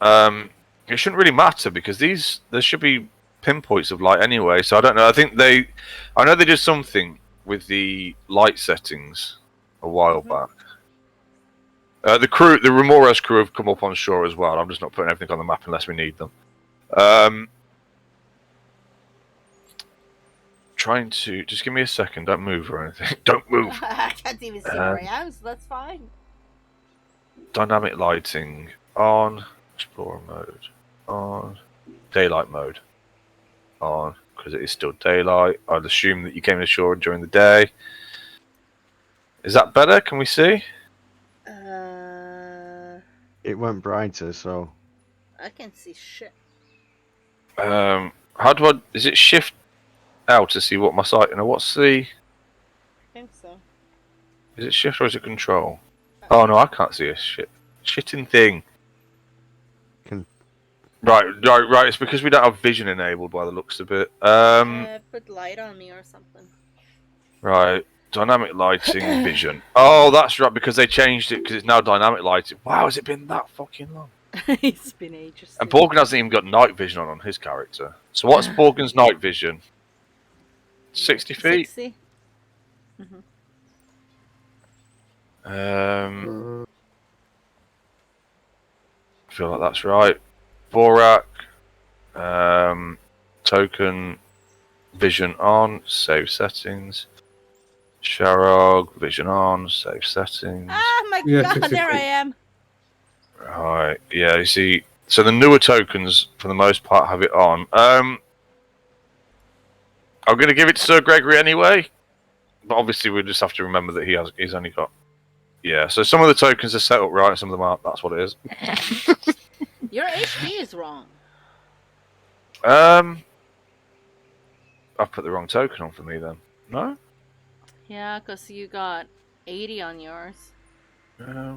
it shouldn't really matter because there should be pinpoints of light anyway, so I don't know. I know they did something with the light settings a while back. The Remores crew have come up on shore as well. I'm just not putting everything on the map unless we need them. trying to just give me a second. Don't move or anything. Don't move. I can't even see where I am, so that's fine. Dynamic lighting on. Explorer mode on. Daylight mode on, because it is still daylight. I'd assume that you came ashore during the day. Is that better? Can we see? It went brighter, so I can see shit. How do I? Is it shift out to see what my sight? What's the? I think so. Is it shift or is it control? Oh no, I can't see a shitting thing. Right. It's because we don't have vision enabled by the looks of it. Put light on me or something. Right. Dynamic lighting, vision. Oh, that's right, because they changed it because it's now dynamic lighting. Wow, has it been that fucking long? It's been ages. And Borgen hasn't even got night vision on his character. So what's Borgen's night vision? 60 feet? 60. I feel like that's right. Vorak, token, vision on, save settings. Sharog, vision on, save settings. Ah, my Yeah, god, 60 there I feet. am. Right, yeah, you see, so the newer tokens, for the most part, have it on. I'm going to give it to Sir Gregory anyway, but obviously we just have to remember that he's only got... Yeah, so some of the tokens are set up right, and some of them aren't. That's what it is. Your HP is wrong. I've put the wrong token on for me then. No? Yeah, because you got 80 on yours.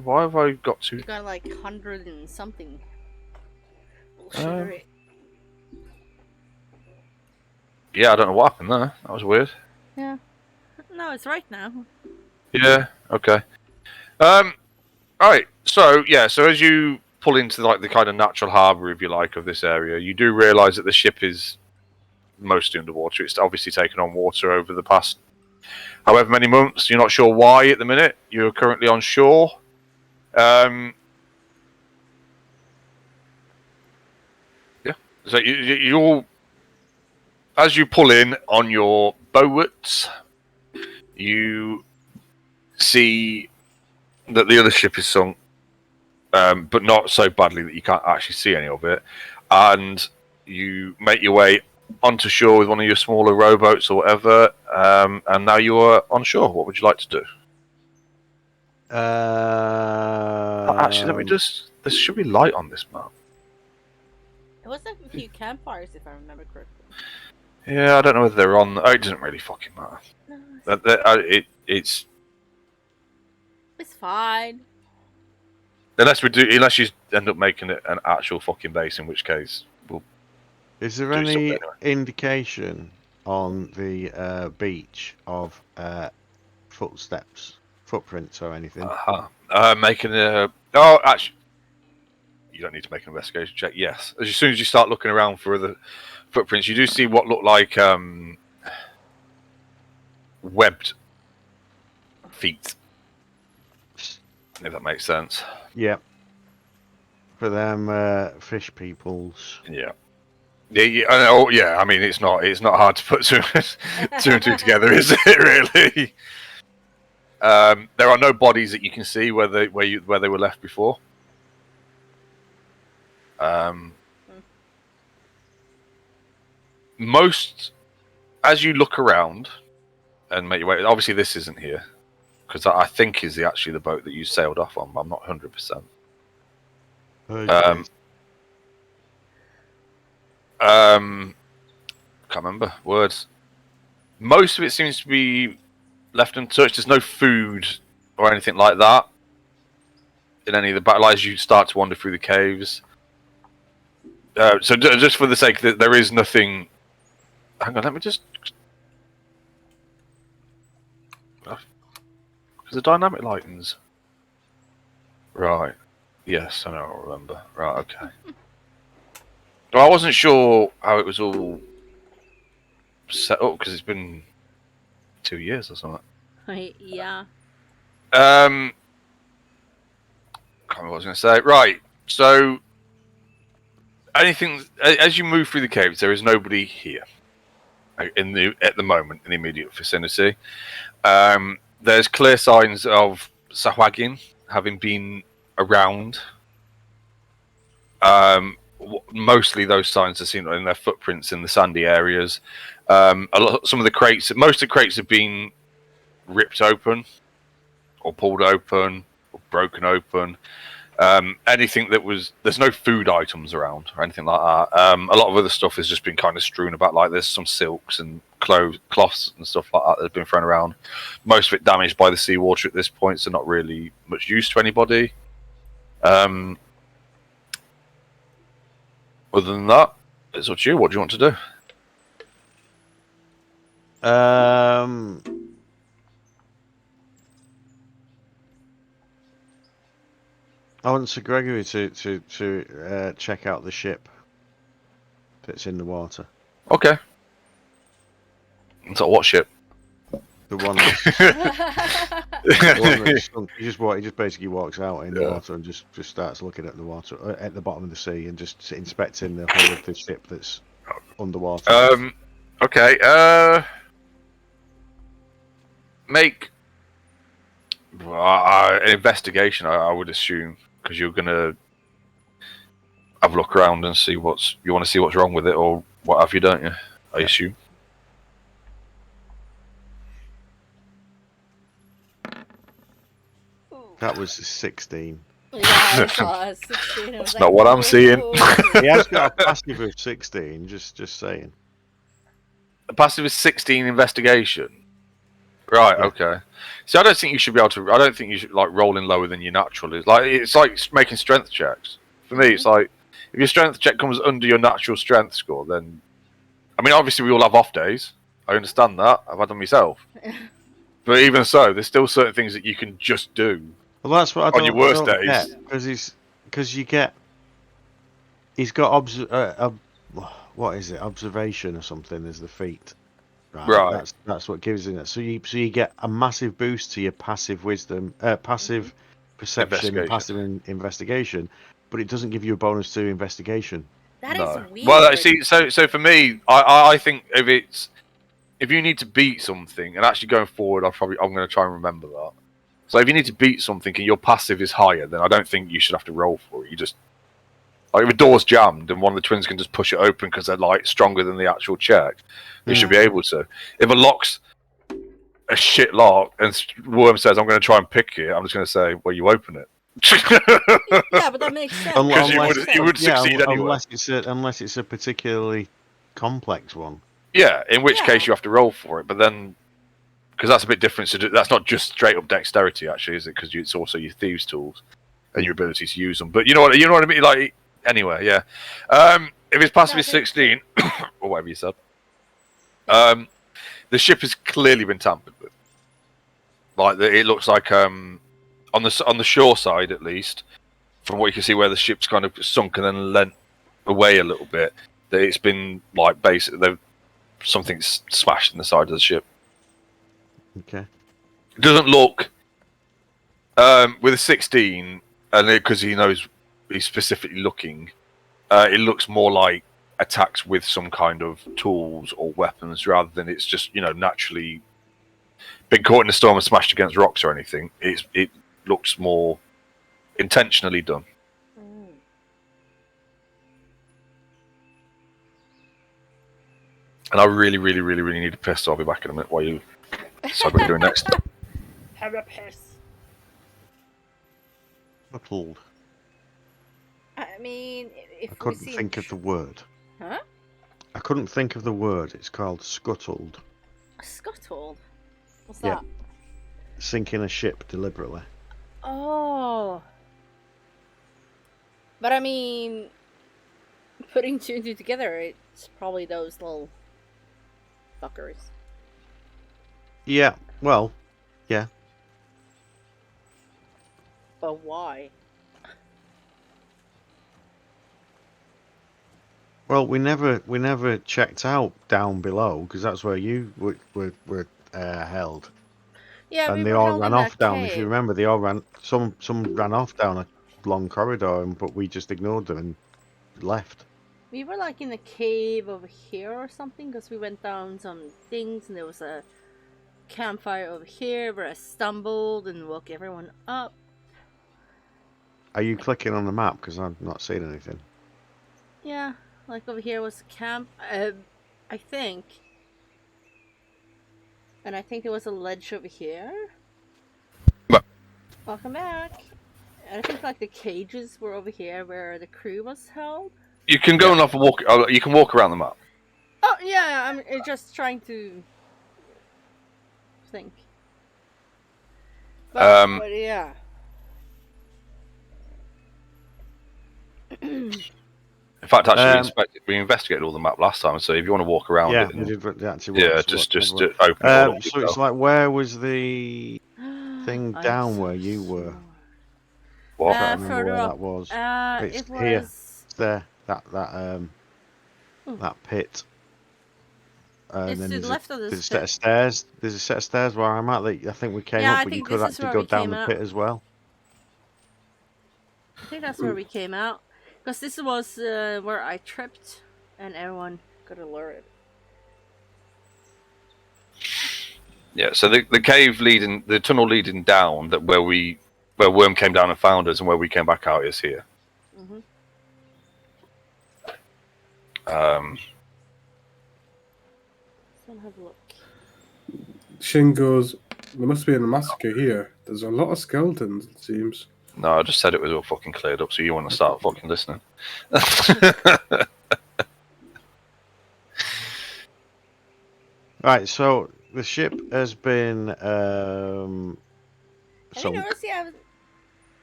Why have I got to... You got like 100 and something. Um, Bullshit. Yeah, I don't know what happened there. That was weird. Yeah. No, it's right now. Yeah, okay. Alright, so as you pull into like the kind of natural harbour, if you like, of this area, you do realise that the ship is mostly underwater. It's obviously taken on water over the past however many months. You're not sure why at the minute. You're currently on shore. Yeah. So you'll, as you pull in on your boats, you see that the other ship is sunk, but not so badly that you can't actually see any of it. And you make your way onto shore with one of your smaller rowboats or whatever, and now you are on shore. What would you like to do? Actually, let me just... There should be light on this map. It was like a few campfires, if I remember correctly. Yeah, I don't know whether they're on... Oh, it doesn't really fucking matter. No, It's... it's fine. Unless you end up making it an actual fucking base, in which case we'll... Is there Do something any anyway. indication on the beach of footprints or anything? Making a... Oh, actually... You don't need to make an investigation check. Yes. As soon as you start looking around for the footprints, you do see what look like webbed feet. If that makes sense. Yeah. For them fish peoples. Yeah. Yeah, I mean, it's not hard to put two and two together, is it? Really? There are no bodies that you can see where they were left before. Most, as you look around and make your way, obviously this isn't here, because I think is actually the boat that you sailed off on, but I'm not 100%. Can't remember words. Most of it seems to be left untouched. There's no food or anything like that in any of the battle as you start to wander through the caves. So just for the sake that there is nothing. Hang on, let me just. Because the dynamic lightens. Right. Yes, I know. I remember. Right. Okay. Well, I wasn't sure how it was all set up because it's been 2 years or something. Yeah. Can't remember what I was going to say. Right. So, anything as you move through the caves, there is nobody here. at the moment in the immediate vicinity. There's clear signs of Sahuagin having been around. Mostly those signs are seen in their footprints in the sandy areas. Some of the crates, most of the crates have been ripped open, or pulled open, or broken open. Anything that was, there's no food items around or anything like that. A lot of other stuff has just been kind of strewn about. Like there's some silks and cloths and stuff like that that have been thrown around. Most of it damaged by the seawater at this point, so not really much use to anybody. Other than that, it's up to you. What do you want to do? I want Sir Gregory to check out the ship that's in the water. Okay. So what ship? The one that's sunk. He just basically walks out in the water and just starts looking at the water at the bottom of the sea and just inspecting the whole of the ship that's underwater. Okay. Make an investigation, I would assume, because you're gonna have a look around and see you want to see what's wrong with it or what have you, don't you? I assume. That was 16. Yeah, it was 16. That's not what I'm seeing. He has got a passive of 16. Just saying. The passive is 16 investigation. Right. Yeah. Okay. So I don't think you should be able to. I don't think you should like rolling lower than your natural is. Like it's like making strength checks. For me, it's like if your strength check comes under your natural strength score, then I mean, obviously we all have off days. I understand that. I've had them myself. But even so, there's still certain things that you can just do. Well, that's what I On your worst days. Because he's got what is it? Observation or something as the feat. Right. That's what gives it. So you get a massive boost to your passive wisdom, passive perception, and passive investigation, but it doesn't give you a bonus to investigation. That is weird. Well, see, so for me, I think if you need to beat something, and actually going forward, I'm going to try and remember that. So if you need to beat something and your passive is higher, then I don't think you should have to roll for it. You just like if a door's jammed and one of the twins can just push it open because they're like stronger than the actual check, they should be able to. If a lock's a shit lock and Worm says I'm going to try and pick it, I'm just going to say, well, you open it. Yeah, but that makes sense. You would succeed anyway. Unless it's a particularly complex one. Yeah, in which case you have to roll for it, but then because that's a bit different to do. That's not just straight up dexterity, actually, is it? Because it's also your thieves' tools and your ability to use them. But you know what I mean. Like anyway, yeah. If his passive is 16 or whatever you said, the ship has clearly been tampered with. Like it looks like on the shore side, at least, from what you can see, where the ship's kind of sunk and then lent away a little bit, that it's been like basically something's smashed in the side of the ship. Okay. It doesn't look with a 16, and because he knows he's specifically looking, it looks more like attacks with some kind of tools or weapons rather than it's just naturally been caught in a storm and smashed against rocks or anything. It looks more intentionally done. And I really, really, really, really need a piss, so I'll be back in a minute while you decide what you're doing next. Have a piss. Scuttled. I mean, if I couldn't think of the word. Huh? I couldn't think of the word. It's called scuttled. Scuttled? What's Yeah. that? Sinking a ship deliberately. Oh. But I mean, putting two and two together, it's probably those little fuckers. Yeah. Well. Yeah. But why? Well, we never checked out down below because that's where you were held. Yeah, and we they were all held ran in off that down. If you cave. remember, they all ran. Some ran off down a long corridor, but we just ignored them and left. We were like in a cave over here or something because we went down some things and there was a campfire over here where I stumbled and woke everyone up. Are you clicking on the map? Because I'm not seeing anything. Yeah, like over here was a camp, I think. And I think there was a ledge over here. But- Welcome back. And I think like the cages were over here where the crew was held. You can go and have a walk. You can walk around the map. Oh yeah, I'm just trying to think. But yeah. In fact, actually, we investigated all the map last time. So if you want to walk around Yeah, it, we and, did actually. yeah, watch just what- open it all up So it's yourself. like, where was the thing I'm down so where you were? smart. What? I can't remember Further where up. that was. It's It was. here. It's there. Oh. That pit. And It's then to the there's left of there's this a set pit. of stairs. There's a set of stairs where I'm at that I think we came Yeah, up, I but you think could this is actually where go we down came the out. pit as well. I think that's where we came out. Because this was where I tripped and everyone got alerted. Yeah. So the cave leading, the tunnel leading down, where Worm came down and found us, and where we came back out is here. Mm-hmm. Let's have a look. Shin goes, there must be a massacre here. There's a lot of skeletons, it seems. No, I just said it was all fucking cleared up, so you want to start fucking listening. Right, so the ship has been Have you sunk. noticed he have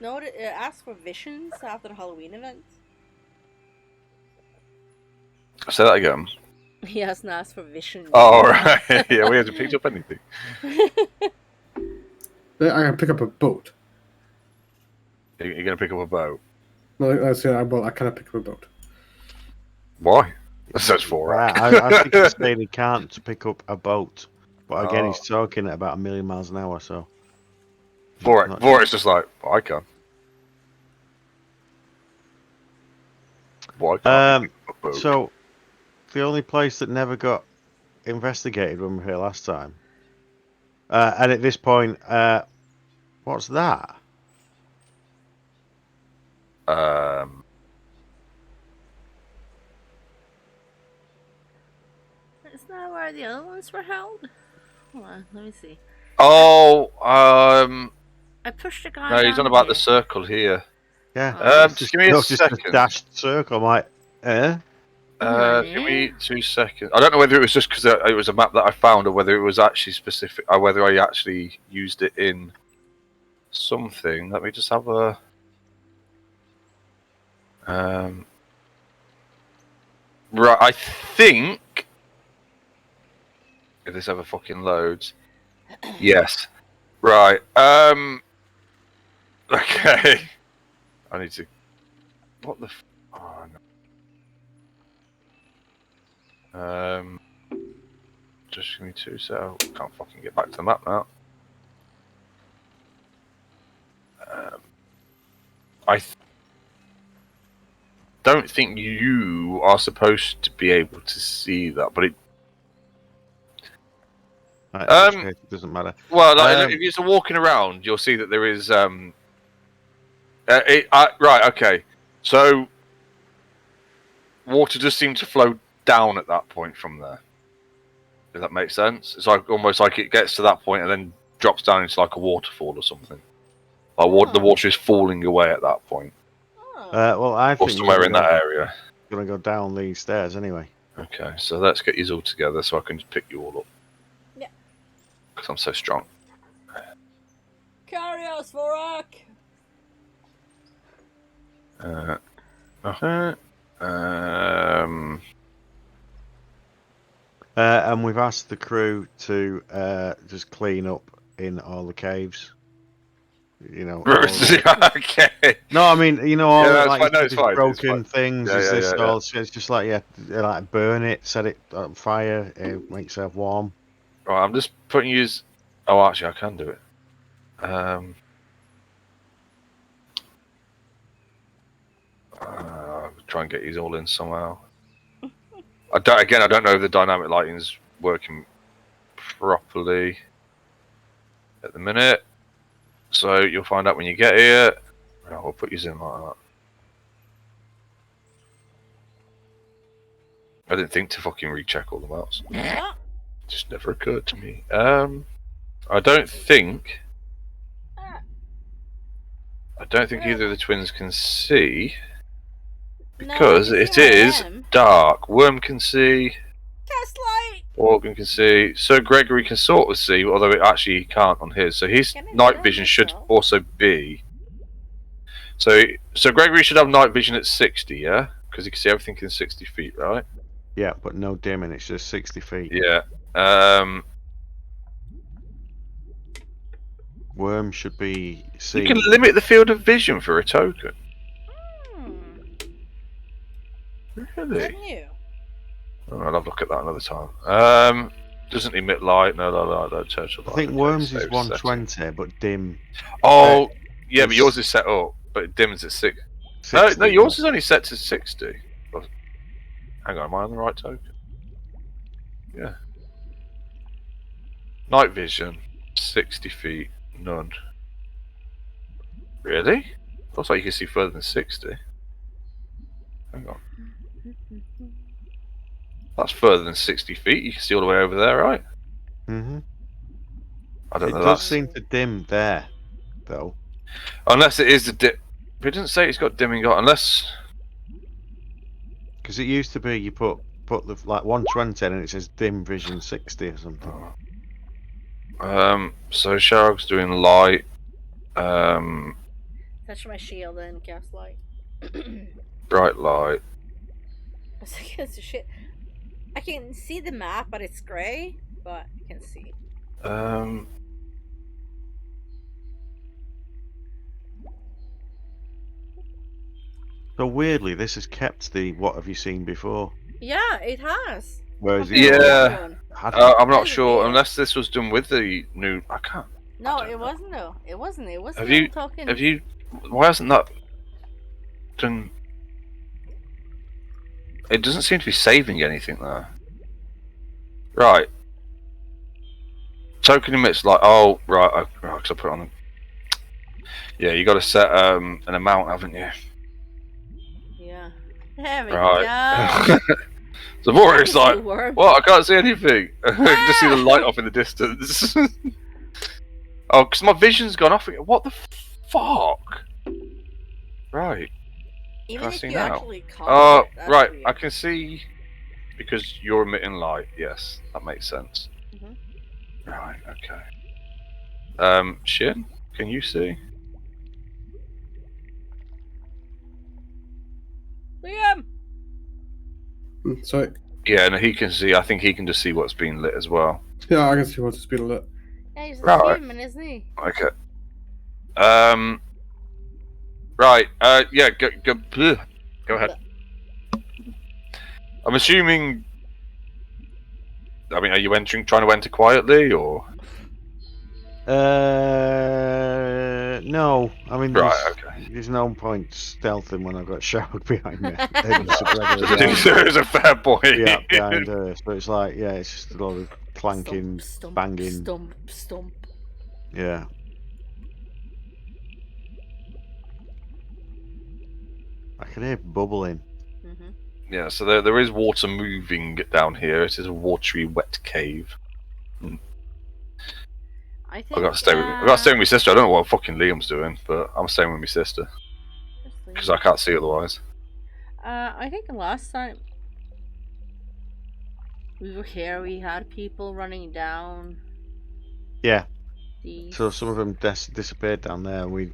asked for visions after the Halloween event? Say that again. He hasn't asked for visions. Oh, right. Yeah, we haven't picked up anything. I can pick up a boat. You're going to pick up a boat. No, I cannot pick up a boat. Why? That says for Right, I think he's saying he can't pick up a boat. But again, Oh. he's talking at about 1,000,000 miles an hour, so. Vorek's just like, I can. Why can't you pick up a boat? So, the only place that never got investigated when we were here last time. And at this point, what's that? Isn't that where the other ones were held? Hold on, let me see. Oh, I pushed a guy. no, he's down on about here. the circle here. Yeah. Um, just give me a Just a second. dashed circle. I'm like, eh? Give me 2 seconds. I don't know whether it was just because it was a map that I found, or whether it was actually specific, or whether I actually used it in something. Let me just have a. Right, I think if this ever fucking loads, yes. Right. Okay. I need to. What the? Oh no. Just give me 2 seconds. Can't fucking get back to the map now. Don't think you are supposed to be able to see that, but it. Right, in which case it doesn't matter. Well, like, if you're walking around, you'll see that there is. Right. Okay. So, water does seem to flow down at that point from there. Does that make sense? It's like almost like it gets to that point and then drops down into like a waterfall or something. Like the water is falling away at that point, Oh. Well, I or think somewhere in that area. Gonna go down these stairs anyway. Okay, so let's get you all together so I can just pick you all up. Yeah. Because I'm so strong. Carry us, Vorak! And we've asked the crew to just clean up in all the caves. You know. Okay. No, I mean, you know, all Yeah, the, that's like fine, no, these it's fine, it's broken fine. things. Yeah, Is yeah, this yeah, all? It's just like like burn it, set it on fire, make yourself warm. Right, I'm just putting you. Oh, actually, I can do it. Try and get these all in somehow. I don't know if the dynamic lighting's working properly at the minute. So you'll find out when you get here. Right, we'll put you in like that. I didn't think to fucking recheck all the maps. Yeah. Just never occurred to me. I don't think either of the twins can see because No, I can it see one of is them. dark. Worm can see. Gaslight. Organ can see. Sir Gregory can sort of see, although it actually he can't on his. So his Can I night do vision that should myself? also be. So Gregory should have night vision at 60, yeah, because he can see everything in 60 feet, right? Yeah, but no dimming. It's just 60 feet. Yeah. Worm should be You seen. can limit the field of vision for a token. Hmm. Really? Can you? Oh, I'll have a look at that another time. Doesn't emit light. No, total I light. think Okay, Worms is save 120, but dim. Oh, yeah, but it's- yours is set up, but it dims at 6. 60. No, yours is only set to 60. Oh, hang on, am I on the right token? Yeah. Night vision, 60 feet, none. Really? Looks like you can see further than 60. Hang on. That's further than 60 feet. You can see all the way over there, right? Mm-hmm. I don't It know. does That's... seem to dim there, though. Unless it is the dip. But it doesn't say it's got dimming on. Unless. Because it used to be you put the like 120 and it says dim vision 60 or something. So Shark's doing light. Touch my shield and gaslight. Bright light. I was like, it's shit. I can see the map, but it's grey. But I can see. So weirdly, this has kept the what have you seen before? Yeah, it has. Whereas the Yeah. other One. hadn't. I'm not That's sure. weird. Unless this was done with the new. I can't. No, don't it know. wasn't though. It wasn't. It was Have still you- talking. Have you? Why hasn't that done? It doesn't seem to be saving anything there. Right. Token emits like. Oh, right. Because I put it on. Yeah, you got to set an amount, haven't you? Yeah. There we Right. go. So more it's Nice like, worm. what? I can't see anything. I can just see the light off in the distance. Oh, because my vision's gone off again. What the fuck? Right. Even I if see you now? actually can't. Oh, that's right. weird. I can see because you're emitting light. Yes, that makes sense. Mhm. Right. Okay. Shin, can you see? Liam! So, Yeah, no, he can see. I think he can just see what's being lit as well. yeah, I can see what's been lit. Yeah, he's a Right. human, isn't he? Okay. Right. Yeah. Go ahead. I'm assuming. I mean, are you trying to enter quietly, or? No. I mean, Right. Okay. there's no point stealthing when I've got Shark behind me. There's a fair point. Yeah, behind her. So it's like, yeah, it's just a lot of clanking, Stump, banging. Stump. Yeah. I can hear bubbling. Mm-hmm. Yeah. So there is water moving down here. It is a watery, wet cave. I think. I got to stay with my sister. I don't know what fucking Liam's doing, but I'm staying with my sister because I can't see otherwise. I think the last time we were here, we had people running down. Yeah. These... So some of them disappeared down there. We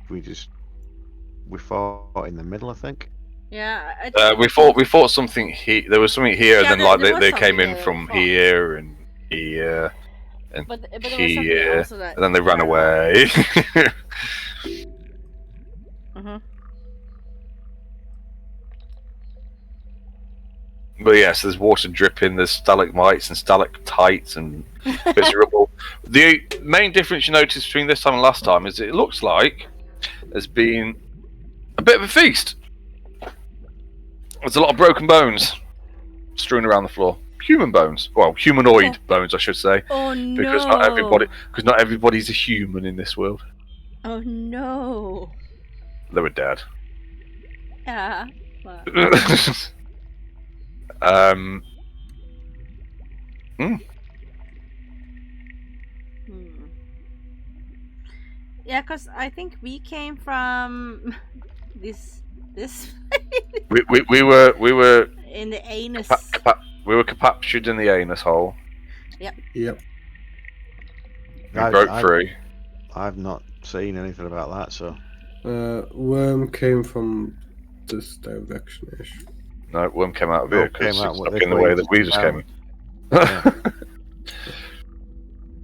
fought in the middle, I think. Yeah, I think We fought something here. There was something here, Yeah, and then there like was they came something in there from fought. here and here, but there was here, something also that. and then they ran away. Mhm. But yes, there's water dripping. There's stalagmites and stalactites and bits of rubble. The main difference you notice between this time and last time is it looks like there's been a bit of a feast. There's a lot of broken bones. strewn around the floor. Human bones. Well, humanoid bones, I should say. Oh no! Because not everybody's a human in this world. Oh no! They were dead. Yeah. Well, Yeah, because I think we came from this we were in the anus. we were captured in the anus hole. Yep. We broke free. I've not seen anything about that, so. Worm came from this direction-ish. No, worm came out of here because came out it's what stuck they in the call way it, that we just came in. Yeah.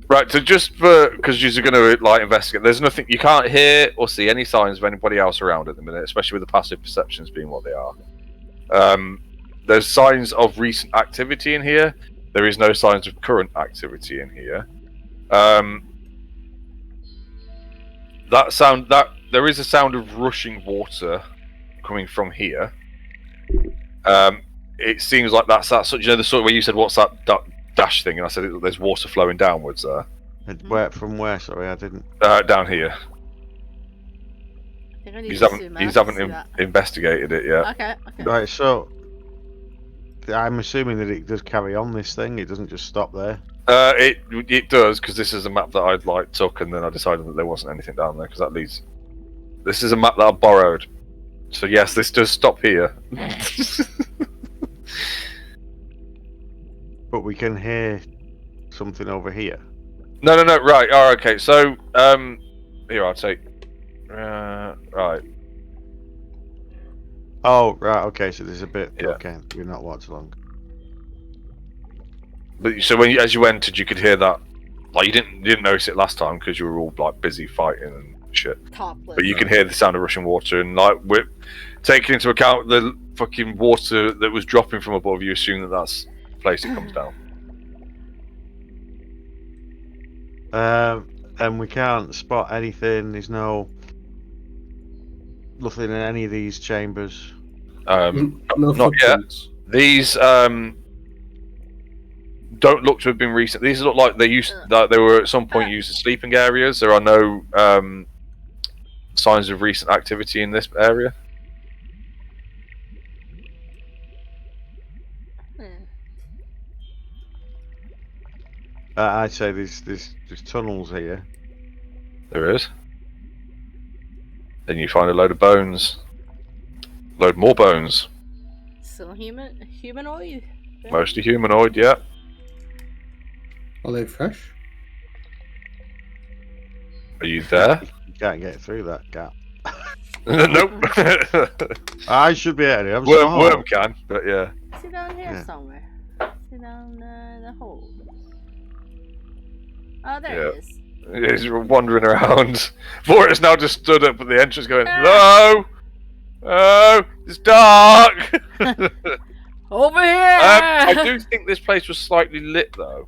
Right, so just because you're going to like investigate, there's nothing, you can't hear or see any signs of anybody else around at the minute, especially with the passive perceptions being what they are. There's signs of recent activity in here. There is no signs of current activity in here. There is a sound of rushing water coming from here. It seems like that's the sort of where you said, "What's that dash thing?" And I said, "There's water flowing downwards there." From where? Sorry, I didn't. Down here. He's haven't investigated it yet. Okay. Right, so I'm assuming that it does carry on this thing. It doesn't just stop there. It does, because this is a map that I'd took, and then I decided that there wasn't anything down there, because that leads. This is a map that I borrowed, so yes, this does stop here. But we can hear something over here. No, right. Oh, okay. So, here I'll take. Right. Oh, right. Okay, so there's a bit. Yeah. Okay, we're not watched long. But so as you entered, you could hear that. Like you didn't notice it last time because you were all like busy fighting and shit. Topless. But you can hear the sound of rushing water, and like we're taking into account the fucking water that was dropping from above. You assume that that's the place it comes down. And we can't spot anything. There's nothing in any of these chambers. No Not yet. footprints. These don't look to have been recent. These look like they were at some point used as sleeping areas. There are no signs of recent activity in this area. I'd say there's tunnels here. There is. Then you find a load of bones. Load more bones. Still humanoid. Mostly humanoid, yeah. Are they fresh? Are you there? You can't get through that gap. Nope. I should be able to. I'm Worm small. can, but yeah. Is it down here Yeah. somewhere? Is it down the hole? Oh, there it is. He's wandering around. Vortis now just stood up at the entrance going, "Hello! Oh, it's dark!" Over here! I do think this place was slightly lit though.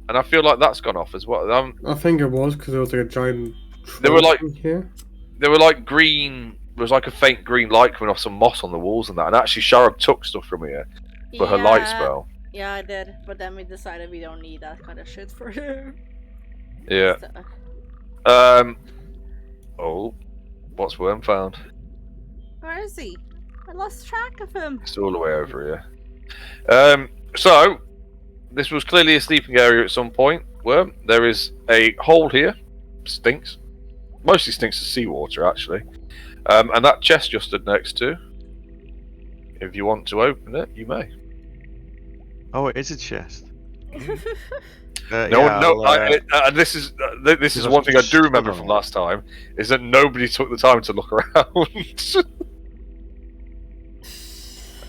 And I feel like that's gone off as well. I think it was because there was like a giant. They were like- troll here. There were like green, there was like a faint green light coming off some moss on the walls and that. And actually Sharab took stuff from here for her light spell. Yeah, I did. But then we decided we don't need that kind of shit for her. Yeah. So- Oh, what's Worm found? Where is he? I lost track of him. It's all the way over here. So, this was clearly a sleeping area at some point. Worm, there is a hole here. Stinks. Mostly stinks of seawater, actually. And that chest you're stood next to. If you want to open it, you may. Oh, it is a chest. This is one thing I do remember from last time is that nobody took the time to look around.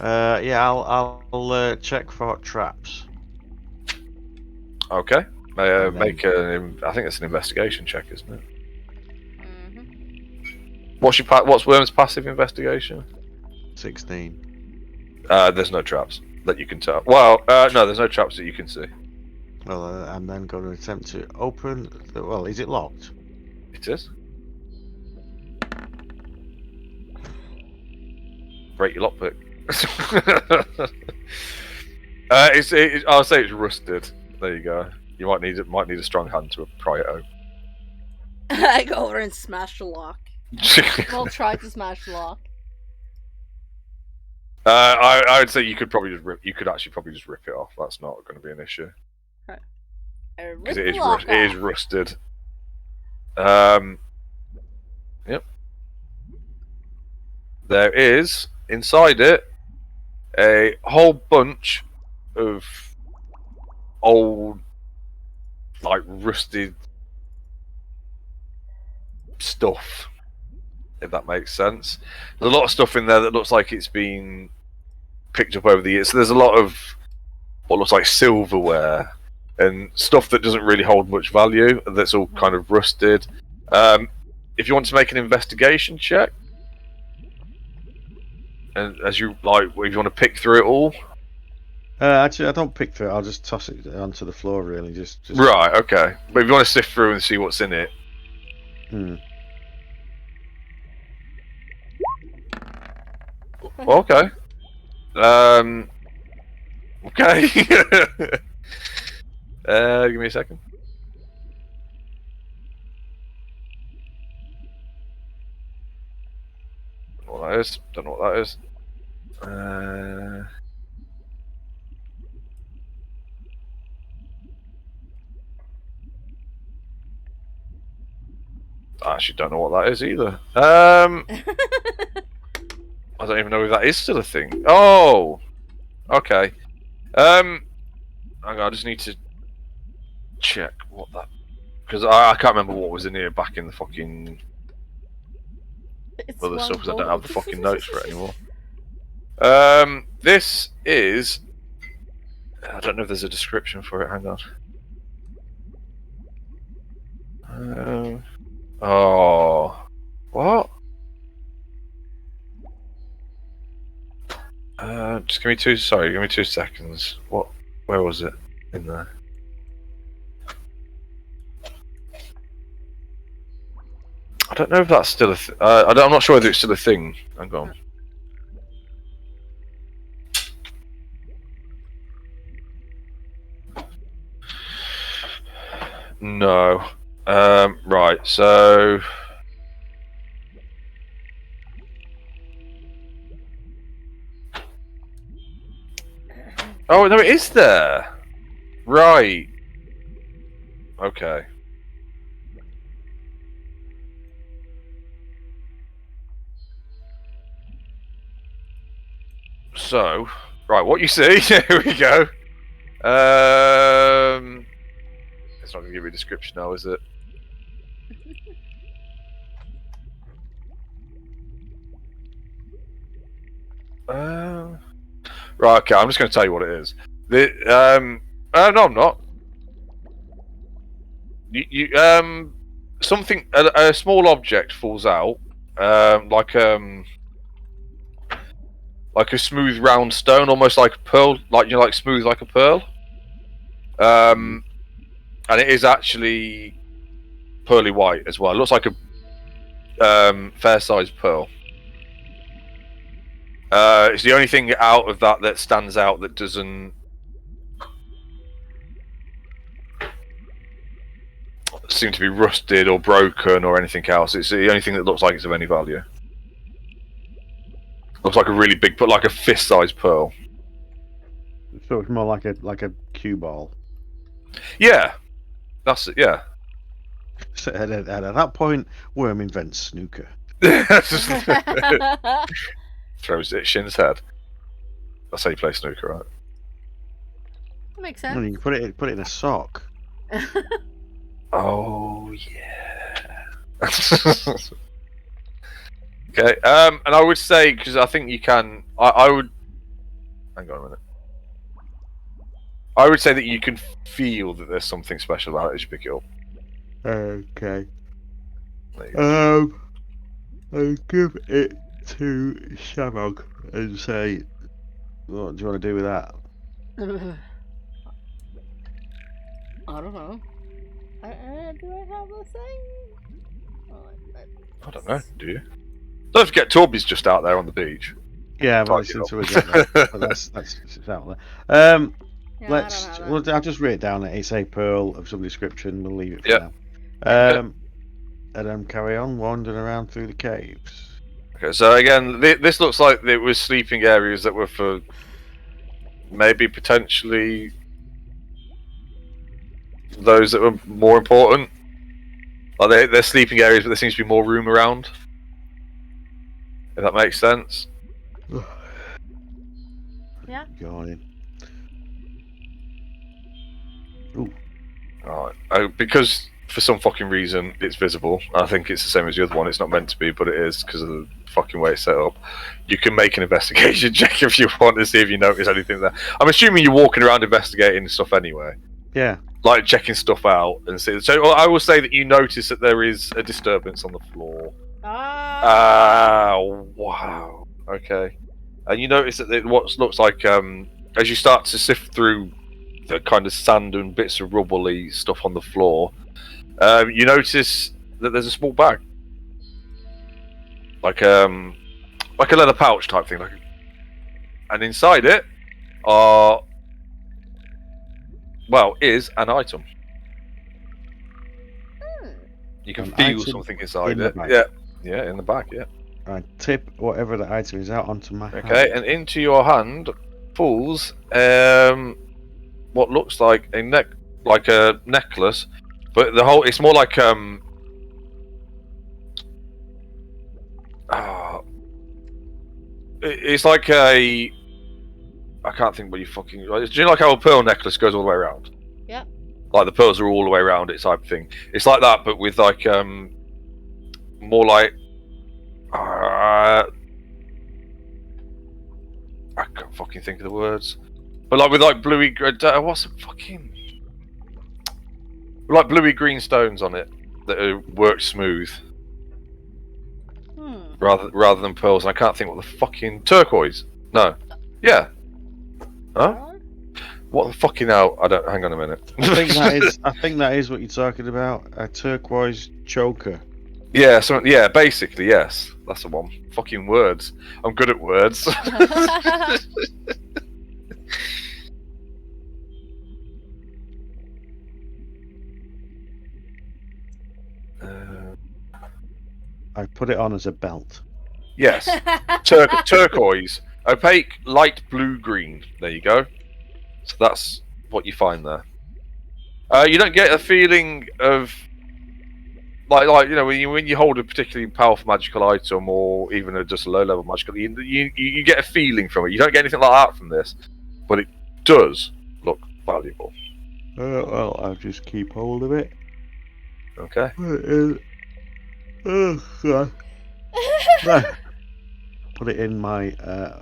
I'll check for traps. Okay. then- Make I think it's an investigation check, isn't it? Mhm. What's Worm's passive investigation? 16. There's no traps that you can tell. Well, no, there's no traps that you can see. Well, I'm then going to attempt to open. Well, is it locked? It is. Break your lockpick. I'll say it's rusted. There you go. You might need a strong hand to pry it open. I go over and smash the lock. Well, try to smash the lock. I would say you could actually probably just rip it off. That's not going to be an issue because it is rusted. Yep. There is inside it a whole bunch of old, like rusted stuff. If that makes sense. There's a lot of stuff in there that looks like it's been picked up over the years. So there's a lot of what looks like silverware and stuff that doesn't really hold much value. That's all kind of rusted. If you want to make an investigation check, and as you like, if you want to pick through it all. Actually, I don't pick through it. I'll just toss it onto the floor. Really, just... Right. Okay. But if you want to sift through and see what's in it. Okay. Okay. Give me a second. Don't know what that is. Don't know what that is. I actually don't know what that is either. I don't even know if that is still a thing. Oh, okay. Hang on, I just need to check what that, because I can't remember what was in here back in the fucking other stuff, because I don't have the fucking notes for it anymore. This is, I don't know if there's a description for it. Hang on. Oh, what? Just give me two seconds. What? Where was it? In there. I don't know if that's still a I'm not sure whether it's still a thing. Hang on. No. Right, so... Oh, no, it is there! Right. Okay. So, right, what you see, here we go. It's not going to give you a description now, is it? Right, okay, I'm just going to tell you what it is. No, I'm not. Something, a small object falls out, like a smooth round stone, almost like a pearl, like smooth like a pearl. And it is actually pearly white as well. It looks like a fair-sized pearl. It's the only thing out of that stands out that doesn't seem to be rusted or broken or anything else. It's the only thing that looks like it's of any value. Looks like a really big, but like a fist-sized pearl. So it's more like a cue ball. Yeah, that's it. Yeah. So at that point, Worm invents snooker. Throws it at Shin's head. That's how you play snooker, right? That makes And sense. you can put it in a sock. Oh yeah. Okay. And I would say, because I think you can. I would. Hang on a minute. I would say that you can feel that there's something special about it as you pick it up. Okay. There you go. I'll give it to Shamog and say, what do you want to do with that? I don't know. Do I have a thing? I don't know. Do you? Don't forget, Torby's just out there on the beach. Yeah, well, Tidy it's it until up. we get there. But that's it's out there. Yeah, Let's. I don't have Well, I'll just write it down. It's a pearl of some description. We'll leave it for Yep. now. And then carry on wandering around through the caves. Okay, so again, this looks like it was sleeping areas that were for maybe potentially those that were more important. Like they're sleeping areas, but there seems to be more room around. If that makes sense. Yeah. Yawning. Alright. Because for some fucking reason it's visible. I think it's the same as the other one. It's not meant to be, but it is because of the fucking way it's set up. You can make an investigation check if you want to see if you notice anything there. I'm assuming you're walking around investigating stuff anyway. Yeah. Like checking stuff out and see. So I will say that you notice that there is a disturbance on the floor. Ah. Wow. Okay. And you notice that what looks like as you start to sift through the kind of sand and bits of rubbly stuff on the floor, you notice that there's a small bag, like a leather pouch type thing, and inside it is an item. You can An feel item something inside in the it. bag. Yeah, in the bag. Yeah. I tip whatever the item is out onto my hand. Okay, and into your hand falls what looks like a necklace, but it's more like it's like I can't think what you fucking. Do you know like how a pearl necklace goes all the way around? Yep. Like the pearls are all the way around it type of thing. It's like that, but with like more like I can't fucking think of the words. But like with like bluey, what's the fucking like bluey green stones on it that work smooth rather than pearls. And I can't think what the fucking turquoise. No, yeah. Huh? What the fucking hell? I don't. Hang on a minute. I think that is what you're talking about. A turquoise choker. Yeah. So yeah, basically yes. That's the one. Fucking words. I'm good at words. I put it on as a belt. Yes. Turquoise. Opaque, light blue green. There you go. So that's what you find there. You don't get a feeling of like you know when you hold a particularly powerful magical item or even just a low level magical, you get a feeling from it. You don't get anything like that from this, but it does look valuable. Well, I'll just keep hold of it. Okay. Oh God. Put it in my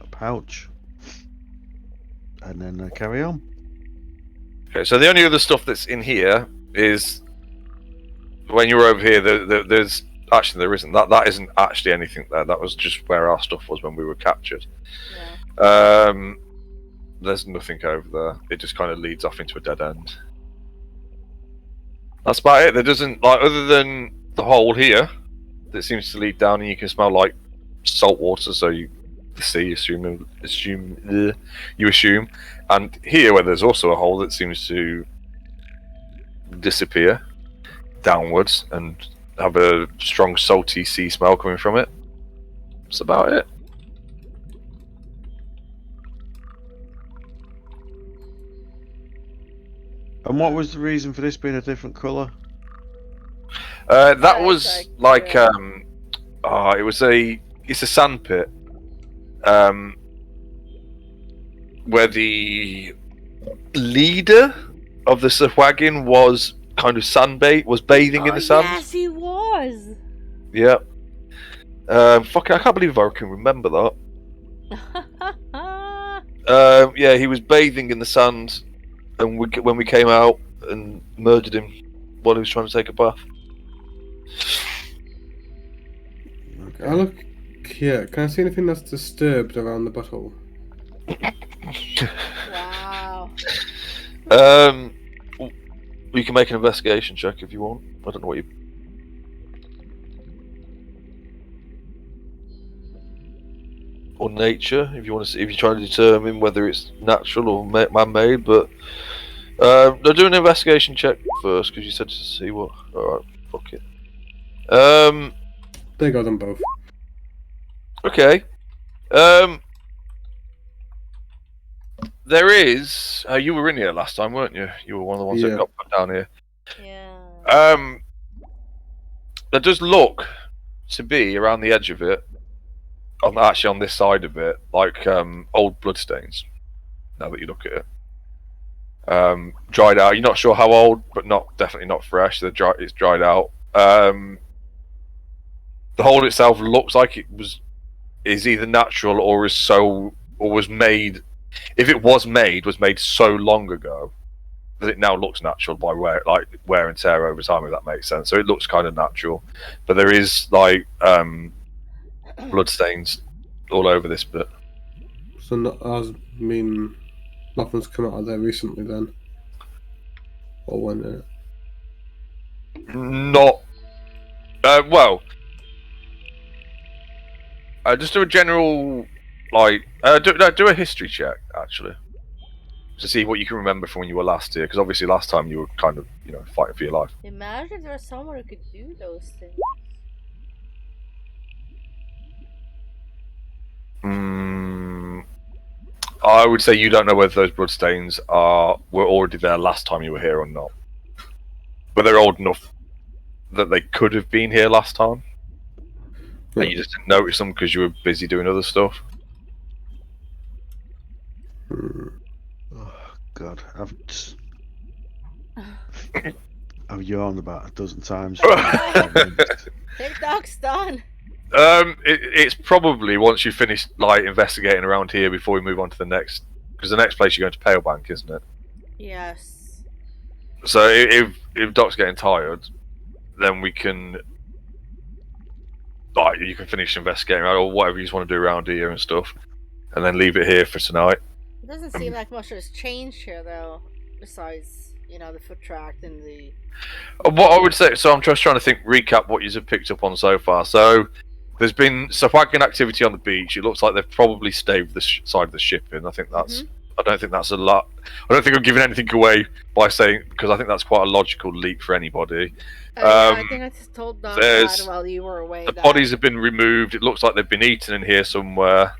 pouch, and then carry on. Okay. So the only other stuff that's in here is when you were over here. There's actually there isn't that isn't actually anything there. That was just where our stuff was when we were captured. Yeah. There's nothing over there. It just kind of leads off into a dead end. That's about it. There doesn't like other than the hole here that seems to lead down, and you can smell like salt water. So the sea, you assume, and here where there's also a hole that seems to disappear downwards and have a strong salty sea smell coming from it. That's about it. And what was the reason for this being a different colour? That was like yeah. it's a sand pit, where the leader of the Sahuagin was kind of bathing in the sand. Yes, he was. Yeah. Fucking, I can't believe I can remember that. Yeah, he was bathing in the sand, and when we came out and murdered him while he was trying to take a bath. Okay. I look here. Can I see anything that's disturbed around the butthole? Wow. You can make an investigation check if you want. I don't know what you. or nature, if you want to see, if you're trying to determine whether it's natural or man-made. But they'll do an investigation check first because you said to see what. All right, fuck it. They got them both. Okay. There is. You were in here last time, weren't you? You were one of the ones that Yeah. got put down here. Yeah. There does look to be around the edge of it, actually on this side of it, like old bloodstains. Now that you look at it, dried out. You're not sure how old, but definitely not fresh. It's dried out. The hole itself looks like is either natural or was made. If it was made so long ago that it now looks natural by wear and tear over time, if that makes sense. So it looks kind of natural, but there is like blood stains all over this bit. So nothing's come out of there recently then, or when? Not well. Just do a general do a history check actually to see what you can remember from when you were last here, because obviously last time you were kind of fighting for your life. Imagine if there was someone who could do those things. I would say you don't know whether those bloodstains were already there last time you were here or not, but they're old enough that they could have been here last time, and you just didn't notice them because you were busy doing other stuff. Oh God, I've yawned about a dozen times. TikTok's done. It's probably once you finish investigating around here before we move on to the next, because the next place you're going to Pale Bank, isn't it? Yes. So if Doc's getting tired, then we can you can finish investigating around or whatever you just want to do around here and stuff, and then leave it here for tonight. It doesn't seem like much has changed here though, besides the foot track and the. What I would say, so I'm just trying to recap what you have picked up on so far. So there's been wagon activity on the beach. It looks like they've probably staved the side of the ship in. I think that's. I don't think that's a lot. I don't think I'm giving anything away by saying, because I think that's quite a logical leap for anybody. I think I just told Doc that while you were away. The bodies have been removed. It looks like they've been eaten in here somewhere.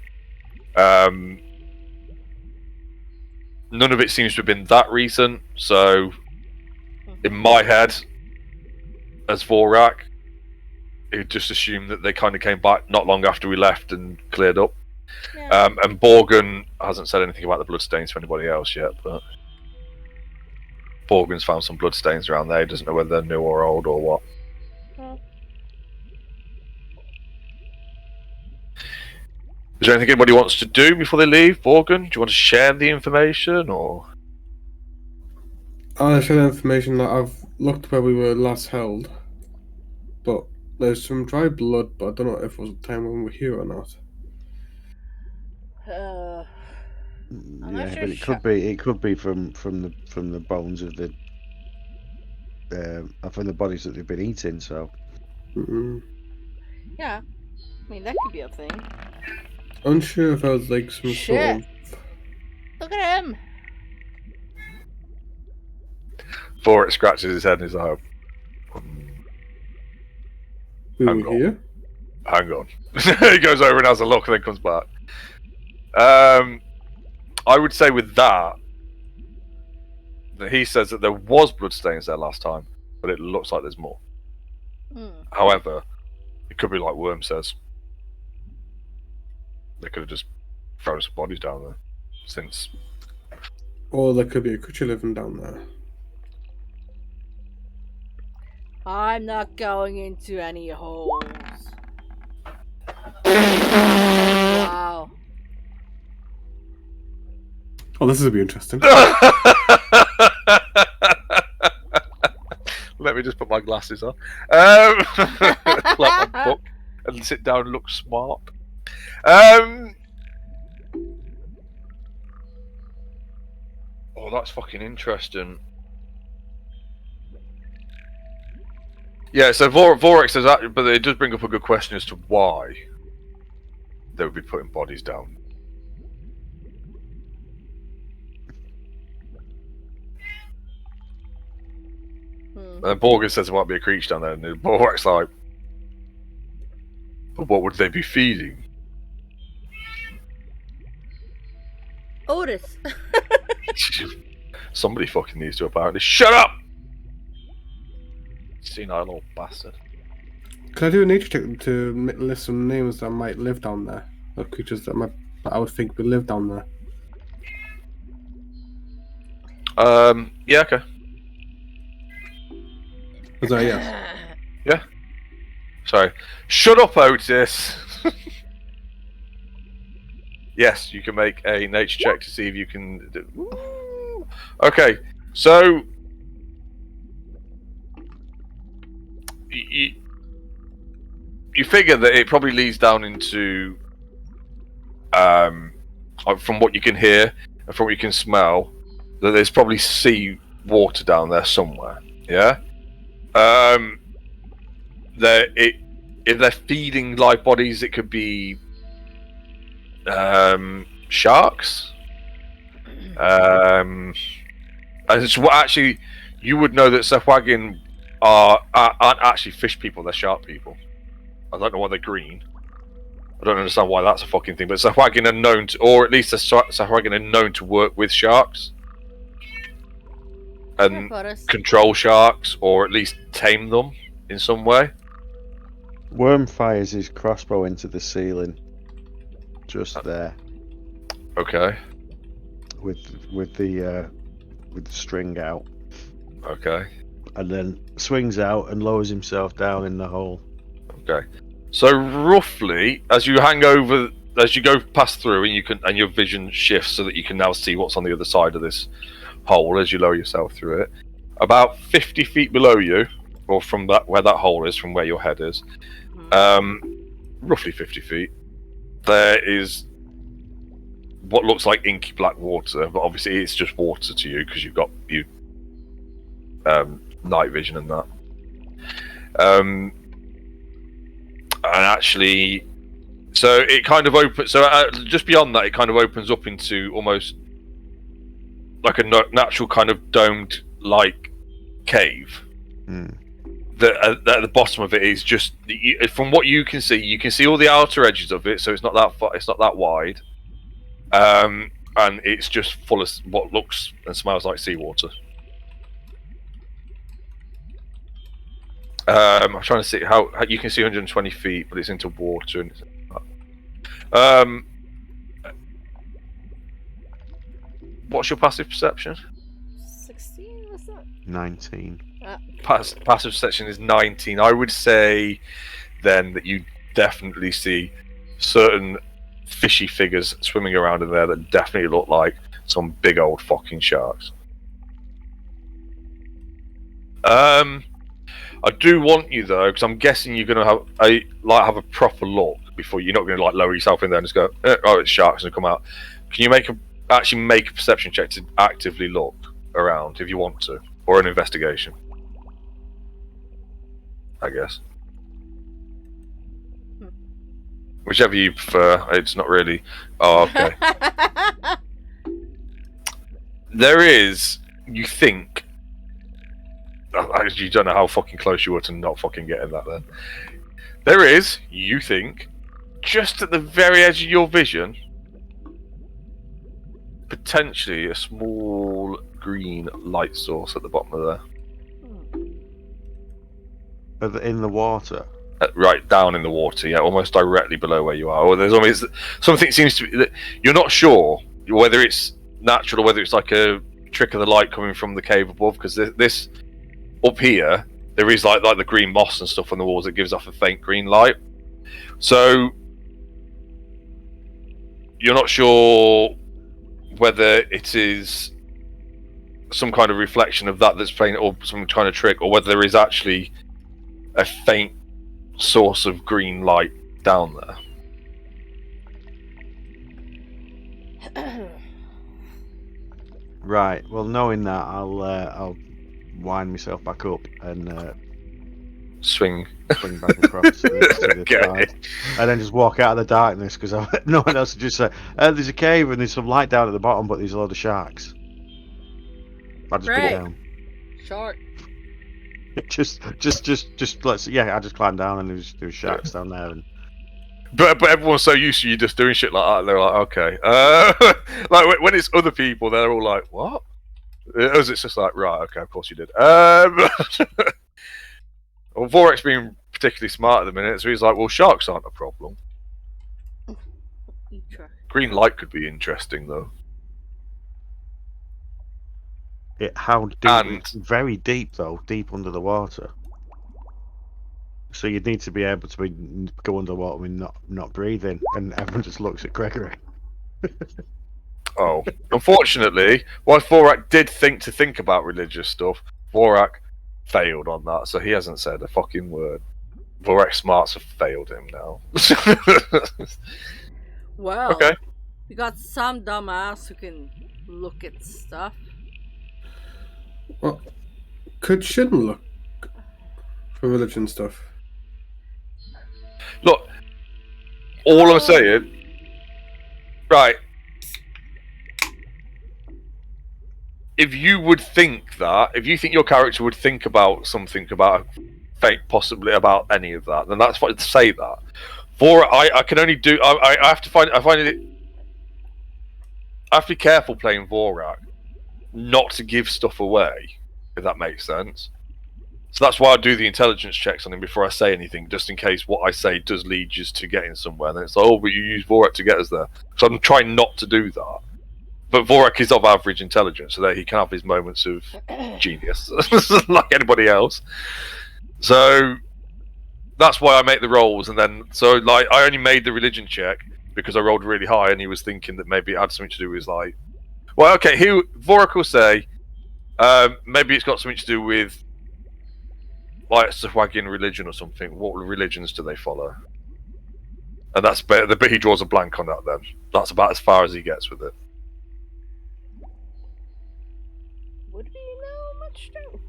None of it seems to have been that recent, so in my head, as Vorak, it just assumed that they kind of came back not long after we left and cleared up. Yeah. And Borgen hasn't said anything about the bloodstains for anybody else yet, but Borgen's found some bloodstains around there. He doesn't know whether they're new or old or what. Well. Is there anything anybody wants to do before they leave, Borgen? Do you want to share the information, or? I'll share the information that I've looked where we were last held, but there's some dry blood, but I don't know if it was the time when we were here or not. I'm Yeah, not sure but it could be from the bones of the from the bodies that they've been eating. So. Yeah, I mean that could be a thing. Unsure if I was like some sort of. Look at him. Vorak scratches his head and he's like, We Hang were on. here. hang on. He goes over and has a look and then comes back. I would say with that he says that there was bloodstains there last time, but it looks like there's more. However, it could be like Worm says. They could have just thrown some bodies down there since. Or there could be a creature living down there. I'm not going into any holes. Wow. Oh, this will be interesting. Let me just put my glasses on. Pull out my book and sit down and look smart. Oh, that's fucking interesting. Yeah, so Vorak says that, but it does bring up a good question as to why they would be putting bodies down. Hmm. And Borgin says there might be a creature down there, and Borg's like, but what would they be feeding? Otis. Somebody fucking needs to apparently shut up! Senile old bastard. Can I do a nature check to list some names that might live down there? Or creatures that I would think would live down there? Yeah, okay. Was that a yes? Sorry. Shut up, Otis! Yes, you can make a nature check to see if you can... Okay, so... You figure that it probably leads down into... from what you can hear and from what you can smell, that there's probably sea water down there somewhere. Yeah? If they're feeding live bodies, it could be sharks. And it's what actually you would know that Sahuagin aren't actually fish people; they're shark people. I don't know why they're green. I don't understand why that's a fucking thing. But Sahuagin are known to, or at least the Sahuagin are known to work with sharks and control sharks, or at least tame them in some way. Worm fires his crossbow into the ceiling, just there, Okay. with the string out, Okay. and then swings out and lowers himself down in the hole. Okay. So roughly, as you go past through, and your vision shifts so that you can now see what's on the other side of this hole as you lower yourself through it. About 50 feet below you, or from where that hole is, from where your head is, roughly 50 feet, there is what looks like inky black water, but obviously it's just water to you because you've got night vision and that. And actually, so it kind of opens. So just beyond that, it kind of opens up into almost like a natural kind of domed like cave. At the bottom of it is just, from what you can see all the outer edges of it. So it's not that far, it's not that wide, and it's just full of what looks and smells like seawater. I'm trying to see how you can see 120 feet, but it's into water and what's your passive perception? 16, what's that? 19. Passive perception is 19. I would say then that you definitely see certain fishy figures swimming around in there that definitely look like some big old fucking sharks. I do want you though, because I'm guessing you're gonna have a proper look before. You're not gonna like lower yourself in there and just go, oh, it's sharks, and come out. Can you actually make a perception check to actively look around if you want to, or an investigation? I guess. Whichever you prefer. It's not really. Oh, okay. There is. You think. You don't know how fucking close you were to not fucking getting that then. There is, you think, just at the very edge of your vision, potentially a small green light source at the bottom of there. In the water? Right down in the water, yeah, almost directly below where you are. Or there's always something seems to be that you're not sure whether it's natural or whether it's like a trick of the light coming from the cave above, because this up here, there is like the green moss and stuff on the walls that gives off a faint green light. So you're not sure whether it is some kind of reflection of that's playing, or some kind of trick, or whether there is actually a faint source of green light down there. Right. Well, knowing that, I'll wind myself back up and swing. swing back across to the Okay. side, and then just walk out of the darkness because no one else would just say, "There's a cave and there's some light down at the bottom, but there's a load of sharks." I'd just Right. go down. Shark. just let's I just climbed down and there was sharks down there and But everyone's so used to you just doing shit like that. They're like, okay. Like when it's other people, they're all like, what? It's just like, right, okay, of course you did. Well, Vorax being particularly smart at the minute, so he's like, well, sharks aren't a problem. Green light could be interesting though. how deep? And- It's very deep though, deep under the water. So you'd need to be able to go underwater and not breathing, and everyone just looks at Gregory. Oh, unfortunately, while Vorak did think about religious stuff, Vorak failed on that, so he hasn't said a fucking word. Vorak smarts have failed him now. Well, Okay. we got some dumbass who can look at stuff. Well, could Shin look for religion stuff? Look, all I'm saying, right? If you would think that, if you think your character would think about something about fate, possibly about any of that, then that's fine to say that. I can only do. I have to find. I find it. I have to be careful playing Vorak, not to give stuff away, if that makes sense. So that's why I do the intelligence checks on him before I say anything, just in case what I say does lead you to getting somewhere. Then it's like, oh, but you use Vorak to get us there. So I'm trying not to do that. But Vorak is of average intelligence, so that he can have his moments of genius, like anybody else. So that's why I make the rolls, and then I only made the religion check because I rolled really high, and he was thinking that maybe it had something to do with like, well, okay, Vorak will say maybe it's got something to do with like Sahuagin religion or something. What religions do they follow? And that's the bit he draws a blank on that. Then that's about as far as he gets with it. Would we know much though?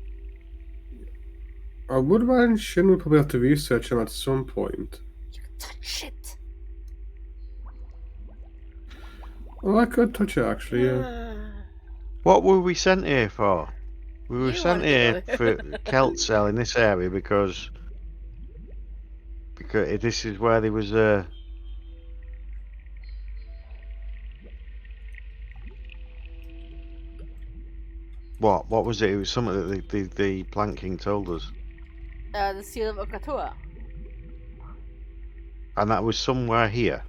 I would imagine Shin would probably have to research him at some point. You can touch it. Oh, I could touch it actually, yeah. What were we sent here for? We were You sent wanted to here go for there. Keltcell in this area because this is where there was a. What was it? It was something that the Plant King told us, The seal of Okatua. and that was somewhere here.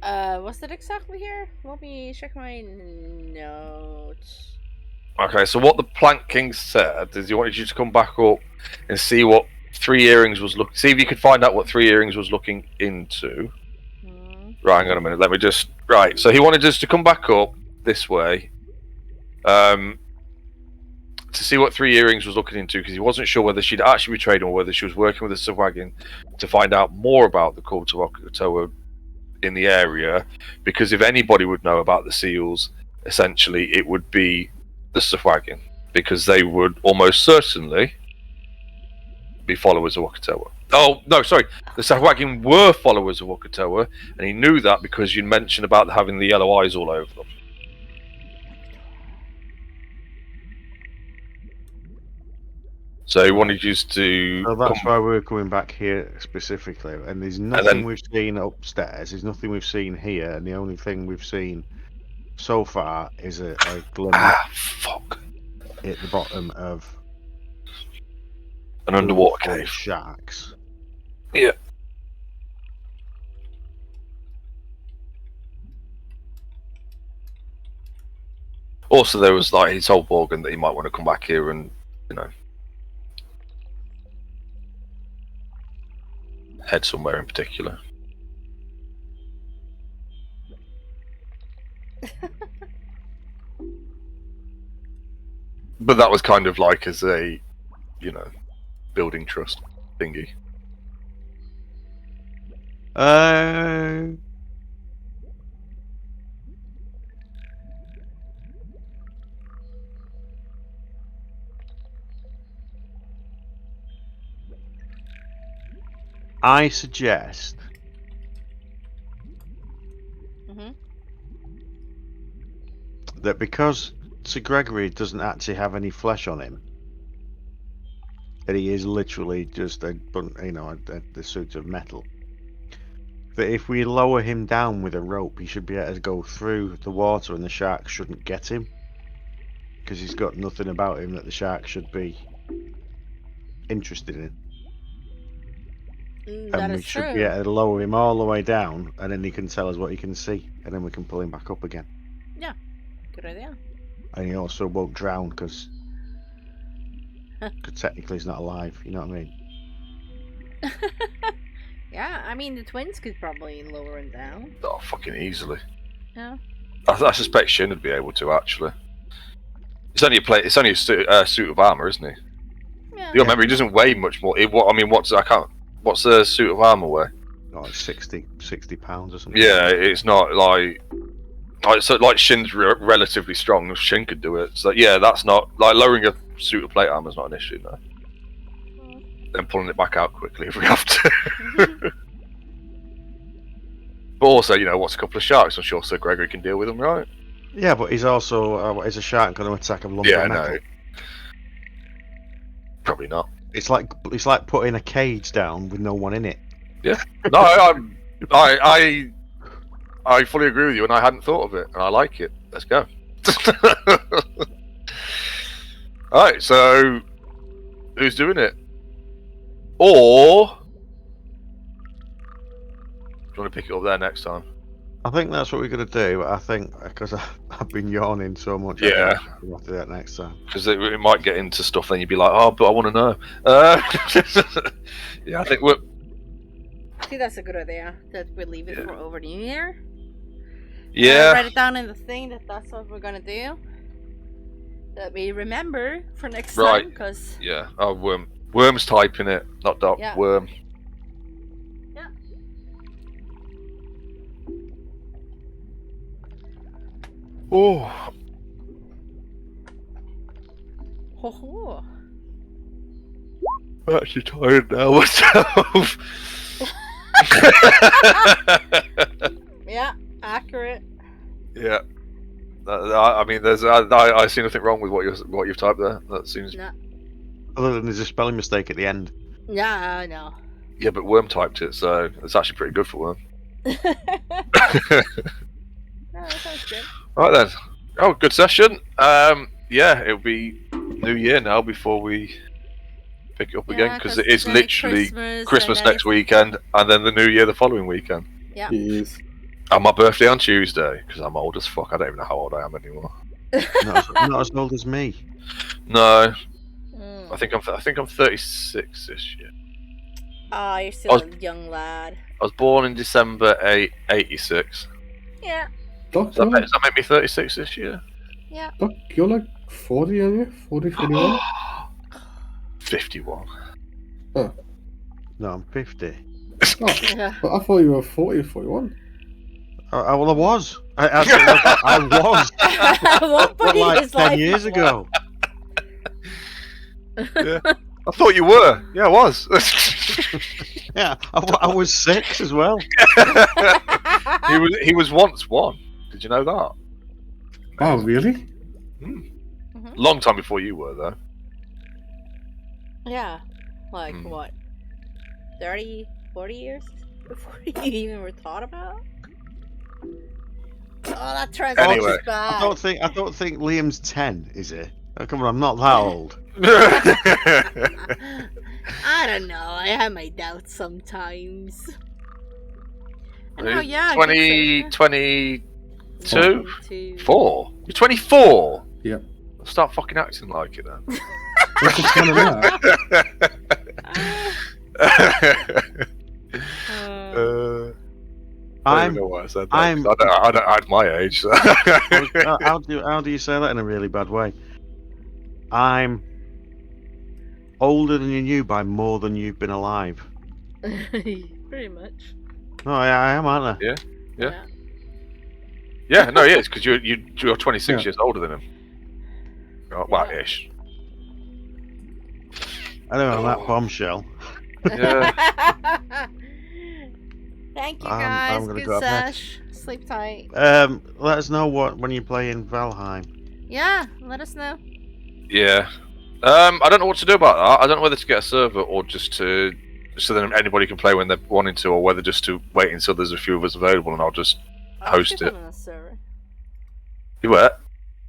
Was that exactly here? Let me check my notes. Okay, so what the Plant King said is he wanted you to come back up and see what Three Earrings was looking. See if you could find out what Three Earrings was looking into. Right, hang on a minute. Let me just. Right, so he wanted us to come back up this way, to see what Three Earrings was looking into, because he wasn't sure whether she'd actually betrayed him or whether she was working with the Sahuagin to find out more about the cult of Okatoa in the area. Because if anybody would know about the seals, essentially, it would be the Sahuagin, because they would almost certainly be followers of Okatoa. Oh, no, sorry. The Sahuagin were followers of Okatoa, and he knew that because you mentioned about having the yellow eyes all over them. So he wanted you to. So that's why we're coming back here specifically. And there's nothing we've seen upstairs. There's nothing we've seen here, and the only thing we've seen so far is a glimmer Fuck. at the bottom of An underwater full of cave. sharks. Yeah. Also, there was like he told Morgan that he might want to come back here and, head somewhere in particular. But that was kind of like as a, building trust thingy. I suggest Mhm. that because Sir Gregory doesn't actually have any flesh on him, that he is literally just a suit of metal. That if we lower him down with a rope, he should be able to go through the water, and the shark shouldn't get him, because he's got nothing about him that the shark should be interested in. That And we is should true. be able to lower him all the way down, and then he can tell us what he can see, and then we can pull him back up again. Good idea. And he also won't drown because technically he's not alive. You know what I mean? Yeah, I mean the twins could probably lower him down. Oh, fucking easily. Yeah. I suspect Shin would be able to actually. It's only a plate. It's only a suit of armor, isn't he? Yeah. You remember he doesn't weigh much more. What's the suit of armor weigh? Like 60 pounds or something. Yeah, it's not like Shin's relatively strong. Shin could do it. So yeah, that's not like lowering a suit of plate armor is not an issue. No. Then pulling it back out quickly if we have to. But also, what's a couple of sharks? I'm sure Sir Gregory can deal with them, right? Yeah, but he's also is a shark going to attack a lump Yeah, of metal? no. Probably not. It's like putting a cage down with no one in it. No, I fully agree with you, and I hadn't thought of it, and I like it. Let's go. Alright, so who's doing it? Or do you want to pick it up there next time? I think that's what we're going to do. I think because I've been yawning so much. Yeah. I think we'll have to do that next time. Because it might get into stuff, then you'd be like, oh, but I want to know. Yeah, I think we're. I think that's a good idea. That we leave it for over New Year. Yeah. Write it down in the thing that's what we're gonna do. That we remember for next time. Right. Because Yeah. Oh, worm. Worm's typing it, not dot. Yeah. Worm. Yeah. Oh. ho ho. I'm actually tired now myself. Yeah, accurate. Yeah. I mean, I see nothing wrong with what you've typed there. That seems. No. Other than there's a spelling mistake at the end. Yeah, I know. Yeah, but Worm typed it, so it's actually pretty good for Worm. No, that sounds good. Right then. Oh, good session. Yeah, it'll be New Year now before we pick it up again, because it is then literally Christmas and next weekend, and then the New Year the following weekend. Yeah. Yes. And my birthday on Tuesday, because I'm old as fuck. I don't even know how old I am anymore. Not as old as me. No, Mm. I think I'm 36 this year. Ah, you're still a young lad. I was born in December 86. Yeah. Doc, Does that make me 36 this year? Yeah. Doc, you're like 40, aren't you? 40, 41? 51. No, I'm 50. Oh, Yeah. but I thought you were 40 or 41. Well, I was. I was. At one But point in like his 10 life, years he ago. Yeah. I thought you were. Yeah, I was. Yeah, I was 6 as well. he was once one. Did you know that? Oh, really? Long time before you were, though. Yeah. Like, Hmm. what? 30, 40 years? Before you even were thought about? Oh, that transition Anyway. is bad. I don't think Liam's 10, is he? Oh, come on, I'm not that old. I don't know. I have my doubts sometimes. Oh, yeah. 20, 22? 22. 4? You're 24? Yep. Start fucking acting like it then. What's the fun of that? I don't know why I said that. I'm- 'cause I don't add my age. So. How do you say that in a really bad way? I'm older than you by more than you've been alive. Pretty much. Oh, yeah, I am, aren't I? Yeah. Yeah, no, yeah, it's because you're 26 Yeah. years older than him. Oh, well, ish. Anyway, on that bombshell. Yeah. Thank you I'm guys. gonna Good go up next. sesh. Sleep tight. Let us know when you play in Valheim. Yeah, let us know. Yeah. I don't know what to do about that. I don't know whether to get a server or just to so then anybody can play when they're wanting to, or whether just to wait until there's a few of us available and I'll just I'll host chip it. in on a server. You what?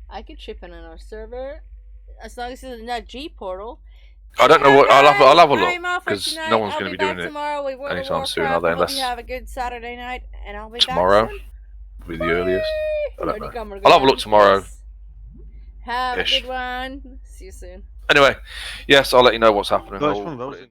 I could chip in on our server as long as it's in that G portal. I don't know what. I'll have a look I'm off for because tonight. no one's I'll going to be be back doing it tomorrow with World of anytime soon, Warcraft. are they? I hope Unless you have a good Saturday night, and I'll be tomorrow back soon. will be the earliest. I don't know. Come, I'll have a look tomorrow. Yes. Have Ish. a good one. See you soon. Anyway, yes, I'll let you know what's happening. No, it's I'll one of put those. it in-